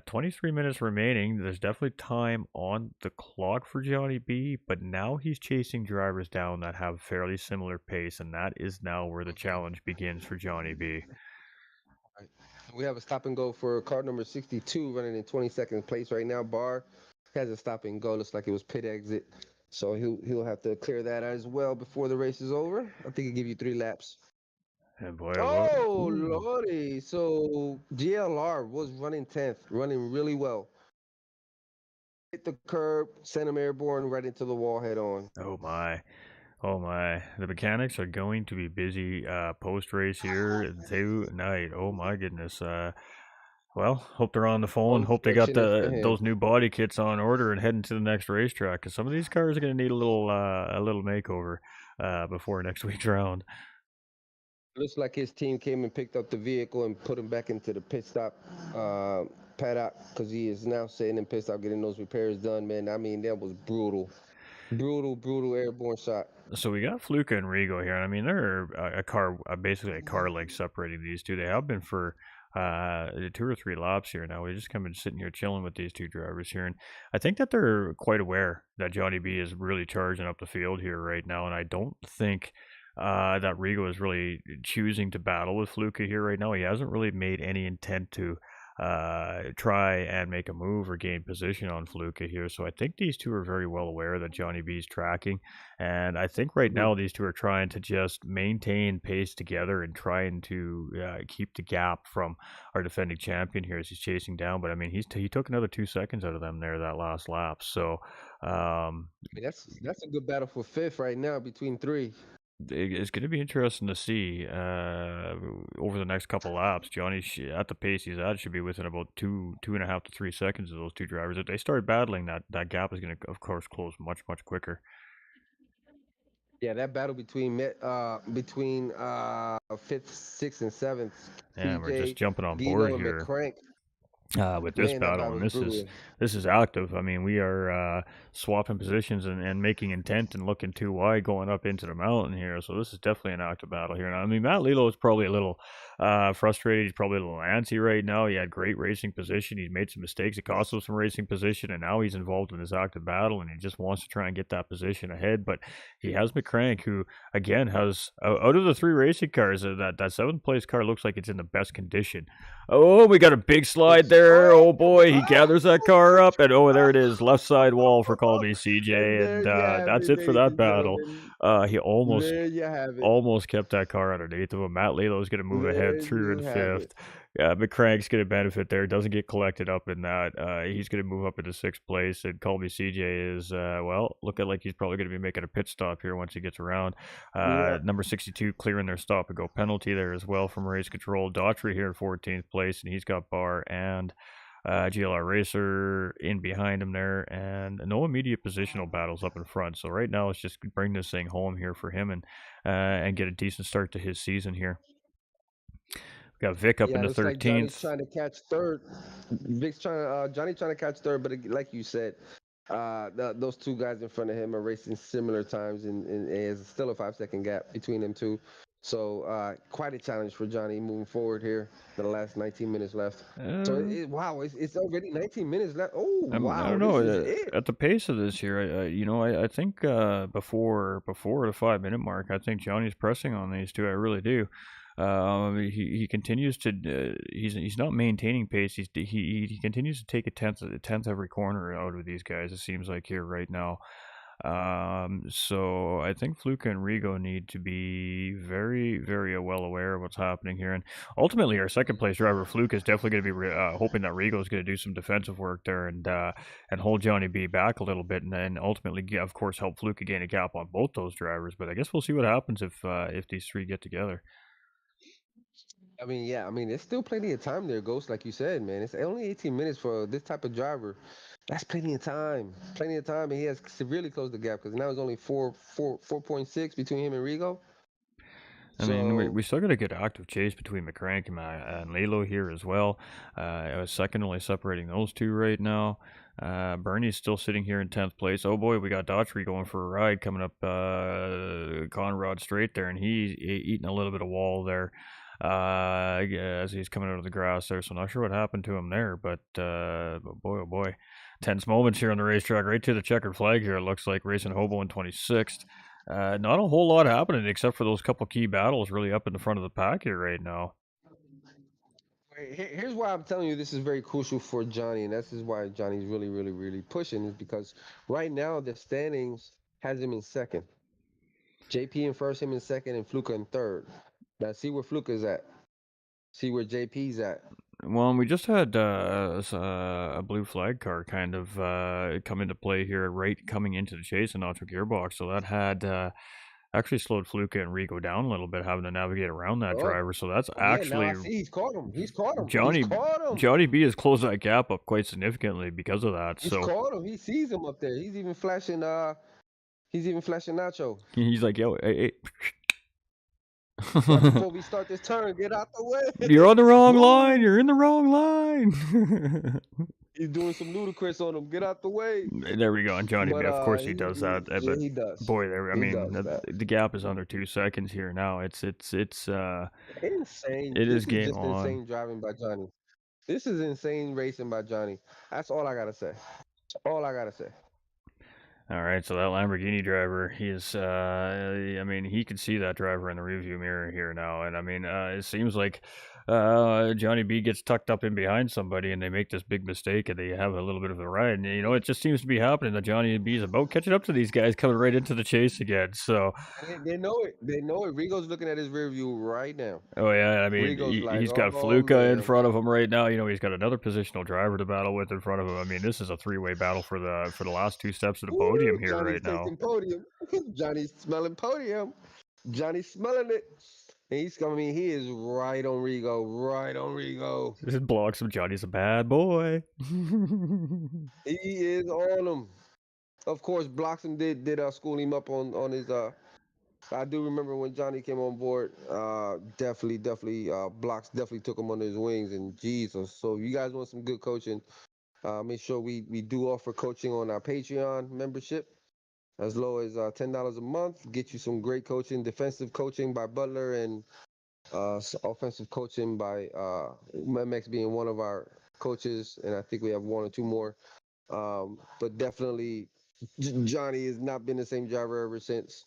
23 minutes remaining. There's definitely time on the clock for Johnny B, but now he's chasing drivers down that have fairly similar pace, and that is now where the challenge begins for Johnny B. We have a stop and go for car number 62 running in 22nd place right now. Barr has a stop and go. Looks like it was pit exit. So he'll have to clear that as well before the race is over. I think he'll give you 3 laps. And boy, oh lordy! So GLR was running 10th, running really well. Hit the curb, sent him airborne right into the wall head on. Oh my. Oh my. The mechanics are going to be busy post race here tonight. Oh my goodness. Well, hope they're on the phone. Hope they got those new body kits on order and heading to the next racetrack, because some of these cars are going to need a little makeover before next week's round. Looks like his team came and picked up the vehicle and put him back into the pit stop paddock, because he is now sitting in pit stop getting those repairs done, man. I mean, that was brutal. Brutal airborne shot. So we got Fluka and Rigo here. I mean, they're basically a car length separating these two. They have been for 2 or 3 laps here now. We just come in sitting here chilling with these two drivers here, and I think that they're quite aware that Johnny B is really charging up the field here right now, and I don't think that Rigo is really choosing to battle with Fluka here right now. He hasn't really made any intent to try and make a move or gain position on Fluka here. So I think these two are very well aware that Johnny B is tracking. And I think right now these two are trying to just maintain pace together and trying to keep the gap from our defending champion here as he's chasing down. But I mean, he took another 2 seconds out of them there that last lap. So I mean, that's a good battle for fifth right now between three. it's going to be interesting to see over the next couple laps. Johnny, at the pace he's at, should be within about 2.5 to 3 seconds of those two drivers. If they start battling, that gap is going to, of course, close much quicker. Yeah, that battle between fifth, sixth, and seventh. Yeah, we're just jumping on Dino board and here. McCrank. With this Man, battle, and this is active. I mean, we are swapping positions and making intent and looking too wide going up into the mountain here. So this is definitely an active battle here. Now, I mean, Matt Lilo is probably a little frustrated. He's probably a little antsy right now. He had great racing position. He's made some mistakes. It cost him some racing position, and now he's involved in this active battle, and he just wants to try and get that position ahead. But he has McCrank, who again has out of the 3 racing cars, that 7th place car looks like it's in the best condition. Oh, we got a big slide there. Oh boy, he gathers that car up, and oh, there it is, left side wall for Colby CJ, and that's it for that battle. He almost kept that car underneath of him. Matt Lilo is going to move ahead through in 5th. McCrank's going to benefit there. Doesn't get collected up in that. He's going to move up into 6th place, and Colby CJ is, looking like he's probably going to be making a pit stop here once he gets around. Number 62 clearing their stop and go penalty there as well from race control. Daughtry here in 14th place, and he's got Barr and GLR Racer in behind him there, and no immediate positional battles up in front. So right now, it's just bring this thing home here for him and get a decent start to his season here. We got Vic up into 13th. Like Johnny's trying to catch third. Johnny trying to catch third, but like you said, those two guys in front of him are racing similar times, and there's still a 5-second gap between them two. So quite a challenge for Johnny moving forward here. The last 19 minutes left. It's already 19 minutes left. I don't know. At the pace of this here, I think before the 5-minute mark, I think Johnny's pressing on these two. I really do. He continues to he's not maintaining pace. He continues to take a tenth every corner out of these guys. It seems like here right now. So I think Fluka and Rigo need to be very, very well aware of what's happening here. And ultimately, our second place driver, Fluka, is definitely going to be hoping that Rigo is going to do some defensive work there and hold Johnny B back a little bit, and then ultimately, of course, help Fluka gain a gap on both those drivers. But I guess we'll see what happens if these three get together. I mean, there's still plenty of time there, Ghost, like you said, man. It's only 18 minutes for this type of driver. That's plenty of time. And he has severely closed the gap because now it's only 4.6 between him and Rigo. I mean, we still got a good active chase between McCrank and Lilo here as well. I was second, only separating those two right now. Bernie's still sitting here in 10th place. Oh boy, we got Daughtry going for a ride coming up Conrad Straight there, and he's eating a little bit of wall there. As he's coming out of the grass there, so not sure what happened to him there, but boy, oh boy, tense moments here on the racetrack, right to the checkered flag here. It looks like racing Hobo in 26th. Not a whole lot happening except for those couple key battles really up in the front of the pack here right now. Here's why I'm telling you this is very crucial for Johnny, and this is why Johnny's really, really, really pushing, is because right now the standings has him in second. JP in first, him in second, and Fluka in third. Now, see where Fluka's at. See where JP's at. Well, we just had a blue flag car kind of come into play here, right coming into the chase in Auto Gearbox. So that had actually slowed Fluka and Rigo down a little bit, having to navigate around that driver. So that's actually... now I see he's caught him. Johnny B has closed that gap up quite significantly because of that. He's caught him. He sees him up there. He's even flashing Nacho. He's like, yo, hey. Before we start this turn, get out the way. You're on the wrong line. You're in the wrong line. He's doing some ludicrous on him. Get out the way. There we go. And Johnny B, But of course he does that. yeah, But he does. boy, there. I He mean, does that. the gap is under 2 seconds here now. It's Insane. it is This is game just on. insane driving by Johnny. This is insane racing by Johnny. That's all I gotta say. That's all I gotta say. All right, so that Lamborghini driver, he's, I mean, he can see that driver in the rearview mirror here now, and I mean, it seems like Johnny B gets tucked up in behind somebody, and they make this big mistake, and they have a little bit of a ride, and you know, it just seems to be happening that Johnny B is about catching up to these guys coming right into the chase again. So, They know it. They know it. Rigo's looking at his rear view right now. oh yeah, I mean, Rigo's like, he's got oh Fluka in man. front of him right now. You know, he's got another positional driver to battle with in front of him. I mean, this is a three-way battle for the last two steps of the podium here Johnny's right now. tasting podium. Johnny's smelling podium. Johnny's smelling it. And he's coming. He is right on Rigo. Right on Rigo. This blocks him. Johnny's a bad boy. He is on him. Of course, Bloxham did school him up on his I do remember when Johnny came on board. Definitely, Blocks definitely took him under his wings, and Jesus. So if you guys want some good coaching, make sure we do offer coaching on our Patreon membership, as low as $10 a month. Get you some great coaching, defensive coaching by Butler, and offensive coaching by Memex being one of our coaches, and I think we have one or two more. But definitely, Johnny has not been the same driver ever since.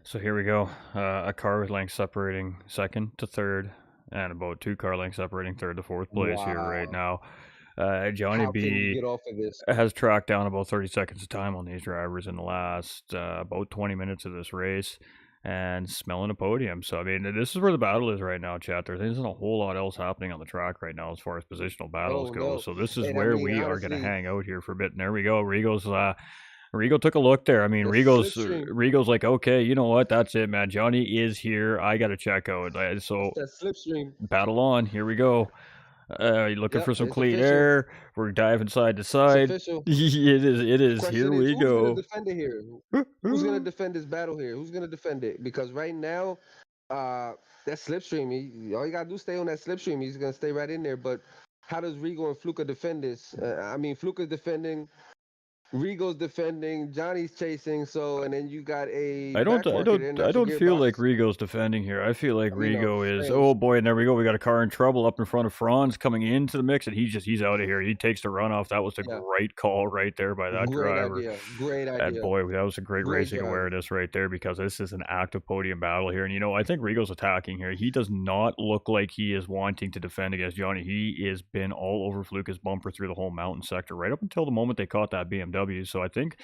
So here we go. A car length separating second to third, and about 2 car lengths separating third to fourth place here right now. Johnny How can you B get off of this? has tracked down about 30 seconds of time on these drivers in the last about 20 minutes of this race, and smelling a podium. So I mean, this is where the battle is right now, chat. There isn't a whole lot else happening on the track right now as far as positional battles go. No. So this is And where I mean, we are honestly, going to hang out here for a bit. And there we go. Rigo took a look there. I mean, the Rigo's like, okay, you know what? That's it, man. Johnny is here. I got to check out. So that slipstream. battle on. Here we go. You're looking for some clean air. We're diving side to side. It's official. It is. Question Here is, we who's go. gonna defend it here? Who's gonna defend this battle here? Who's gonna defend it? Because right now, that slipstream, all you gotta do is stay on that slipstream. He's gonna stay right in there. But how does Rigo and Fluka defend this? I mean, Fluka's defending, Rigo's defending, Johnny's chasing. So, and then you got a I don't feel like Rigo's defending here. I feel like Rigo is, oh boy, and there we go. We got a car in trouble up in front of Franz coming into the mix, and he's out of here. He takes the runoff. That was a great call right there by that driver. Great idea. And boy, that was a great racing awareness right there, because this is an active podium battle here. And you know, I think Rigo's attacking here. He does not look like he is wanting to defend against Johnny. He has been all over Fluka's bumper through the whole mountain sector right up until the moment they caught that BMW. So I think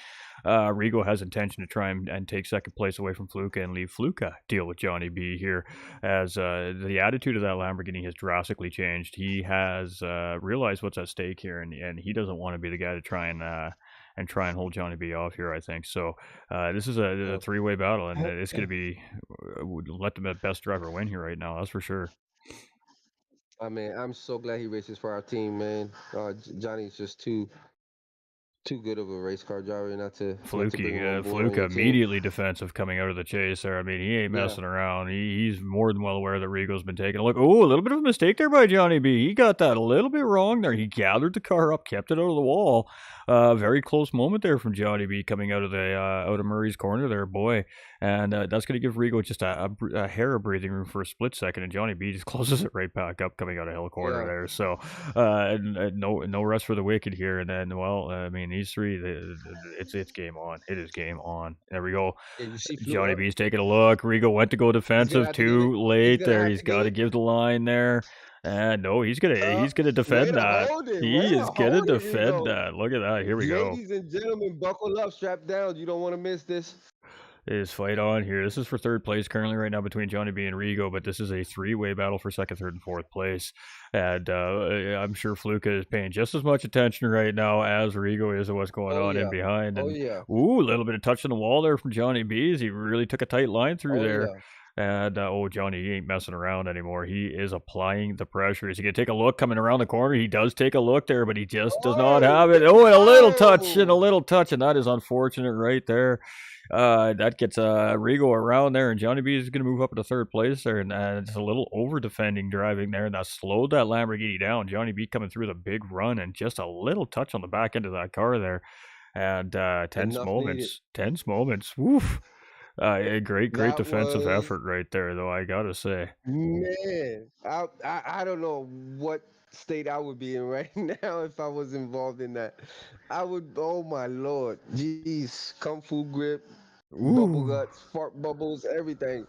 Rigo has intention to try and take second place away from Fluka and leave Fluka deal with Johnny B here, as the attitude of that Lamborghini has drastically changed. He has realized what's at stake here, and he doesn't want to be the guy to try and hold Johnny B off here, I think. So this is a three-way battle, and it's going to be let the best driver win here right now. That's for sure. I mean, I'm so glad he races for our team, man. Johnny's just too good of a race car driver not to Fluka immediately defensive coming out of the chase there. I mean, he ain't messing around. He's more than well aware that Rigo's been taking a look. Oh, a little bit of a mistake there by Johnny B. He got that a little bit wrong there. He gathered the car up, kept it out of the wall. Very close moment there from Johnny B coming out of Murray's corner there, boy. And that's going to give Rigo just a hair of breathing room for a split second, and Johnny B just closes it right back up coming out of hill corner there. So no rest for the wicked here. And then, well, I mean, these three, it's game on. It is game on. There we go. Johnny B's taking a look. Rigo went to go defensive too late there. He's got to give the line there. And no, he's gonna defend that. He is gonna defend that. Look at that. Here we go. Ladies and gentlemen, buckle up, strap down. You don't want to miss this. It is fight on here. This is for third place currently right now between Johnny B and Rigo, but this is a three-way battle for second, third, and fourth place. And I'm sure Fluka is paying just as much attention right now as Rigo is to what's going on in behind. And, ooh, a little bit of touch on the wall there from Johnny B as he really took a tight line through there. And Johnny, he ain't messing around anymore. He is applying the pressure. Is he gonna take a look coming around the corner? He does take a look there, but he just does not have it. Oh, and a little touch, and that is unfortunate right there. That gets Rigo around there, and Johnny B is going to move up into third place there, and it's a little over defending driving there, and that slowed that Lamborghini down. Johnny B coming through the big run, and just a little touch on the back end of that car there, and tense moments. Woof. A great That defensive was, effort right there, though, I gotta say. man, I don't know what state I would be in right now if I was involved in that. I would, oh my lord, jeez, kung fu grip, bubble Ooh. guts, fart bubbles, everything.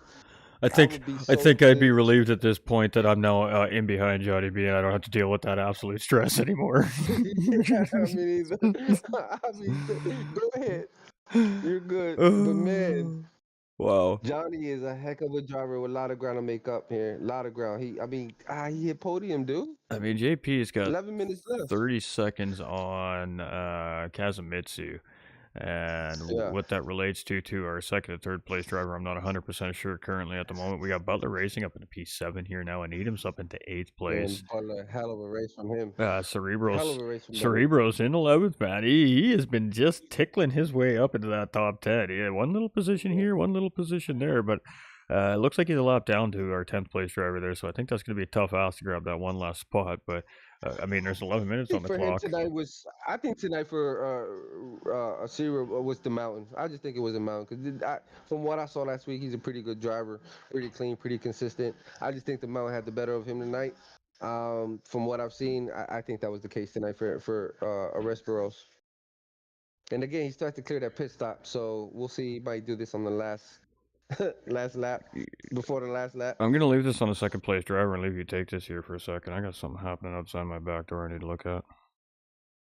I I think would be I so think I'd be pissed. relieved at this point that I'm now in behind Johnny B, and I don't have to deal with that absolute stress anymore. I mean, either. I mean, go ahead, you're good, but man. Wow. Johnny is a heck of a driver with a lot of ground to make up here. A lot of ground. He hit podium, dude. I mean, JP's got 11 minutes left. 30 seconds on Kazumitsu. And Yeah. what that relates to our second and third place driver, I'm not 100% sure currently at the moment. We got Butler Racing up into P7 here now, and Needham's up into 8th place. And Butler, hell of a race from him. Cerebro's Hell of a race from Butler. Cerebro's in 11th, man. He has been just tickling his way up into that top 10. Yeah, one little position here, one little position there, but it looks like he's a lap down to our 10th place driver there, so I think that's going to be a tough ask to grab that one last spot. But I mean, there's 11 minutes on the For clock. him tonight I think tonight for Asira was the mountain. I just think it was a mountain because from what I saw last week, he's a pretty good driver, pretty clean, pretty consistent. I just think the mountain had the better of him tonight. From what I've seen, I think that was the case tonight for Aresperos. And again, he starts to clear that pit stop, so we'll see. He might do this on the last lap, before the last lap. I'm gonna leave this on the second place driver and leave you take this here for a second. I got something happening outside my back door I need to look at.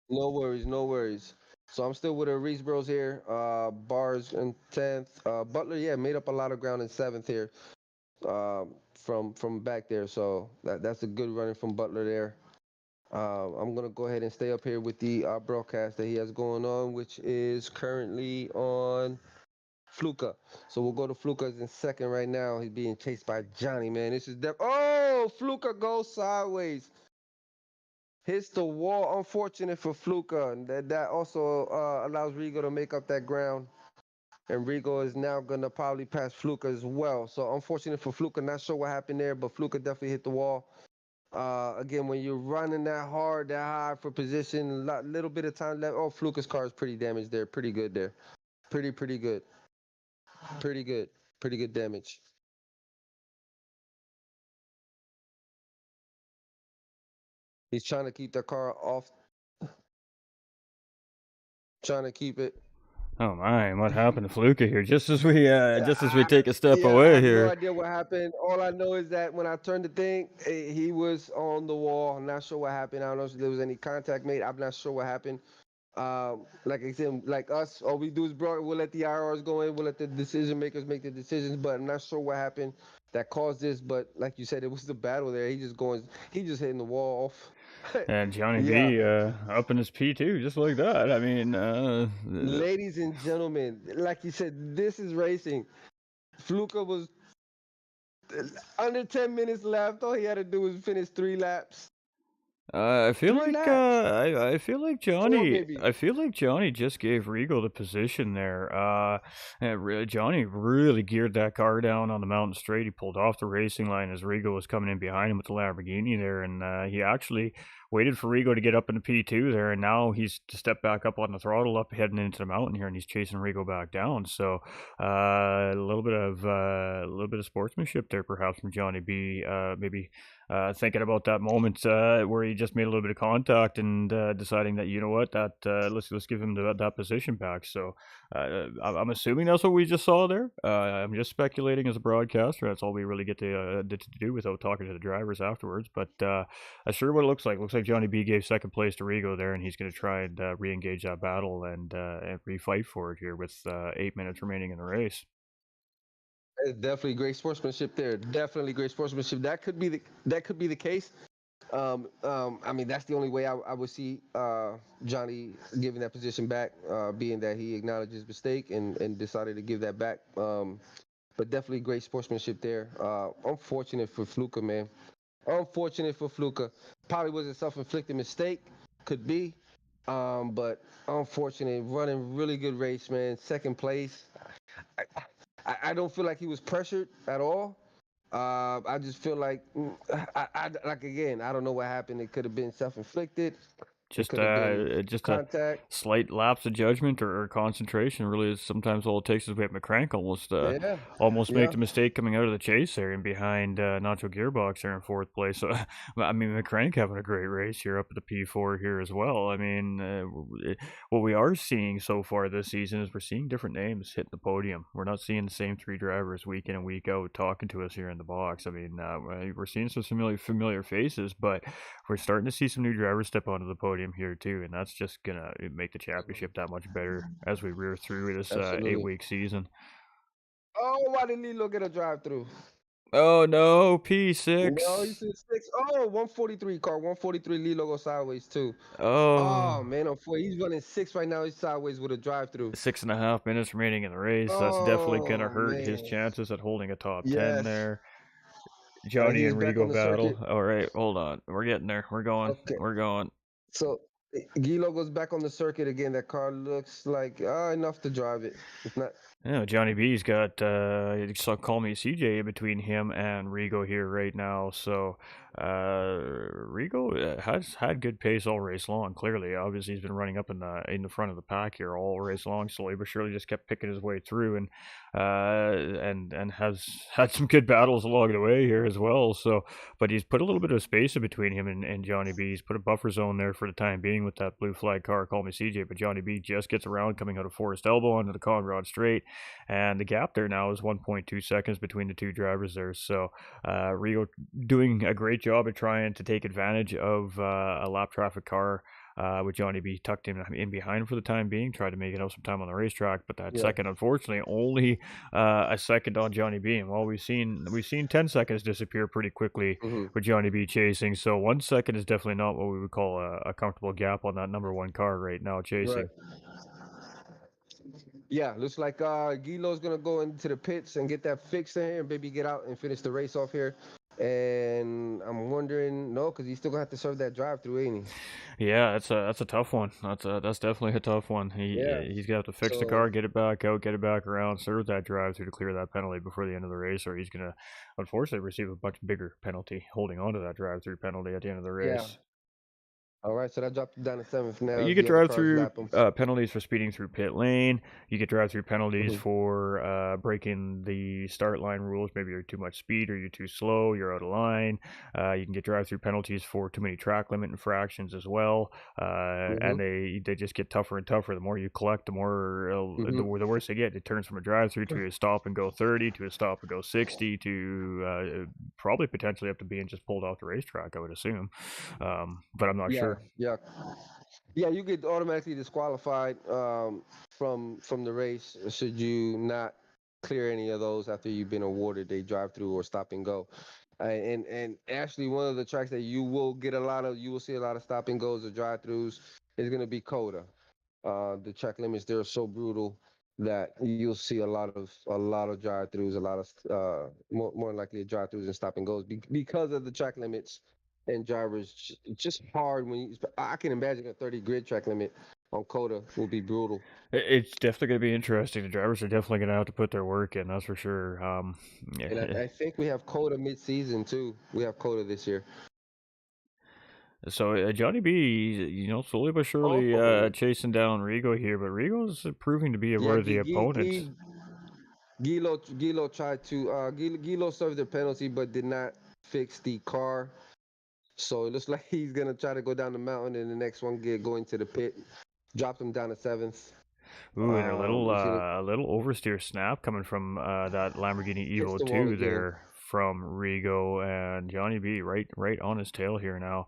No worries, no worries. So I'm still with Reese Bros here. Bars in 10th. Butler, yeah, made up a lot of ground in 7th here. From back there. So that's a good running from Butler there. I'm gonna go ahead and stay up here with the broadcast that he has going on, which is currently on Fluka. So we'll go to Fluka's in second right now. He's being chased by Johnny, man. This is oh, Fluka goes sideways. Hits the wall. Unfortunate for Fluka. And that also allows Rigo to make up that ground. And Rigo is now going to probably pass Fluka as well. So unfortunate for Fluka. Not sure what happened there, but Fluka definitely hit the wall. Again, when you're running that hard, that high for position, little bit of time left. Oh, Fluka's car is pretty damaged there. Pretty good there. Pretty good. Pretty good. Pretty good damage. He's trying to keep the car off. Trying to keep it. Oh my! What happened to Fluka here? Just as we take a step I away have here. no idea what happened. All I know is that when I turned the thing, he was on the wall. I'm not sure what happened. I don't know if there was any contact made. I'm not sure what happened. Like I said, like us, all we do is we'll let the IRRs go in. We'll let the decision makers make the decisions. But I'm not sure what happened that caused this. But like you said, it was the battle there. He just hitting the wall off. And Johnny B up in his P2 just like that. I mean, ladies and gentlemen, like you said, this is racing. Fluka was under 10 minutes left. All he had to do was finish 3 laps. I feel like Johnny just gave Rigo the position there. Johnny really geared that car down on the mountain straight. He pulled off the racing line as Rigo was coming in behind him with the Lamborghini there, and he actually waited for Rigo to get up into P2 there, and now he's to step back up on the throttle up heading into the mountain here, and he's chasing Rigo back down. So a little bit of sportsmanship there perhaps from Johnny B. Maybe thinking about that moment where he just made a little bit of contact and deciding that, you know what, that let's give him that position back. So I'm assuming that's what we just saw there. I'm just speculating as a broadcaster. That's all we really get to do without talking to the drivers afterwards. But that's sure what it looks like. Looks like Johnny B gave second place to Rigo there, and he's going to try and re-engage that battle and refight for it here with 8 minutes remaining in the race. It's definitely great sportsmanship there. Definitely great sportsmanship. That could be the case. I mean, that's the only way I would see Johnny giving that position back, being that he acknowledged his mistake and decided to give that back. but definitely great sportsmanship there. Unfortunate for Fluka, man. Unfortunate for Fluka. Probably was a self-inflicted mistake. Could be. But unfortunate. Running really good race, man. Second place. I, I don't feel like he was pressured at all. I just feel like, like again, I don't know what happened. It could have been self-inflicted. It Just could have been just a contact. slight lapse of judgment or concentration really is sometimes all it takes is we have McCrank Yeah, almost make yeah. the mistake coming out of the chase there and behind Nacho Gearbox there in fourth place. So I mean McCrank having a great race here up at the P4 here as well. I mean what we are seeing so far this season is we're seeing different names hitting the podium. We're not seeing the same three drivers week in and week out talking to us here in the box. I mean we're seeing some familiar faces, but we're starting to see some new drivers step onto the podium here too, and that's just gonna make the championship that much better as we rear through this Absolutely. 8-week season. Oh, why didn't Lilo get a drive-through? Oh no, No, he P6. said six. Oh, 143 car. 143 Lilo go sideways too. Oh Oh, man, he's running six right now. He's sideways with a drive-through. 6.5 minutes remaining in the race. That's definitely gonna Oh hurt his man. chances at holding a top 10 Yes. there. All right, Johnny he's and back Rigo on the battle. circuit. All right, hold on. We're getting there. We're going. Okay. We're going. So Gilo goes back on the circuit again. That car looks like enough to drive it. It's not. Yeah, Johnny B's got call me CJ in between him and Rigo here right now. So Rigo has had good pace all race long. Clearly, obviously he's been running up in the front of the pack here all race long. Slowly but surely, just kept picking his way through and has had some good battles along the way here as well. So, but he's put a little bit of space in between him and Johnny B. He's put a buffer zone there for the time being with that blue flag car. Call me CJ, but Johnny B just gets around coming out of Forest Elbow onto the Conrad Straight. And the gap there now is 1.2 seconds between the two drivers there. So Rio doing a great job at trying to take advantage of a lap traffic car with Johnny B tucked in behind for the time being, tried to make it up some time on the racetrack, but that Yeah. second, unfortunately, only a second on Johnny B. And well, we've seen 10 seconds disappear pretty quickly Mm-hmm. with Johnny B chasing. So 1 second is definitely not what we would call a comfortable gap on that number one car right now chasing. Right. Yeah, looks like Gilo's gonna go into the pits and get that fixed in here and maybe get out and finish the race off here. And I'm wondering, no, because he's still gonna have to serve that drive-through, ain't he? Yeah, that's a tough one. That's definitely a tough one. Yeah. He's gonna have to fix the So car, get it back out, get it back around, serve that drive through to clear that penalty before the end of the race, or he's gonna unfortunately receive a much bigger penalty holding on to that drive through penalty at the end of the yeah. race. All right, so that dropped him down to seventh now You as get the other drive cars through lap him. penalties for speeding through pit lane. You get drive through penalties Mm-hmm. for breaking the start line rules. Maybe you're too much speed or you're too slow, you're out of line. You can get drive through penalties for too many track limit infractions as well. And Mm-hmm. they just get tougher and tougher. The more you collect, the more Mm-hmm. the worse they get. It turns from a drive through to a stop and go 30 to a stop and go 60 to probably potentially up to being just pulled off the racetrack, I would assume. But I'm not Yeah, sure. yeah. Yeah, you get automatically disqualified from the race should you not clear any of those after you've been awarded a drive through or stop and go. And actually, one of the tracks that you will see a lot of stop and goes or drive throughs is going to be Coda. The track limits there are so brutal that you'll see a lot of drive throughs, a lot of more likely drive throughs and stop and goes because of the track limits and drivers. Just hard I can imagine a 30 grid track limit on Coda will be brutal. It's definitely going to be interesting. The drivers are definitely going to have to put their work in. That's for sure. Yeah. And I think we have Coda mid-season too. We have Coda this year. So Johnny B, slowly but surely Oh, chasing down Rigo here, but Rigo's proving to be a yeah, worthy opponent. Gilo tried to Gilo served the penalty but did not fix the car. So it looks like he's gonna try to go down the mountain and the next one go into the pit. Dropped him down to seventh. Ooh, and He's gonna a little oversteer snap coming from that Lamborghini hits Evo the wall 2 again. there from Rigo and Johnny B right on his tail here now.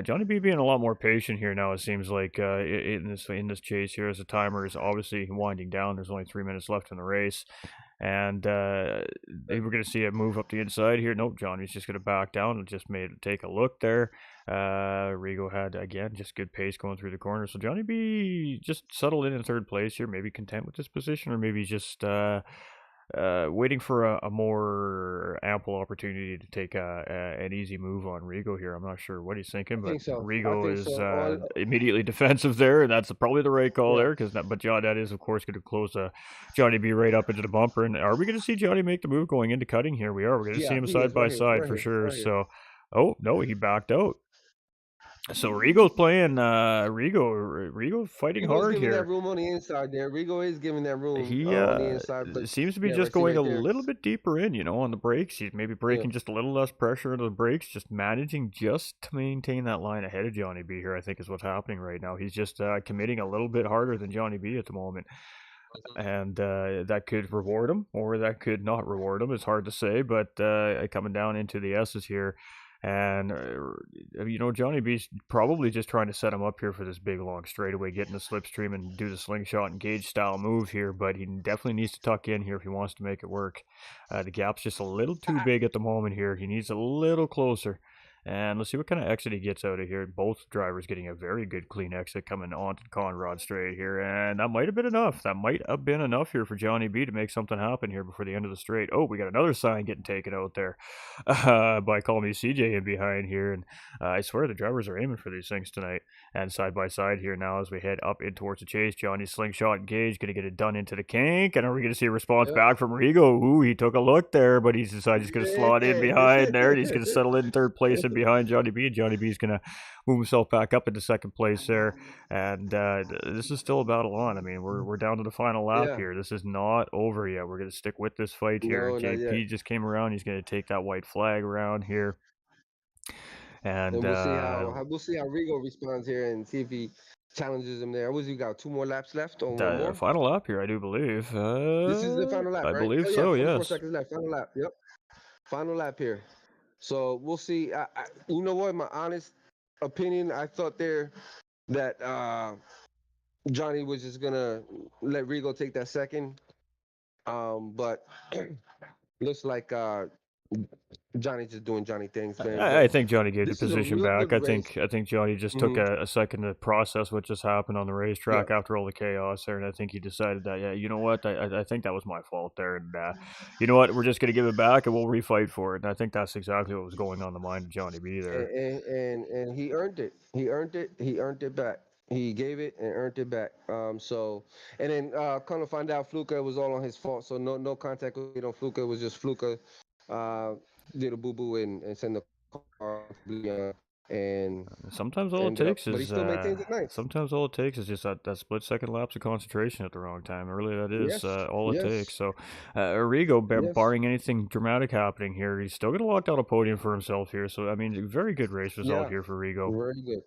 Johnny B being a lot more patient here now. It seems like in this chase here as the timer is obviously winding down. There's only 3 minutes left in the race. And they were going to see it move up the inside here. Nope, Johnny's just going to back down and just made it take a look there. Rigo had, again, just good pace going through the corner. So Johnny B just settled in third place here, maybe content with this position, or maybe just waiting for a more ample opportunity to take an easy move on Rigo here. I'm not sure what he's thinking, I but think so. I Rigo think is so. All, immediately defensive there, and that's probably the right call yeah. there. But John, that is of course going to close Johnny B right up into the bumper. And are we going to see Johnny make the move going into cutting here? We are. We're going to see Yeah, him he side is by right here, side right for here, sure. right here. So, oh no, he backed out. So Rigo's playing. Rigo fighting Rigo's hard giving that here. room on the inside there. Rigo is giving that room He on the inside, but seems to be yeah, just right, see going right a there. little bit deeper in, on the brakes. He's maybe Yeah. braking just a little less pressure into the brakes, just managing just to maintain that line ahead of Johnny B here, I think is what's happening right now. He's just committing a little bit harder than Johnny B at the moment. And that could reward him, or that could not reward him. It's hard to say, but coming down into the S's here. And, Johnny B's probably just trying to set him up here for this big long straightaway, get in the slipstream and do the slingshot and gauge style move here. But he definitely needs to tuck in here if he wants to make it work. The gap's just a little too big at the moment here. He needs a little closer. And let's see what kind of exit he gets out of here. Both drivers getting a very good clean exit coming onto the Conrod straight here. And that might have been enough. That might have been enough here for Johnny B to make something happen here before the end of the straight. Oh, we got another sign getting taken out there by Call Me CJ in behind here. And I swear the drivers are aiming for these things tonight. And side by side here now as we head up in towards the chase. Johnny's slingshot engaged, going to get it done into the kink. And are we going to see a response back from Rigo? Ooh, he took a look there, but he's decided he's going to slot in behind there. And he's going to settle in third place and behind Johnny B. And Johnny B is going to move himself back up into second place there. And this is still a battle on. I mean, we're down to the final lap Yeah. here. This is not over yet. We're going to stick with this fight here. No, not yet. JP just came around. He's going to take that white flag around here. And we'll see how Rigo responds here and see if he challenges him there. What you got? 2 more laps left or one more? Final lap here, I do believe. This is the final lap, I right? believe Oh yeah, so, 44 yes. seconds left. Final lap. Yep. Final lap here. So we'll see. You know what? My honest opinion, I thought there that Johnny was just gonna let Rigo take that second. But looks like Johnny's just doing Johnny things, man. I think Johnny gave the This is a position real back. good race. I think Johnny just took a second to process what just happened on the racetrack Yeah. after all the chaos there, and I think he decided that, yeah, you know what, I think that was my fault there, and you know what, we're just gonna give it back and we'll refight for it. And I think that's exactly what was going on in the mind of Johnny B there. And he earned it. He earned it. He earned it back. He gave it and earned it back. So and then come to find out, Fluka was all on his fault. So no contact with on Fluka. It was just Fluka did a boo boo and sent the car and sometimes all it takes but he is still maintains it nice. sometimes all it takes is just that split second lapse of concentration at the wrong time. Really, that is all it takes. So Arrigo, barring anything dramatic happening here, he's still gonna lock down a podium for himself here. So I mean, very good race result here for Rigo. Very good.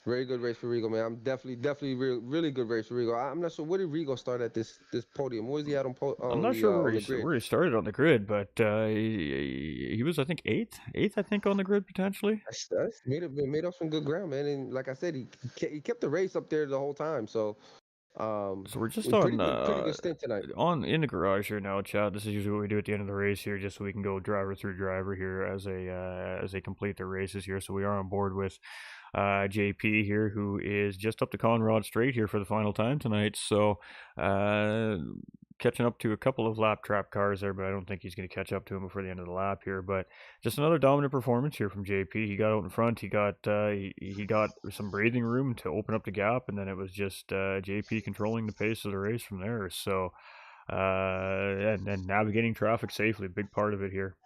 Very good race for Rigo, man. I'm definitely really good race for Rigo. I'm not sure where did Rigo start at this podium. Where is he at on I'm not sure where he started on the grid, but he was, I think, eighth, I think, on the grid potentially. That's made up some good ground, man. And like I said, he kept the race up there the whole time. So we're just pretty good stint tonight. In the garage here now, Chad. This is usually what we do at the end of the race here, just so we can go driver through driver here as they complete their races here. So we are on board with JP here, who is just up to Conrod straight here for the final time tonight. So catching up to a couple of lap trap cars there, but I don't think he's going to catch up to him before the end of the lap here. But just another dominant performance here from JP. He got out in front. He got he got some breathing room to open up the gap, and then it was just JP controlling the pace of the race from there. So and navigating traffic safely, a big part of it here.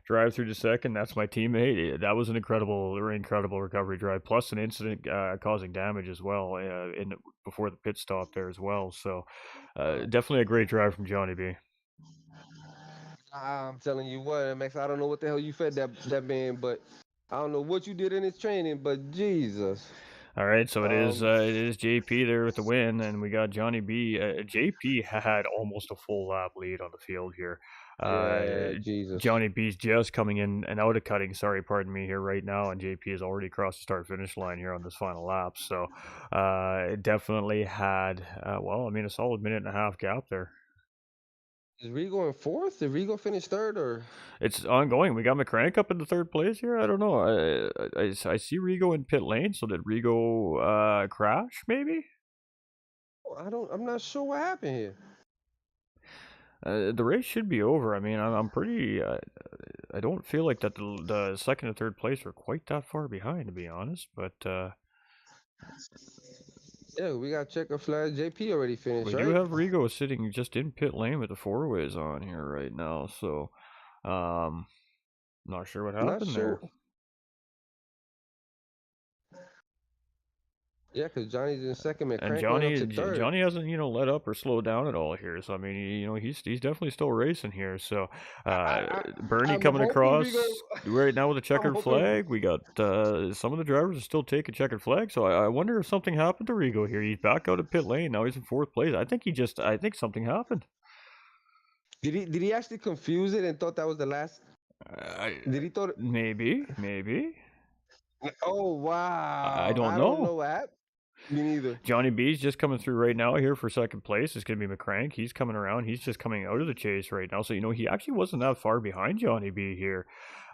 Drive through to second. That's my teammate. That was an incredible recovery drive, plus an incident causing damage as well before the pit stop there as well. So definitely a great drive from Johnny B. I'm telling you what, Max. I don't know what the hell you fed that man, but I don't know what you did in his training, but Jesus. All right, so it is JP there with the win, and we got Johnny B. JP had almost a full lap lead on the field here. Jesus. Johnny B's just coming in and out of cutting. Sorry, pardon me here right now, and JP has already crossed the start-finish line here on this final lap. So it definitely had, a solid minute and a half gap there. Is Rigo in fourth? Did Rigo finish third, or it's ongoing? We got McCrank up in the third place here. I don't know. I see Rigo in pit lane. So did Rigo crash? Maybe. I'm not sure what happened here. The race should be over. I mean, I'm pretty. I don't feel like that the second and third place are quite that far behind, to be honest. But Yeah, we got checker flag. JP already finished, we do right? have Rigo sitting just in pit lane with the four ways on here right now. So, um, not sure what Not happened there. sure. Yeah, because Johnny's in second, man. And Crank went up to third. Johnny hasn't let up or slowed down at all here. So I mean, he's definitely still racing here. So Bernie I'm coming hoping we go. across right now with a I'm checkered hoping. flag. We got some of the drivers are still taking checkered flag. So I wonder if something happened to Rigo here. He's back out of pit lane now. He's in fourth place. I think something happened. Did he actually confuse it and thought that was the last? I, Did he thought? maybe. Oh I wow! don't I don't know. know that. Me neither. Johnny B's just coming through right now here for second place. It's going to be McCrank. He's coming around. He's just coming out of the chase right now. So, he actually wasn't that far behind Johnny B here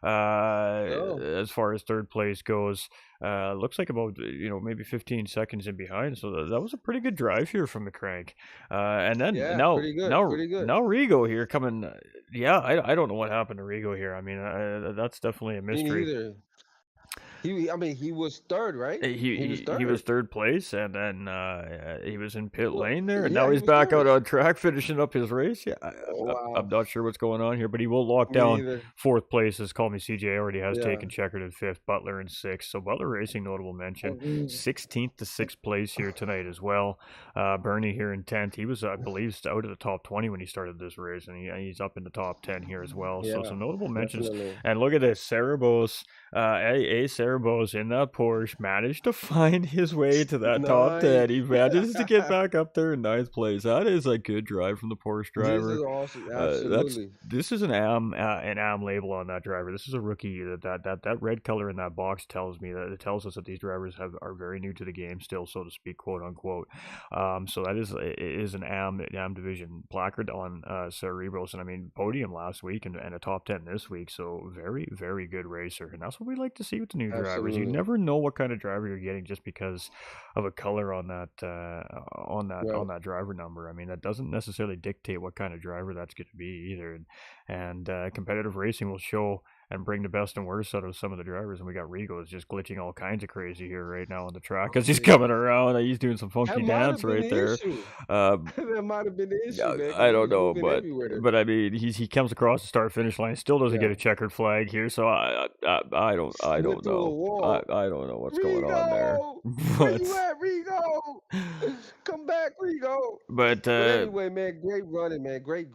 No. as far as third place goes. Looks like about, maybe 15 seconds in behind. So that was a pretty good drive here from McCrank. And then Yeah, now, pretty good. now, Pretty good. now Rigo here coming. I don't know what happened to Rigo here. I mean, that's definitely a Me mystery. neither. I mean, he was third, right? He was He was third. third place, and then he was in pit Well, lane there, and now yeah, he he's was back out third. on track finishing up his race. Yeah, I'm Wow. not sure what's going on here, but he will lock Me down neither. fourth place. As Call Me CJ already has Yeah. taken checkered in fifth, Butler in sixth. So Butler Racing, notable mention, Mhm. 16th to sixth place here tonight as well. Bernie here in 10th. He was, I believe, out of the top 20 when he started this race, and he's up in the top 10 here as well. So Yeah, some notable mentions. definitely. And look at this, Cerebos. Cerebos in that Porsche managed to find his way to that top 10. Nice. He manages to get back up there in ninth place. That is a good drive from the Porsche This is driver. awesome. Absolutely. This is an AM label on that driver. This is a rookie. That red color in that box tells me that it tells us that these drivers are very new to the game still, so to speak, quote unquote. So that is an AM division placard on Cerebros, and I mean podium last week and a top 10 this week. So very very good racer, and that's what we like to see with the new drivers. You Absolutely. never know what kind of driver you're getting just because of a color on that Right. on that driver number. I mean, that doesn't necessarily dictate what kind of driver that's going to be either. And competitive racing will show and bring the best and worst out of some of the drivers. And we got Rigo is just glitching all kinds of crazy here right now on the track because he's Okay. coming around. He's doing some That funky might dance have been right the there. issue. Um, That might have been the issue, man, because I he don't was know, moving everywhere. but I mean, he comes across the start finish line, still doesn't get Yeah. a checkered flag here. So I Went don't through a know. wall. I don't know what's going on there, Rigo! Where but you at, Rigo? Come back, Rigo. but But anyway, man, great running, man. Great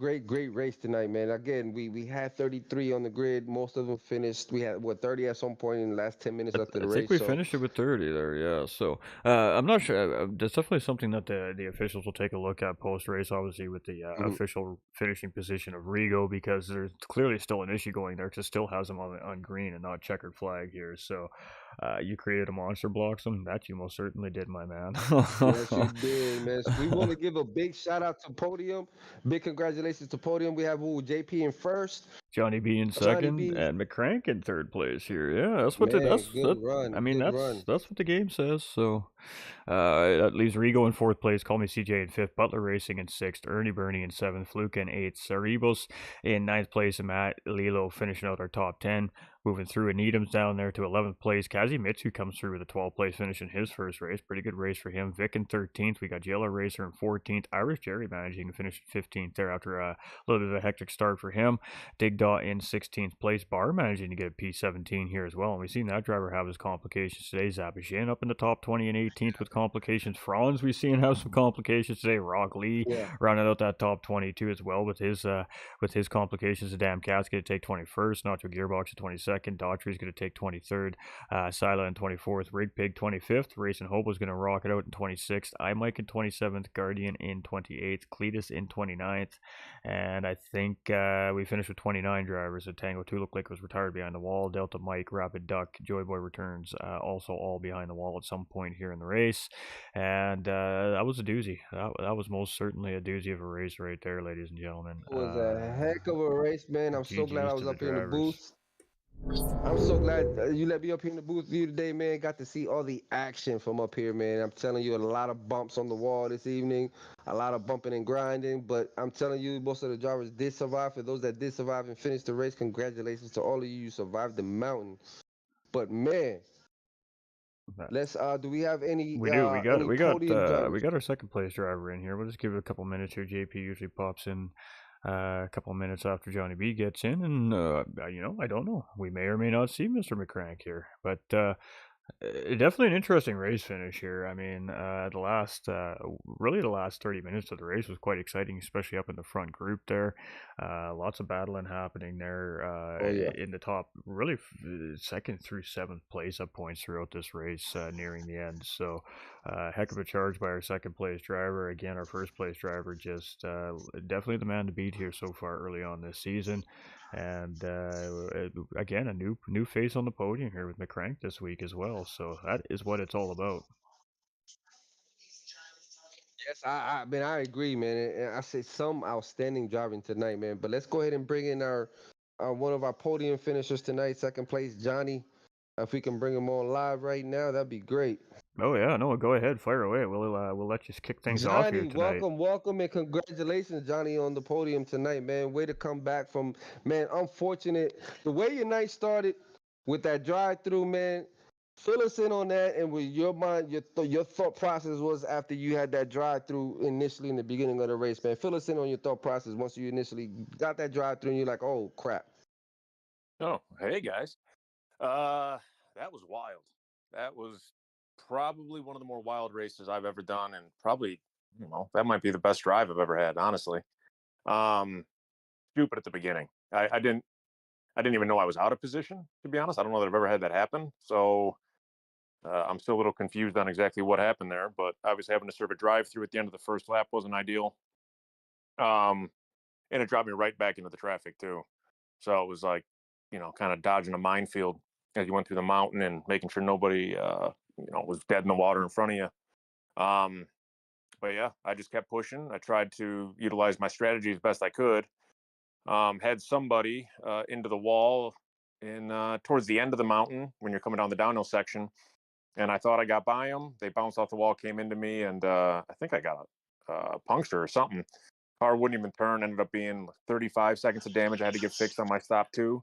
race tonight, man. Again, we had 33 on the grid. Most of them finished. We had 30 at some point in the last 10 minutes left of I the think race. we So, finished it with 30 there, yeah. So I'm not sure. That's definitely something that the officials will take a look at post race, obviously, with the mhm. official finishing position of Rigo, because there's clearly still an issue going there because it still has him on green and not checkered flag here. So you created a monster block, some that you most certainly did, my man. Yes, you did, man. We want to give a big shout out to Podium. Big congratulations to Podium. We have JP in first, Johnny B in Johnny second, B. and McCrank in third place here. Yeah, that's what Man, good I run, mean, good run. that's what the game says. So that leaves Rigo in fourth place. Call me CJ in fifth. Butler Racing in sixth. Ernie Burney in seventh. Fluke in eighth. Cerebos in ninth place, and Matt Lilo finishing out our top 10. Moving through, and Needham's down there to 11th place. Kazimitsu comes through with a 12th place finish in his first race. Pretty good race for him. Vic in 13th. We got JLR Racer in 14th. Irish Jerry managing to finish 15th there after a little bit of a hectic start for him. Dig Dot in 16th place. Bar managing to get a P17 here as well. And we've seen that driver have his complications today. Zabashin up in the top 20 and 18th with complications. Franz we've seen have some complications today. Rock Lee Yeah. rounded out that top 22 as well with his complications. The damn cat's going to take 21st. Nacho Gearbox at 22nd. Daughtry's going to take 23rd. Sila in 24th. Rig Pig 25th. Racing Hope was going to rock it out in 26th. iMike in 27th. Guardian in 28th. Cletus in 29th. And I think we finished with 29 drivers. Tango 2 looked like it was retired behind the wall. Delta Mike, Rapid Duck, Joy Boy returns, also all behind the wall at some point here in the race. And that was a doozy. That was most certainly a doozy of a race right there, ladies and gentlemen. It was a heck of a race, man. I'm so glad I GG's was to the up here in the drivers. booth. I'm so glad you let me up here in the booth with you today, man. Got to see all the action from up here, man. I'm telling you, a lot of bumps on the wall this evening, a lot of bumping and grinding. But I'm telling you, most of the drivers did survive. For those that did survive and finish the race, congratulations to all of you. You survived the mountain. But man, But let's do we have we do. any podium We drivers? got our second place driver in here. We'll just give it a couple minutes here. JP usually pops in a couple minutes after Johnny B gets in, and I don't know. We may or may not see Mr. McCrank here, but definitely an interesting race finish here. I mean, really the last 30 minutes of the race was quite exciting, especially up in the front group there. Lots of battling happening there Oh yeah. in the top, really second through seventh place up points throughout this race, nearing the end. So, heck of a charge by our second place driver. Again, our first place driver just definitely the man to beat here so far early on this season. And again, a new face on the podium here with McCrank this week as well. So that is what it's all about. Yes, I man, I agree, man. And I say some outstanding driving tonight, man. But let's go ahead and bring in our one of our podium finishers tonight, second place, Johnny. If we can bring him on live right now, that'd be great. Oh yeah, no, go ahead, fire away. We'll let you kick things off here Johnny, tonight. welcome, and congratulations, Johnny, on the podium tonight, man. Way to come back from, man. Unfortunate the way your night started with that drive-through, man. Fill us in on that, and with your mind, your thought process was after you had that drive-through initially in the beginning of the race, man. Fill us in on your thought process once you initially got that drive-through, and you're like, oh crap. Oh, hey guys. That was wild. That was probably one of the more wild races I've ever done, and probably, that might be the best drive I've ever had, honestly. Um, Stupid at the beginning. I didn't even know I was out of position, to be honest. I don't know that I've ever had that happen. So I'm still a little confused on exactly what happened there, but obviously having to serve a drive through at the end of the first lap wasn't ideal. Um, and it dropped me right back into the traffic too. So it was like, kind of dodging a minefield as you went through the mountain and making sure nobody, was dead in the water in front of you. But yeah, I just kept pushing. I tried to utilize my strategy as best I could. Had somebody into the wall in towards the end of the mountain when you're coming down the downhill section, and I thought I got by them. They bounced off the wall, came into me, and I think I got a puncture or something. Car wouldn't even turn. Ended up being 35 seconds of damage I had to get fixed on my stop too.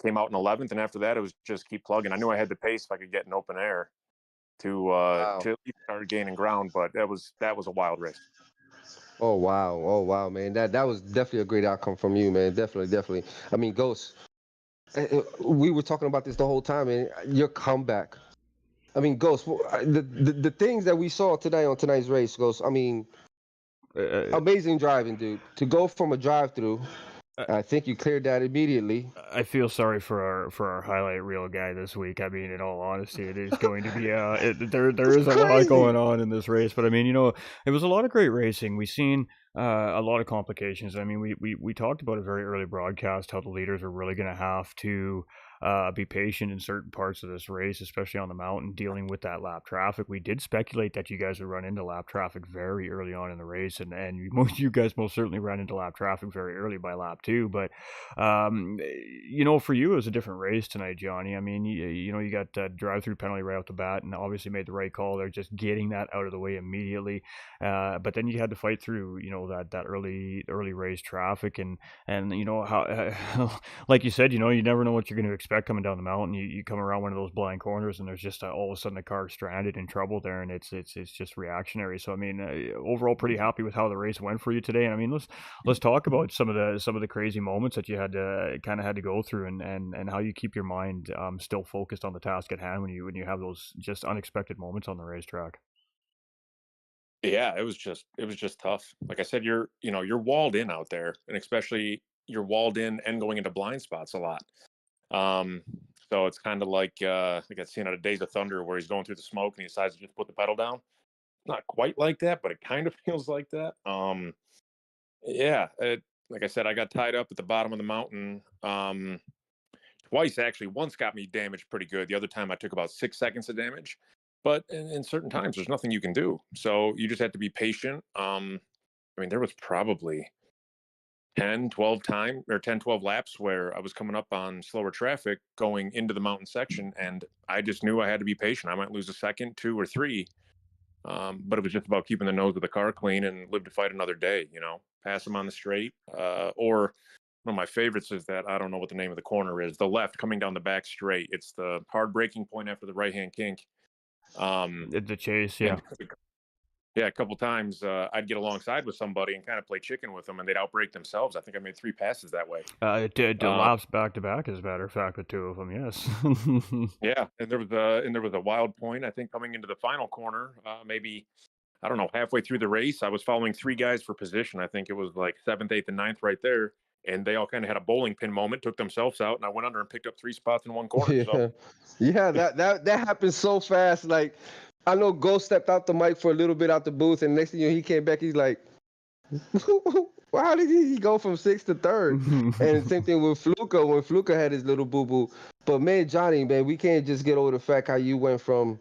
Came out in 11th, and after that, it was just keep plugging. I knew I had the pace if I could get in open air Wow. to at least start gaining ground, but that was a wild race. Oh wow. Oh wow, man. That was definitely a great outcome from you, man. Definitely, definitely. I mean, Ghost. We were talking about this the whole time, and your comeback. I mean, Ghost, the things that we saw today on tonight's race, Ghost. I mean, amazing driving, dude. To go from a drive-through, Uh, I think you cleared that immediately. I feel sorry for our highlight reel guy this week. I mean, in all honesty, it is going to be there It's is a lot going crazy. on in this race, but I mean, it was a lot of great racing. We seen a lot of complications. I mean, we talked about a very early broadcast how the leaders are really going to have to be patient in certain parts of this race, especially on the mountain, dealing with that lap traffic. We did speculate that you guys would run into lap traffic very early on in the race, and you guys most certainly ran into lap traffic very early by lap two, but for you, it was a different race tonight, Johnny. I mean, you got drive-through penalty right off the bat, and obviously made the right call there, just getting that out of the way immediately. But then you had to fight through, that early race traffic, and how, like you said, you never know what you're going to expect coming down the mountain. You come around one of those blind corners, and there's just all of a sudden a car stranded in trouble there, and it's just reactionary. So I mean, overall, pretty happy with how the race went for you today. And I mean, let's talk about some of the crazy moments that you had to kind of had to go through, and how you keep your mind still focused on the task at hand when you have those just unexpected moments on the racetrack. Yeah, it was just tough. Like I said, you're walled in out there, and especially you're walled in and going into blind spots a lot. Um, so it's kind of like I seen out of Days of Thunder where he's going through the smoke and he decides to just put the pedal down. Not quite like that, but it kind of feels like that. Yeah, like I said, I got tied up at the bottom of the mountain twice actually. Once got me damaged pretty good. The other time I took about 6 seconds of damage. But in certain times, there's nothing you can do. So you just have to be patient. I mean, there was probably 10, 12 laps where I was coming up on slower traffic going into the mountain section, and I just knew I had to be patient. I might lose a second, two, or three, but it was just about keeping the nose of the car clean and live to fight another day. Pass them on the straight, or one of my favorites is that I don't know what the name of the corner is. The left coming down the back straight. It's the hard braking point after the right hand kink. The chase, yeah. And yeah, a couple times I'd get alongside with somebody and kind of play chicken with them, and they'd outbrake themselves. I think I made 3 passes that way. It did laps back to back, as a matter of fact, the two of them. Yes. Yeah, and there was a wild point. I think coming into the final corner, maybe I don't know, halfway through the race, I was following 3 guys for position. I think it was like 7th, 8th, and 9th right there, and they all kind of had a bowling pin moment, took themselves out, and I went under and picked up 3 spots in one corner. Yeah, So yeah, that happened so fast. Like, I know Ghost stepped out the mic for a little bit out the booth, and next thing you know, he came back. He's like, well, how did he go from 6th to 3rd? And same thing with Fluka when Fluka had his little boo boo. But man, Johnny, man, we can't just get over the fact how you went from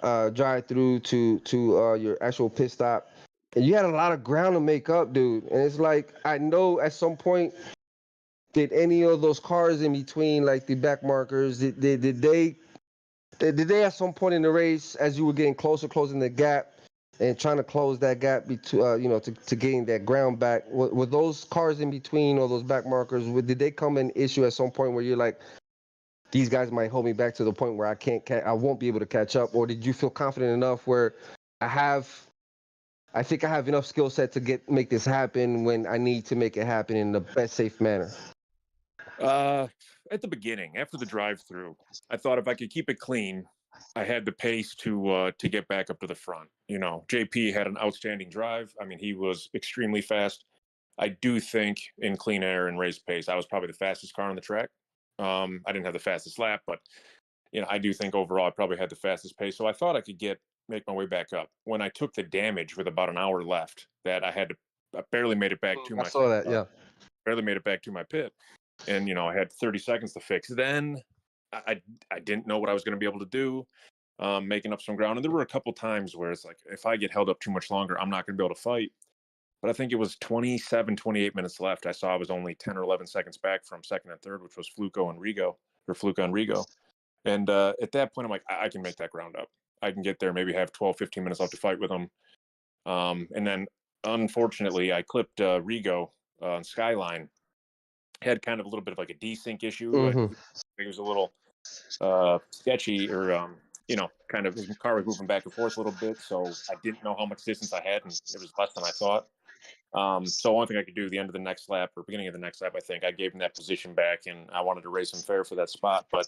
drive through to your actual pit stop, and you had a lot of ground to make up, dude. And it's like, I know at some point, did any of those cars in between, like the back markers, did they at some point in the race, as you were getting closer, closing the gap and trying to close that gap between, to gain that ground back, were those cars in between or those back markers, did they come an issue at some point where you're like, these guys might hold me back to the point where I won't be able to catch up? Or did you feel confident enough where I think I have enough skill set to make this happen when I need to make it happen in the best safe manner? At the beginning, after the drive-through, I thought if I could keep it clean, I had the pace to get back up to the front. JP had an outstanding drive. I mean, he was extremely fast. I do think in clean air and race pace, I was probably the fastest car on the track. I didn't have the fastest lap, but I do think overall I probably had the fastest pace. So I thought I could make my way back up. When I took the damage with about an hour left, that I barely made it back to my. I saw that, yeah. Barely made it back to my pit, and I had 30 seconds to fix. Then I didn't know what I was going to be able to do, making up some ground. And there were a couple times where it's like, if I get held up too much longer, I'm not going to be able to fight. But I think it was 27, 28 minutes left. I saw I was only 10 or 11 seconds back from second and third, which was Fluka and Rigo. And at that point, I'm like, I can make that ground up. I can get there, maybe have 12, 15 minutes left to fight with them. And then, unfortunately, I clipped Rigo on Skyline. Had kind of a little bit of like a desync issue. Mm-hmm. It was a little sketchy, or kind of his car was moving back and forth a little bit, so I didn't know how much distance I had, and it was less than I thought. So one thing I could do the end of the next lap or beginning of the next lap, I think I gave him that position back, and I wanted to race him fair for that spot. But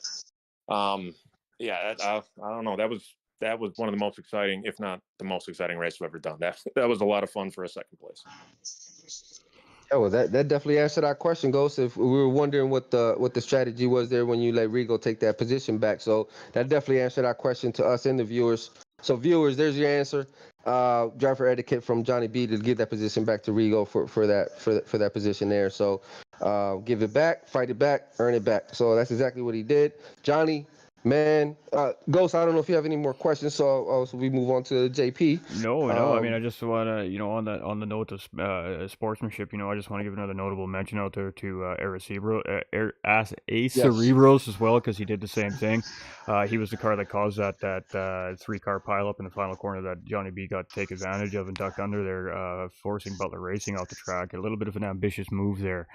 yeah, I don't know. That was one of the most exciting, if not the most exciting race I've ever done. That was a lot of fun for a second place. Yeah, well, that definitely answered our question, Ghost. If we were wondering what the strategy was there when you let Rigo take that position back, so that definitely answered our question to us and the viewers. So viewers, there's your answer. Driver etiquette from Johnny B to give that position back to Rigo for that position there. So give it back, fight it back, earn it back. So that's exactly what he did. Johnny, man, Ghost, I don't know if you have any more questions, so we move on to JP. No. I mean, I just want to, on the note of sportsmanship, I just want to give another notable mention out there to Cerebros as well, because he did the same thing. He was the car that caused that 3-car pileup in the final corner that Johnny B got to take advantage of and ducked under there, forcing Butler Racing off the track. A little bit of an ambitious move there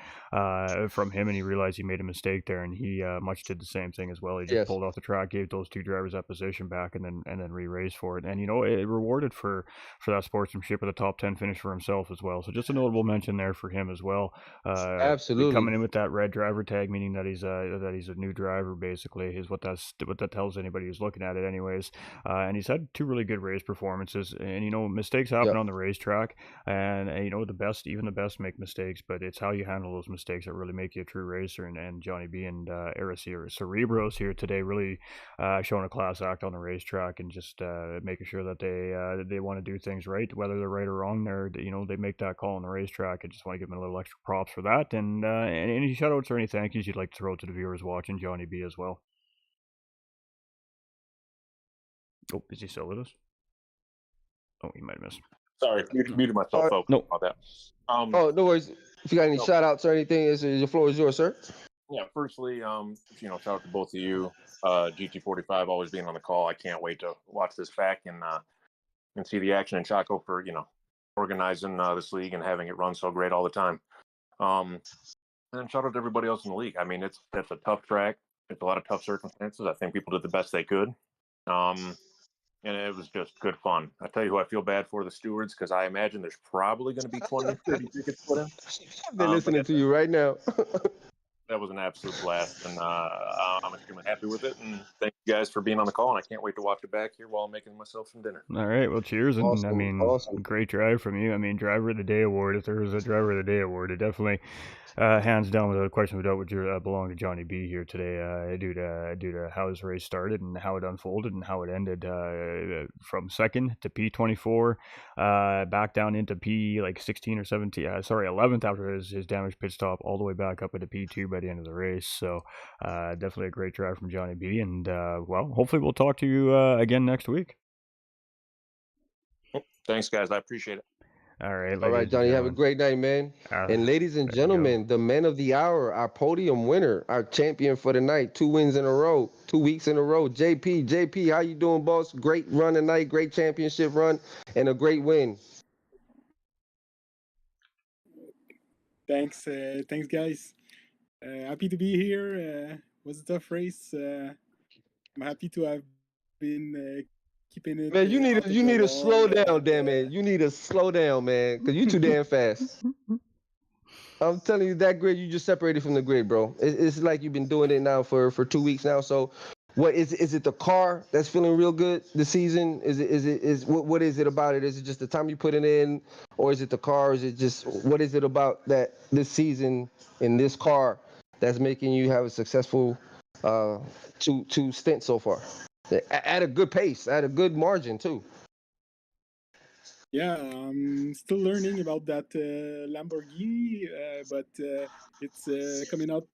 from him, and he realized he made a mistake there, and he much did the same thing as well. He just pulled off the track, gave those 2 drivers that position back, and then re-raced for it. And it rewarded for that sportsmanship with a top 10 finish for himself as well. So just a notable mention there for him as well. Absolutely, coming in with that red driver tag, meaning that he's a new driver, basically, is what that tells anybody who's looking at it, anyways. And he's had 2 really good race performances. And mistakes happen on the racetrack, and the best make mistakes, but it's how you handle those mistakes that really make you a true racer. And Johnny B and Cerebros here today really showing a class act on the racetrack, and just making sure that they want to do things right, whether they're right or wrong. They make that call on the racetrack. I just want to give them a little extra props for that. And any shout outs or any thank yous you'd like to throw to the viewers watching Johnny B as well? Oh, is he still with us? Oh, he might have missed. Sorry, muted myself, All right. folks. Nope. About that. Oh, no worries. If you got any No. shout outs or anything, your floor is yours, sir. Yeah, firstly, shout out to both of you. GT45 always being on the call. I can't wait to watch this back and see the action in Chaco for organizing this league and having it run so great all the time. And then shout out to everybody else in the league. I mean, it's a tough track. It's a lot of tough circumstances. I think people did the best they could. And it was just good fun. I tell you who I feel bad for, the stewards, because I imagine there's probably going to be 20 or 30 tickets put in. They're listening to you right now. That was an absolute blast, and I'm extremely happy with it. And thank you guys for being on the call, and I can't wait to watch it back here while I'm making myself some dinner. All right, well, cheers, and I Awesome, mean, awesome. great drive from you. I mean, driver of the day award. If there was a driver of the day award, it definitely, hands down, without a question of doubt, would belong to Johnny B here today, due to how his race started and how it unfolded and how it ended. From second to P24, back down into P like 16 or 17. 11th after his damaged pit stop, all the way back up into P2 by the end of the race. So, definitely a great drive from Johnny B. And well, hopefully we'll talk to you again next week. Thanks, guys. I appreciate it. All right, All right, Johnny, have a great night, man. And ladies and gentlemen, the man of the hour, our podium winner, our champion for the night, 2 wins in a row, 2 weeks in a row. JP, how you doing, boss? Great run tonight, great championship run, and a great win. Thanks, guys. Happy to be here. Was a tough race. I'm happy to have been keeping it. Man, you need to slow down, damn it. You need to slow down, man, because you too damn fast. I'm telling you, that grid, you just separated from the grid, bro. It's like you've been doing it now for 2 weeks now. So, what is it? The car that's feeling real good this season? What is it about it? Is it just the time you put it in, or is it the car? Is it just what is it about that this season in this car that's making you have a successful two stints so far at a good pace, at a good margin too? Yeah, I'm still learning about that Lamborghini, but it's coming out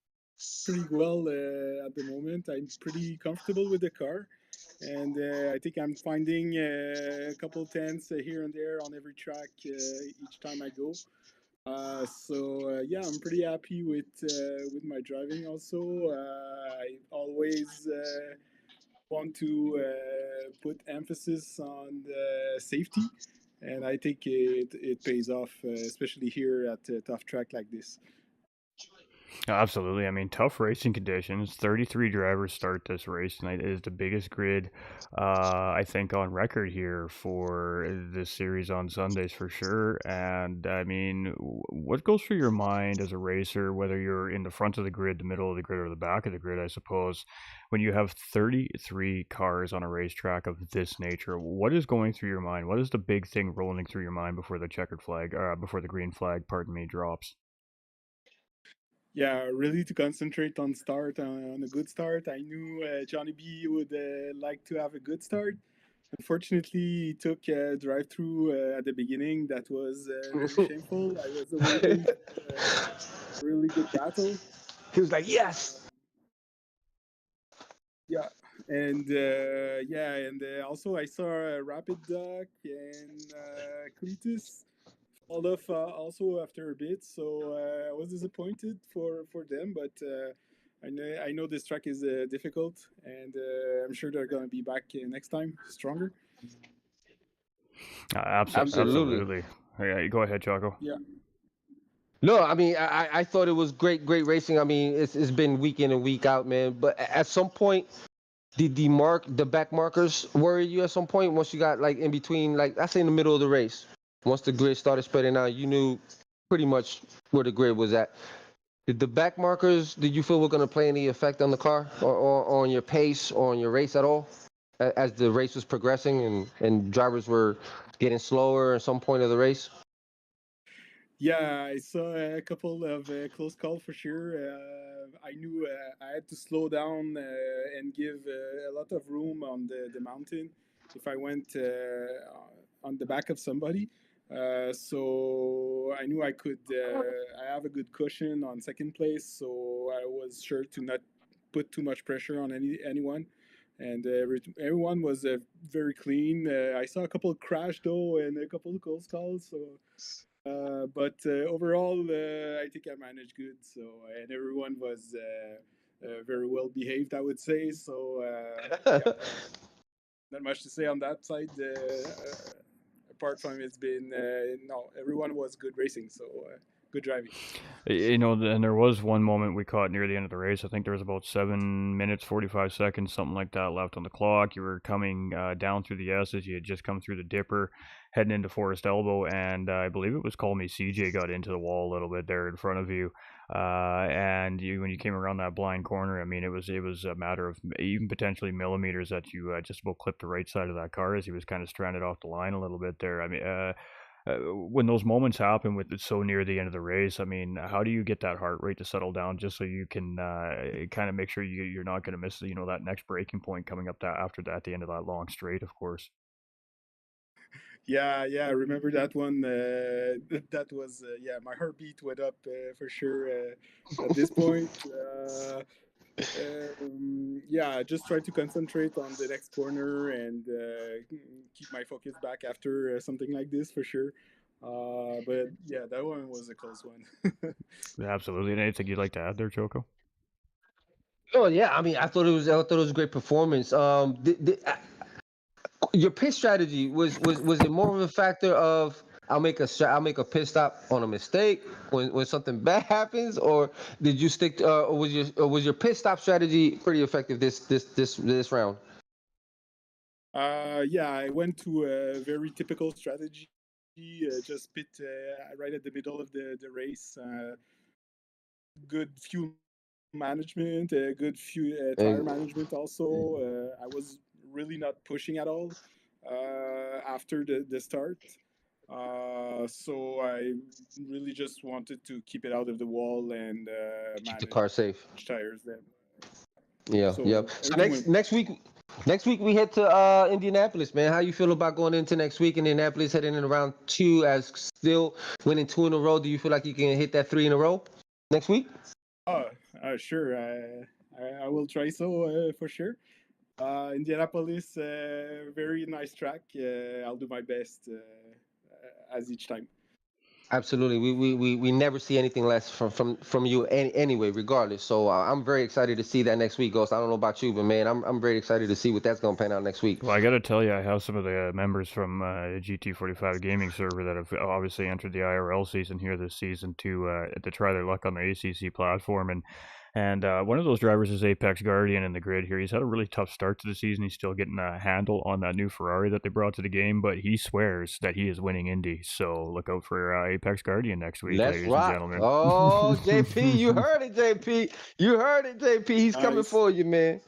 pretty well at the moment. I'm pretty comfortable with the car, and I think I'm finding a couple tenths here and there on every track each time I go. Yeah, I'm pretty happy with my driving. Also, I always want to put emphasis on the safety, and I think it pays off, especially here at a tough track like this. Absolutely. I mean, tough racing conditions. 33 drivers start this race tonight. It is the biggest grid, I think, on record here for this series on Sundays for sure. And I mean, what goes through your mind as a racer, whether you're in the front of the grid, the middle of the grid, or the back of the grid, I suppose, when you have 33 cars on a racetrack of this nature? What is going through your mind? What is the big thing rolling through your mind before the checkered flag, before the green flag, pardon me, drops? Yeah, really to concentrate on a good start. I knew Johnny B would like to have a good start. Unfortunately, he took a drive-through at the beginning. That was very shameful. I was waiting for a really good battle. He was like, yes. Yeah, and also I saw Rapid Duck and Cletus fall off also after a bit, so I was disappointed for them. But I know this track is difficult, and I'm sure they're gonna be back next time stronger. Absolutely. Yeah, go ahead, Chaco. Yeah. No, I mean, I thought it was great racing. I mean, it's been week in and week out, man. But at some point, did the back markers worry you at some point once you got like in between, like I say in the middle of the race? Once the grid started spreading out, you knew pretty much where the grid was at. Did the back markers, did you feel were going to play any effect on the car or on your pace or on your race at all as the race was progressing and drivers were getting slower at some point of the race? Yeah, I saw a couple of close calls for sure. I knew I had to slow down and give a lot of room on the mountain if I went on the back of somebody. So I knew I could. I have a good cushion on second place, so I was sure to not put too much pressure on anyone. and everyone was very clean. I saw a couple of crash though, and a couple of close calls. So, but overall, I think I managed good. So, and everyone was very well behaved, I would say. So, yeah, not much to say on that side. Apart from it's been no, everyone was good racing. So, good driving. You know, and there was one moment we caught near the end of the race. I think there was about 7 minutes, 45 seconds, something like that left on the clock. You were coming down through the S's. You had just come through the Dipper, heading into Forest Elbow, and I believe it was Call Me CJ got into the wall a little bit there in front of you. And when you came around that blind corner, I mean, it was a matter of even potentially millimeters that you just about clipped the right side of that car as he was kind of stranded off the line a little bit there. I mean, when those moments happen with it so near the end of the race, I mean, how do you get that heart rate to settle down just so you can kind of make sure you're not going to miss, that next breaking point coming up after that at the end of that long straight, of course. Yeah, yeah, I remember that one. That was yeah, my heartbeat went up for sure at this point. Yeah, I just try to concentrate on the next corner and keep my focus back after something like this for sure. But yeah, that one was a close one. Absolutely. And anything you'd like to add there, Choco? Oh yeah, I mean, I thought it was a great performance. Your pit strategy was it more of a factor of I'll make a pit stop on a mistake when something bad happens, or did you stick to, or was your pit stop strategy pretty effective this round? Yeah, I went to a very typical strategy. Just pit right at the middle of the race. Good fuel management, good fuel tire And management. Also, I was really not pushing at all after the start. So I really just wanted to keep it out of the wall and keep the manage car safe. tires then. Yeah, yeah. So So everything went. next week we head to Indianapolis, man. How you feel about going into next week Indianapolis, heading in around two as still winning two in a row? Do you feel like you can hit that three in a row next week? Oh, sure. I will try so for sure. Indianapolis, very nice track. I'll do my best as each time. Absolutely. We never see anything less from you anyway, regardless. So I'm very excited to see that next week, Ghost. I don't know about you, but man, I'm very excited to see what that's gonna pan out next week. Well, I got to tell you, I have some of the members from GT45 gaming server that have obviously entered the IRL season here this season to try their luck on the ACC platform, and one of those drivers is Apex Guardian in the grid here. He's had a really tough start to the season. He's still getting a handle on that new Ferrari that they brought to the game, but he swears that he is winning Indy. So look out for Apex Guardian next week, Let's ladies and rock. gentlemen. Oh, JP, you heard it, JP. You heard it, JP. He's coming Nice. for you, man.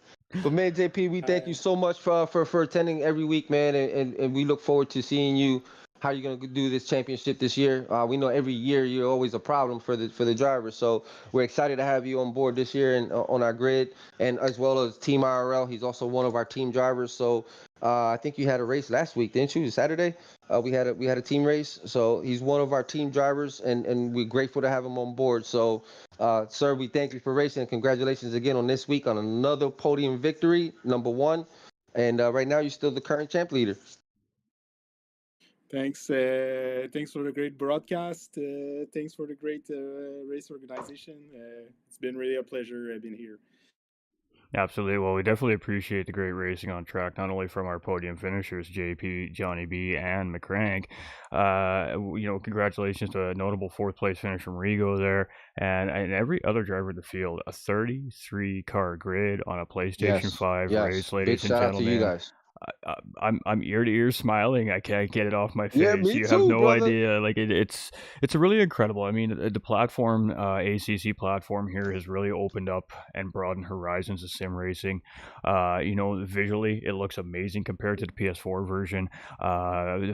But man, JP, we thank you so much for attending every week, man, and we look forward to seeing you how you're gonna do this championship this year. We know every year you're always a problem for the drivers, so we're excited to have you on board this year and on our grid, and as well as Team IRL. He's also one of our team drivers. So I think you had a race last week, didn't you? Saturday, we had a team race. So he's one of our team drivers, and we're grateful to have him on board. So. Sir, we thank you for racing. Congratulations again on this week on another podium victory, number one. And right now, you're still the current champ leader. Thanks. Thanks for the great broadcast. Thanks for the great race organization. It's been really a pleasure being here. Absolutely. Well, we definitely appreciate the great racing on track, not only from our podium finishers, JP, Johnny B, and McCrank. Congratulations to a notable fourth place finish from Rigo there, and every other driver in the field. A 33 car grid on a PlayStation 5 race, Big ladies and shout out to you gentlemen. guys. I'm ear to ear smiling. I can't get it off my face. Yeah, me You have too, no brother. idea. Like it's really incredible. I mean, the platform, ACC platform here has really opened up and broadened horizons of sim racing. Visually it looks amazing compared to the PS4 version.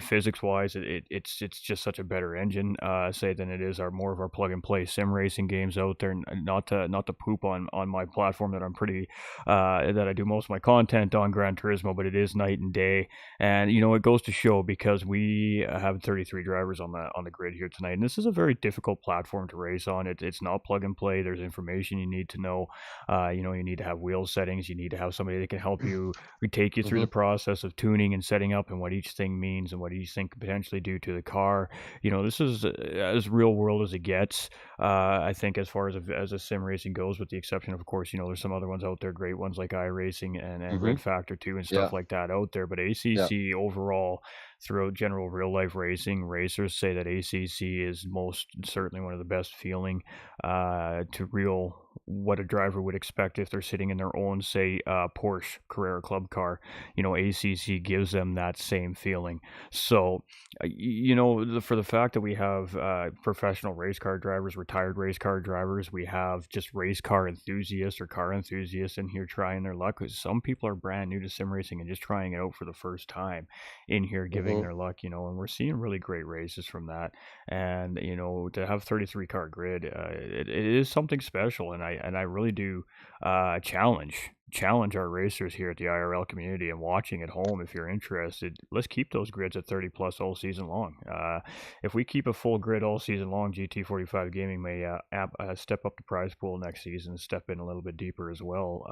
Physics wise, it's just such a better engine, say than it is more of our plug and play sim racing games out there. Not to poop on my platform that I'm pretty that I do most of my content on Gran Turismo, but it is nice night and day. And it goes to show, because we have 33 drivers on the grid here tonight, and this is a very difficult platform to race on. It's not plug and play. There's information you need to know. You need to have wheel settings. You need to have somebody that can help you take you through the process of tuning and setting up, and what each thing means, and what each thing could potentially do to the car. This is as real world as it gets. I think, as far as a sim racing goes, with the exception of course, there's some other ones out there, great ones like iRacing and Red Factor 2 and stuff like that out there. But ACC overall, throughout general real life racing, racers say that ACC is most certainly one of the best feeling to real what a driver would expect if they're sitting in their own, say, Porsche Carrera Club car. ACC gives them that same feeling. So, for the fact that we have professional race car drivers, retired race car drivers, we have just race car enthusiasts or car enthusiasts in here trying their luck. Some people are brand new to sim racing and just trying it out for the first time in here, giving their luck, and we're seeing really great races from that. And to have 33 car grid, it is something special, and I really do challenge our racers here at the IRL community and watching at home. If you're interested, let's keep those grids at 30 plus all season long. If we keep a full grid all season long, GT45 Gaming may step up the prize pool next season and step in a little bit deeper as well,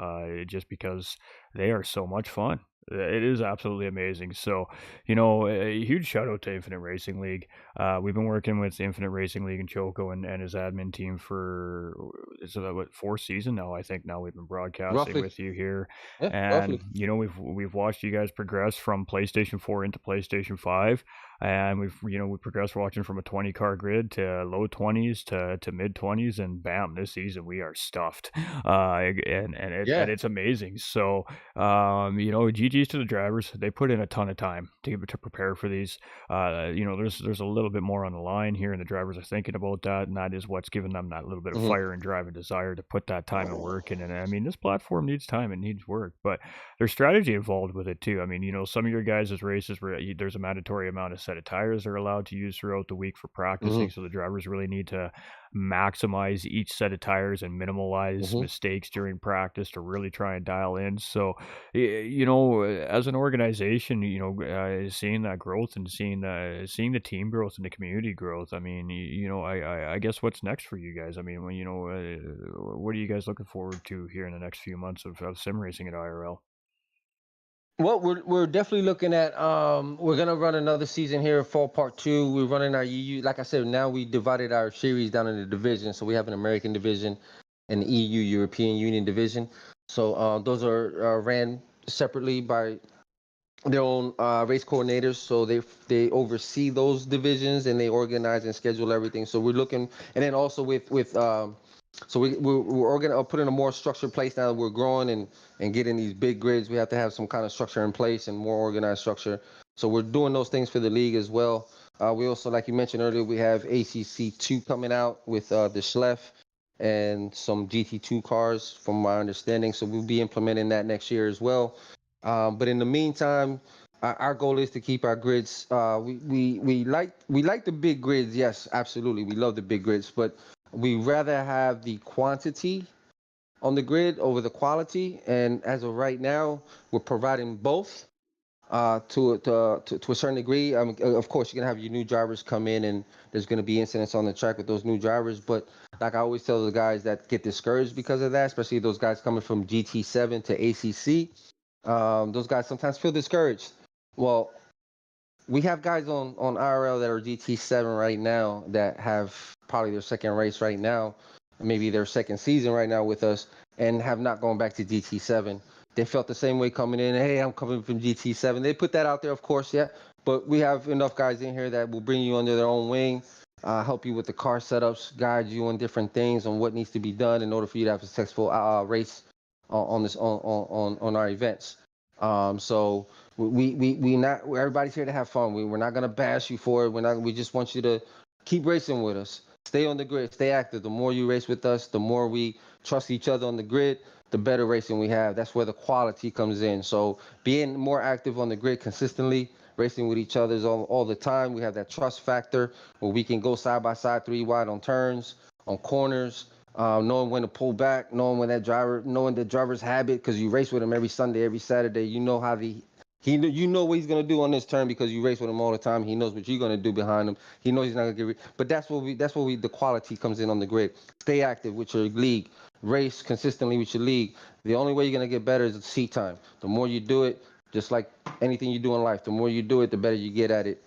just because they are so much fun. It is absolutely amazing. So, a huge shout out to Infinite Racing League. We've been working with Infinite Racing League and Choco and his admin team for, is that what, 4th season now? I think now we've been broadcasting with you here. And, we've watched you guys progress from PlayStation 4 into PlayStation 5. And we progressed watching from a 20 car grid to low 20s to mid 20s, and bam, this season we are stuffed. And it's amazing. So, GG's to the drivers. They put in a ton of time to prepare for these. There's a little bit more on the line here, and the drivers are thinking about that, and that is what's given them that little bit of fire and drive and desire to put that time and work in. And I mean, this platform needs time, it needs work, but there's strategy involved with it too. I mean, some of your guys' races where there's a mandatory amount of set of tires they're allowed to use throughout the week for practicing, so the drivers really need to maximize each set of tires and minimize mistakes during practice to really try and dial in. So, as an organization, seeing that growth and seeing the team growth and the community growth, I mean, I guess what's next for you guys? I mean, what are you guys looking forward to here in the next few months of sim racing at IRL? Well, we're definitely looking at we're gonna run another season here, fall part 2. We're running our EU. Like I said, now we divided our series down into divisions. So we have an American division and the EU European Union division. So those are ran separately by their own race coordinators. So they oversee those divisions and they organize and schedule everything. So we're looking, and then also with so we're gonna put in a more structured place now that we're growing and getting these big grids. We have to have some kind of structure in place and more organized structure. So we're doing those things for the league as well. We also, like you mentioned earlier, we have ACC2 coming out with the Schleff and some GT2 cars, from my understanding. So we'll be implementing that next year as well. But in the meantime, our goal is to keep our grids. We like the big grids. Yes, absolutely. We love the big grids, but we rather have the quantity on the grid over the quality. And as of right now, we're providing both to a certain degree. Of course, you're gonna have your new drivers come in, and there's gonna be incidents on the track with those new drivers. But like I always tell the guys that get discouraged because of that, especially those guys coming from GT7 to ACC, those guys sometimes feel discouraged. Well, we have guys on IRL that are GT7 right now that have probably their second race right now, maybe their second season right now with us, and have not gone back to GT7. They felt the same way coming in. Hey, I'm coming from GT7. They put that out there, of course, yeah. But we have enough guys in here that will bring you under their own wing, help you with the car setups, guide you on different things, on what needs to be done in order for you to have a successful race on our events. So we not, everybody's here to have fun. We're not gonna bash you for it. We just want you to keep racing with us. Stay on the grid, stay active. The more you race with us, the more we trust each other on the grid, the better racing we have. That's where the quality comes in. So being more active on the grid consistently, racing with each other all the time, we have that trust factor where we can go side by side, 3 wide on turns, on corners, knowing when to pull back, knowing the driver's habit, because you race with him every Sunday, every Saturday. You know how You know what he's gonna do on this turn because you race with him all the time. He knows what you're gonna do behind him. He knows he's not gonna but that's what the quality comes in on the grid. Stay active with your league, race consistently with your league. The only way you're gonna get better is the seat time. The more you do it, just like anything you do in life, the more you do it, the better you get at it.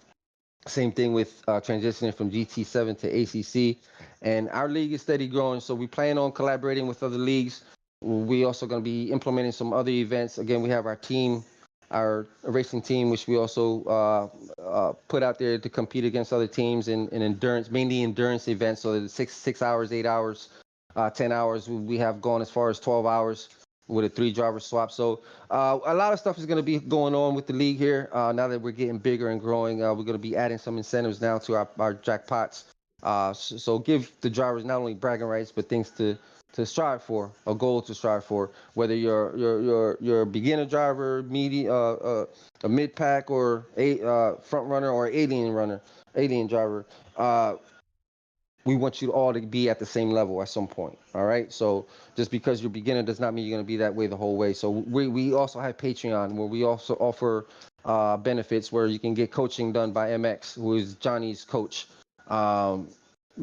Same thing with transitioning from GT7 to ACC. And our league is steady growing, so we plan on collaborating with other leagues. We also going to be implementing some other events. Again, we have our team, our racing team, which we also put out there to compete against other teams in endurance, mainly endurance events. So the 6 hours, 8 hours, 10 hours. We have gone as far as 12 hours with a 3-driver swap. So a lot of stuff is going to be going on with the league here. Now that we're getting bigger and growing, we're going to be adding some incentives now to our jackpots. So give the drivers not only bragging rights, but things to strive for, a goal to strive for. Whether you're a beginner driver, a mid pack, or a front runner, or alien driver. We want you all to be at the same level at some point. All right. So just because you're a beginner does not mean you're going to be that way the whole way. So we also have Patreon, where we also offer benefits where you can get coaching done by MX, who is Johnny's coach.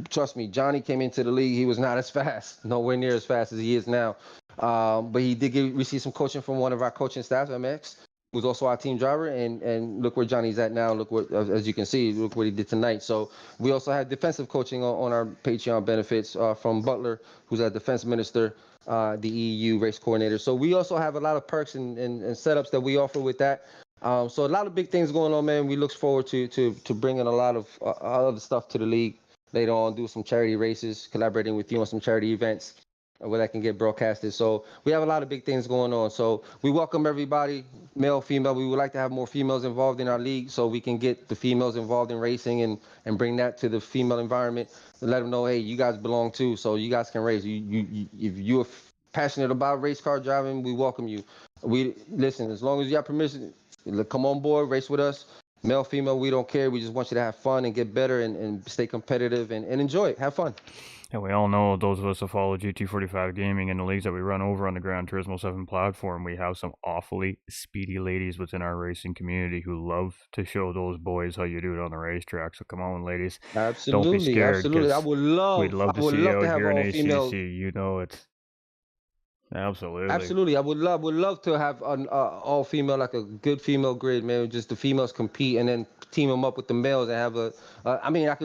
Trust me, Johnny came into the league. He was not as fast, nowhere near as fast as he is now. But he did receive some coaching from one of our coaching staff, MX, who's also our team driver. And look where Johnny's at now. Look what, as you can see, look what he did tonight. So we also have defensive coaching on our Patreon benefits from Butler, who's our defense minister, the EU race coordinator. So we also have a lot of perks and setups that we offer with that. So a lot of big things going on, man. We look forward to bringing a lot of other stuff to the league later on, do some charity races, collaborating with you on some charity events where that can get broadcasted. So we have a lot of big things going on. So we welcome everybody, male, female. We would like to have more females involved in our league so we can get the females involved in racing and bring that to the female environment and let them know, hey, you guys belong too, so you guys can race. If you're passionate about race car driving, we welcome you. We listen, as long as you have permission, come on board, race with us. Male, female, we don't care. We just want you to have fun and get better and stay competitive and enjoy it. Have fun. And we all know, those of us that follow GT45 Gaming and the leagues that we run over on the Gran Turismo 7 platform, we have some awfully speedy ladies within our racing community who love to show those boys how you do it on the racetrack. So come on, ladies. Absolutely, don't be scared. Absolutely. We'd love to see you out to have here in all ACC. female. You know it's... Absolutely. Absolutely. I would love to have an all female, like a good female grid, man. Just the females compete and then team them up with the males and have I mean,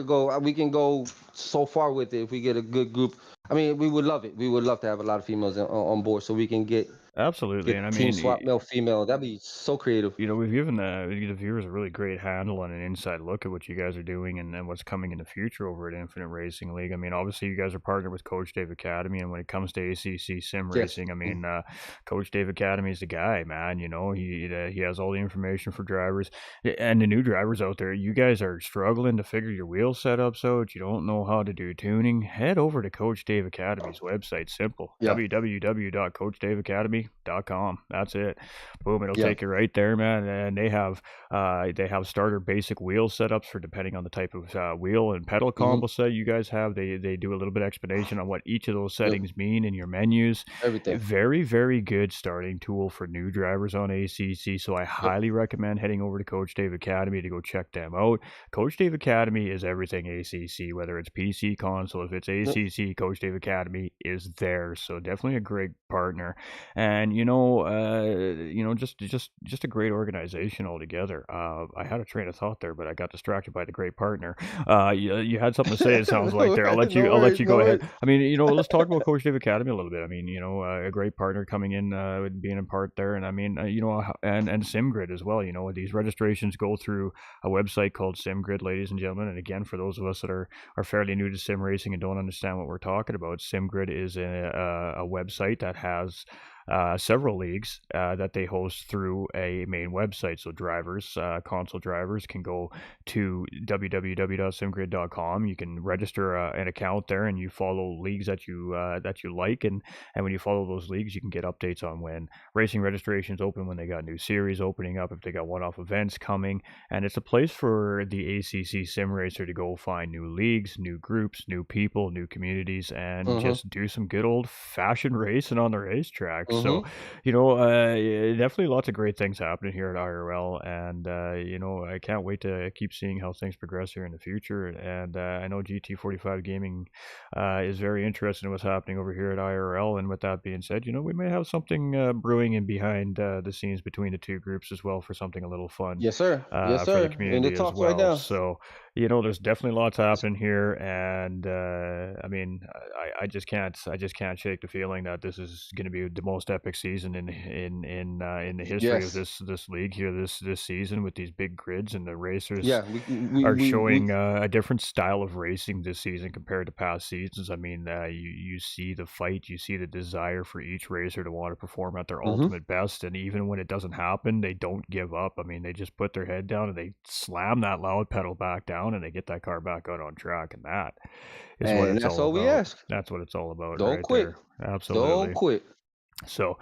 we can go so far with it if we get a good group. I mean, we would love it. We would love to have a lot of females on board so we can get Absolutely, and I team mean, swap male female. That'd be so creative. you know, we've given the viewers a really great handle and an inside look at what you guys are doing and what's coming in the future over at Infinite Racing League. I mean, obviously, you guys are partnered with Coach Dave Academy, and when it comes to ACC sim Yes. racing, I mean, Coach Dave Academy is the guy, man. You know, he has all the information for drivers and the new drivers out there. You guys are struggling to figure your wheel setups out. You don't know how to do tuning. Head over to Coach Dave Academy's website. Simple. Yeah. www.coachdavacademy.com. That's it. Boom, it'll Yeah. take you right there, man. And they have starter basic wheel setups for depending on the type of wheel and pedal combo set you guys have. They do a little bit of explanation on what each of those settings mean in your menus. Everything. Very, very good starting tool for new drivers on ACC. So I highly recommend heading over to Coach Dave Academy to go check them out. Coach Dave Academy is everything ACC, whether it's PC, console. If it's ACC, Coach Dave Academy is there. So definitely a great partner. And just a great organization altogether. I had a train of thought there, but I got distracted by the great partner. You had something to say. It sounds like there. I'll let you go ahead. I mean, let's talk about Coach Dave Academy a little bit. I mean, a great partner coming in, being a part there, and I mean, and SimGrid as well. These registrations go through a website called SimGrid, ladies and gentlemen. And again, for those of us that are fairly new to sim racing and don't understand what we're talking about, SimGrid is a website that has several leagues that they host through a main website. So drivers, console drivers, can go to www.simgrid.com. You can register an account there, and you follow leagues that you like, and when you follow those leagues, you can get updates on when racing registrations open, when they got new series opening up, if they got one-off events coming, and it's a place for the ACC sim racer to go find new leagues, new groups, new people, new communities, and just do some good old-fashioned racing on the racetrack. So, definitely lots of great things happening here at IRL, and I can't wait to keep seeing how things progress here in the future. And I know GT45 Gaming is very interested in what's happening over here at IRL. And with that being said, we may have something brewing in behind the scenes between the two groups as well for something a little fun Yes, sir. Yes, for the sir. In the community as talks right well. now. So, there's definitely lots happening here, and I mean, I just can't shake the feeling that this is going to be the most epic season in the history of Yes. this league here this season, with these big grids, and the racers Yeah. We are we showing a different style of racing this season compared to past seasons. I mean, you see the fight, you see the desire for each racer to want to perform at their ultimate best, and even when it doesn't happen, they don't give up. I mean, they just put their head down and they slam that loud pedal back down, and they get that car back out on track, and that is what And it's that's all all we about. ask. That's what it's all about Don't right quit. there. Absolutely. Don't quit. So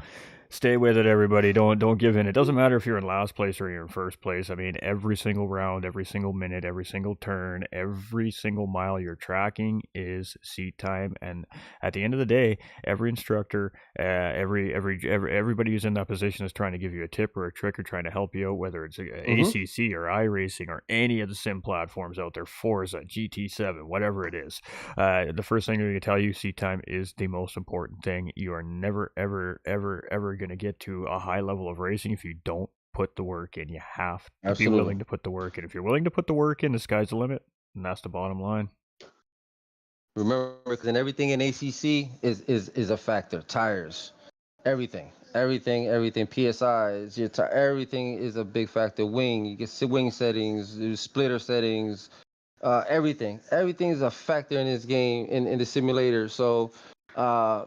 stay with it, everybody. Don't give in. It doesn't matter if you're in last place or you're in first place. I mean, every single round, every single minute, every single turn, every single mile you're tracking is seat time. And at the end of the day, every instructor, everybody who's in that position is trying to give you a tip or a trick or trying to help you out, whether it's ACC or iRacing or any of the sim platforms out there, Forza, GT7, whatever it is. The first thing they're going to tell you, seat time is the most important thing. You are never, ever, ever, ever going to get to a high level of racing if you don't put the work in. You have to be willing to put the work in. If you're willing to put the work in, the sky's the limit, and that's the bottom line. Remember, then everything in ACC is a factor. Tires, everything, PSI is your tire. Everything is a big factor. Wing, you get wing settings, splitter settings, everything is a factor in this game, in the simulator. So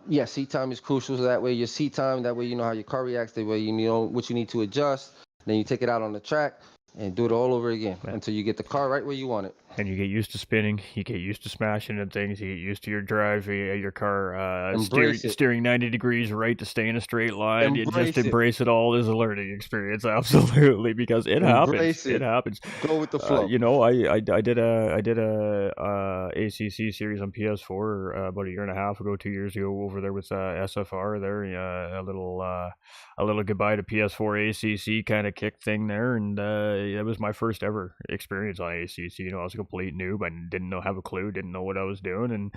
yeah, seat time is crucial. So that way your seat time, that way you know how your car reacts, that way you know what you need to adjust. Then you take it out on the track and do it all over again until you get the car right where you want it. And you get used to spinning, you get used to smashing into things, you get used to your drive, your car steering 90 degrees right to stay in a straight line. You just embrace it all as a learning experience, absolutely, because it happens. It happens. Go with the flow. I did a ACC series on PS4 about a year and a half ago, 2 years ago, over there with SFR there, a little goodbye to PS4 ACC kind of kick thing there, and it was my first ever experience on ACC. I was a complete noob. I didn't have a clue, didn't know what I was doing,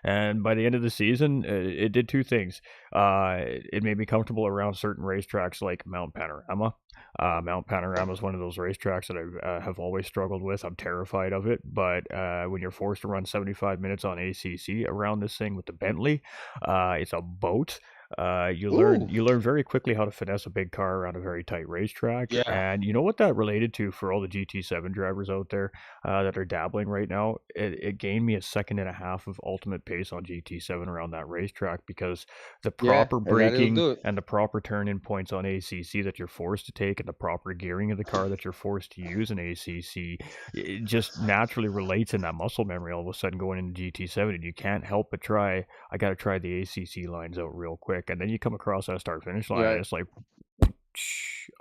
and by the end of the season, it did two things. It made me comfortable around certain racetracks like Mount Panorama. Mount Panorama is one of those racetracks that I have always struggled with. I'm terrified of it, but when you're forced to run 75 minutes on ACC around this thing with the Bentley, it's a boat. You learn very quickly how to finesse a big car around a very tight racetrack. Yeah. And you know what that related to for all the GT7 drivers out there that are dabbling right now? It gained me a second and a half of ultimate pace on GT7 around that racetrack, because the proper braking and the proper turn-in points on ACC that you're forced to take, and the proper gearing of the car that you're forced to use in ACC, it just naturally relates in that muscle memory all of a sudden going into GT7, and you can't help but I got to try the ACC lines out real quick. And then you come across that start finish line, and it's like,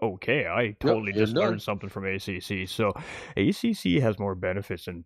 okay, I totally just learned something from ACC. So ACC has more benefits than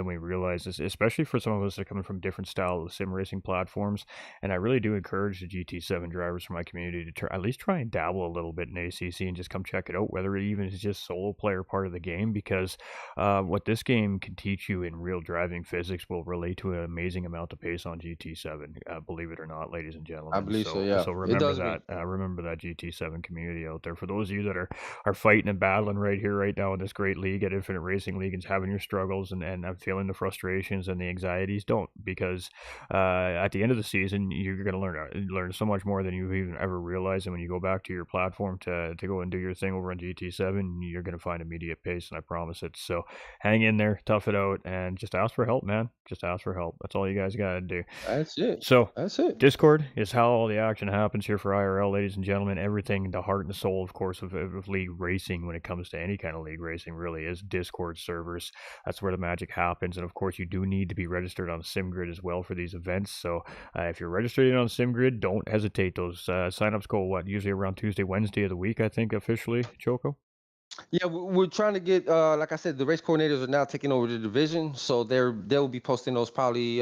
we realize, especially for some of us that are coming from different style of sim racing platforms. And I really do encourage the GT7 drivers from my community to at least try and dabble a little bit in ACC and just come check it out, whether it even is just solo player part of the game, because what this game can teach you in real driving physics will relate to an amazing amount of pace on GT7, believe it or not, ladies and gentlemen. I believe so, yeah. So remember that. Remember that GT7 community out there. For those of you that are fighting and battling right here, right now in this great league at Infinite Racing League, and having your struggles and feeling the frustrations and the anxieties, don't, because at the end of the season, you're going to learn so much more than you've even ever realized. And when you go back to your platform to go and do your thing over on GT7, you're going to find immediate pace, and I promise it. So hang in there, tough it out, and just ask for help, man. Just ask for help. That's all you guys got to do. That's it. So that's it. Discord is how all the action happens here for IRL, ladies and gentlemen. Everything, the heart and the soul, of course, of league racing, when it comes to any kind of league racing, really is Discord servers. That's where the magic happens. And of course, you do need to be registered on SimGrid as well for these events. So if you're registered on SimGrid, don't hesitate. Those signups go usually around Tuesday, Wednesday of the week, I think, officially, Choco? Yeah, we're trying to get, like I said, the race coordinators are now taking over the division, so they'll be posting those probably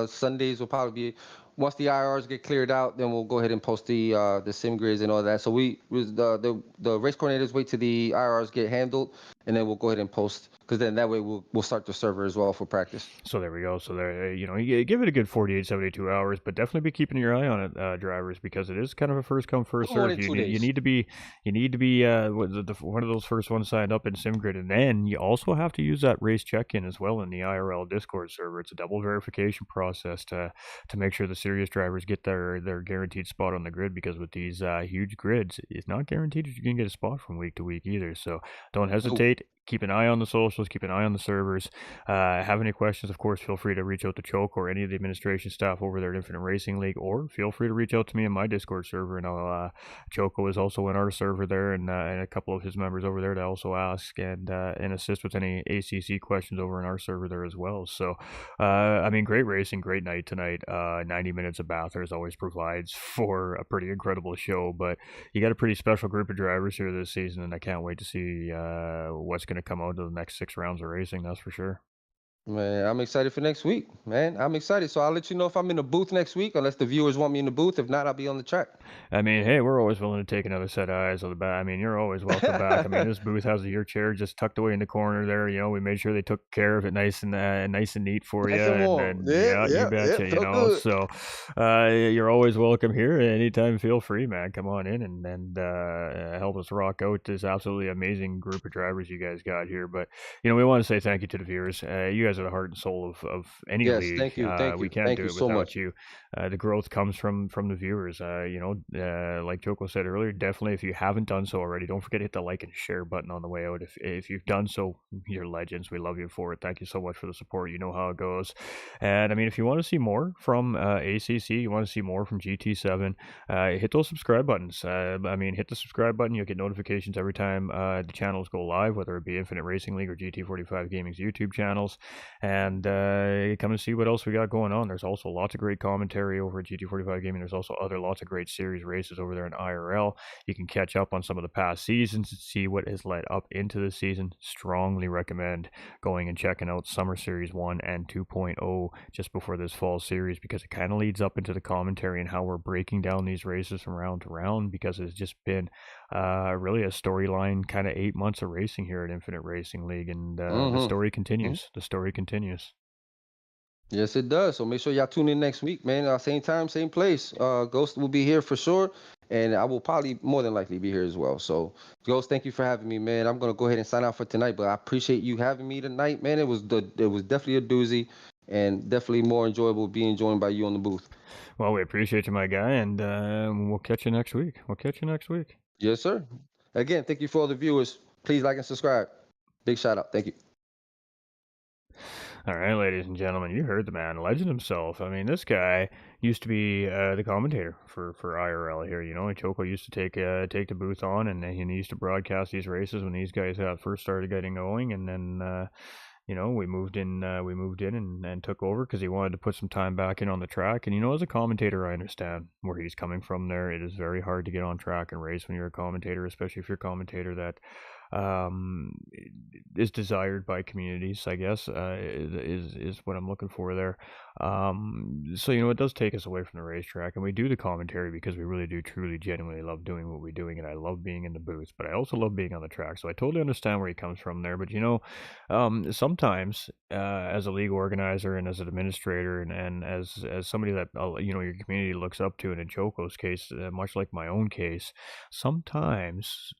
Sundays will probably be once the IRs get cleared out, then we'll go ahead and post the sim grids and all that. So the race coordinators wait till the IRs get handled, and then we'll go ahead and post, because then that way we'll start the server as well for practice. So there we go. So there, you give it a good 48, 72 hours, but definitely be keeping your eye on it, drivers, because it is kind of a first come first More serve. than 2 You days. need to be one of those first ones signed up in SimGrid, and then you also have to use that race check-in as well in the IRL Discord server. It's a double verification process to make sure the serious drivers get their guaranteed spot on the grid, because with these huge grids, it's not guaranteed that you can get a spot from week to week either. So don't hesitate. Keep an eye on the socials, keep an eye on the servers. Have any questions, of course, feel free to reach out to Choke or any of the administration staff over there at Infinite Racing League, or feel free to reach out to me in my Discord server, and Choco is also in our server there, and a couple of his members over there to also ask and assist with any ACC questions over in our server there as well. So, great racing, great night tonight. 90 minutes of Bathurst always provides for a pretty incredible show, but you got a pretty special group of drivers here this season, and I can't wait to see what's going to come out of the next 6 rounds of racing, that's for sure. Man, I'm excited for next week, man. I'm excited. So I'll let you know if I'm in the booth next week, unless the viewers want me in the booth. If not, I'll be on the track. Hey, we're always willing to take another set of eyes on the back. You're always welcome back. This booth has your chair just tucked away in the corner there. We made sure they took care of it nice and neat for you. Nice and warm. And you betcha. Good. So you're always welcome here. Anytime, feel free, man. Come on in and help us rock out this absolutely amazing group of drivers you guys got here. But we want to say thank you to the viewers. You guys are the heart and soul of any Yes, league. thank you. We can't Thank do you it so without much. you. The growth comes from the viewers. Like Joko said earlier, definitely if you haven't done so already, don't forget to hit the like and share button on the way out. If you've done so, you're legends. We love you for it. Thank you so much for the support. You know how it goes. And if you want to see more from ACC, you want to see more from GT7, hit those subscribe buttons. Hit the subscribe button. You'll get notifications every time the channels go live, whether it be Infinite Racing League or GT45 Gaming's YouTube channels. And come and see what else we got going on. There's also lots of great commentary over at GT45 Gaming. There's also lots of great series races over there in IRL. You can catch up on some of the past seasons and see what has led up into the season. Strongly recommend going and checking out Summer Series 1 and 2.0 just before this fall series, because it kind of leads up into the commentary and how we're breaking down these races from round to round, because it's just been really a storyline kind of 8 months of racing here at Infinite Racing League, and the story continues. The story continues. Yes, it does. So make sure y'all tune in next week, man. Same time, same place. Ghost will be here for sure, and I will probably more than likely be here as well. So, Ghost, thank you for having me, man. I'm gonna go ahead and sign out for tonight, but I appreciate you having me tonight, man. It was definitely a doozy, and definitely more enjoyable being joined by you on the booth. Well, we appreciate you, my guy, and we'll catch you next week. Yes, sir. Again, thank you for all the viewers. Please like and subscribe. Big shout out. Thank you. All right, ladies and gentlemen, you heard the man, legend himself. This guy used to be the commentator for IRL here. Choco used to take the booth on, and he used to broadcast these races when these guys first started getting going, and then we moved in and took over because he wanted to put some time back in on the track. And as a commentator, I understand where he's coming from there. It is very hard to get on track and race when you're a commentator, especially if you're a commentator that is desired by communities, I guess, is what I'm looking for there. So it does take us away from the racetrack, and we do the commentary because we really do truly genuinely love doing what we're doing, and I love being in the booth, but I also love being on the track. So I totally understand where he comes from there. But sometimes as a league organizer and as an administrator and as somebody that your community looks up to, and in Choco's case, much like my own case, sometimes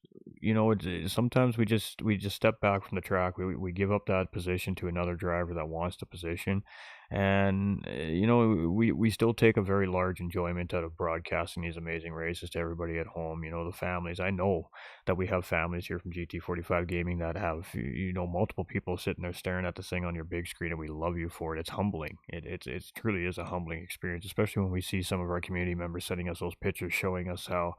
sometimes we just step back from the track. We give up that position to another driver that wants the position, and we still take a very large enjoyment out of broadcasting these amazing races to everybody at home. The families. I know that we have families here from GT45 Gaming that have multiple people sitting there staring at this thing on your big screen, and we love you for it. It's humbling. It truly is a humbling experience, especially when we see some of our community members sending us those pictures showing us how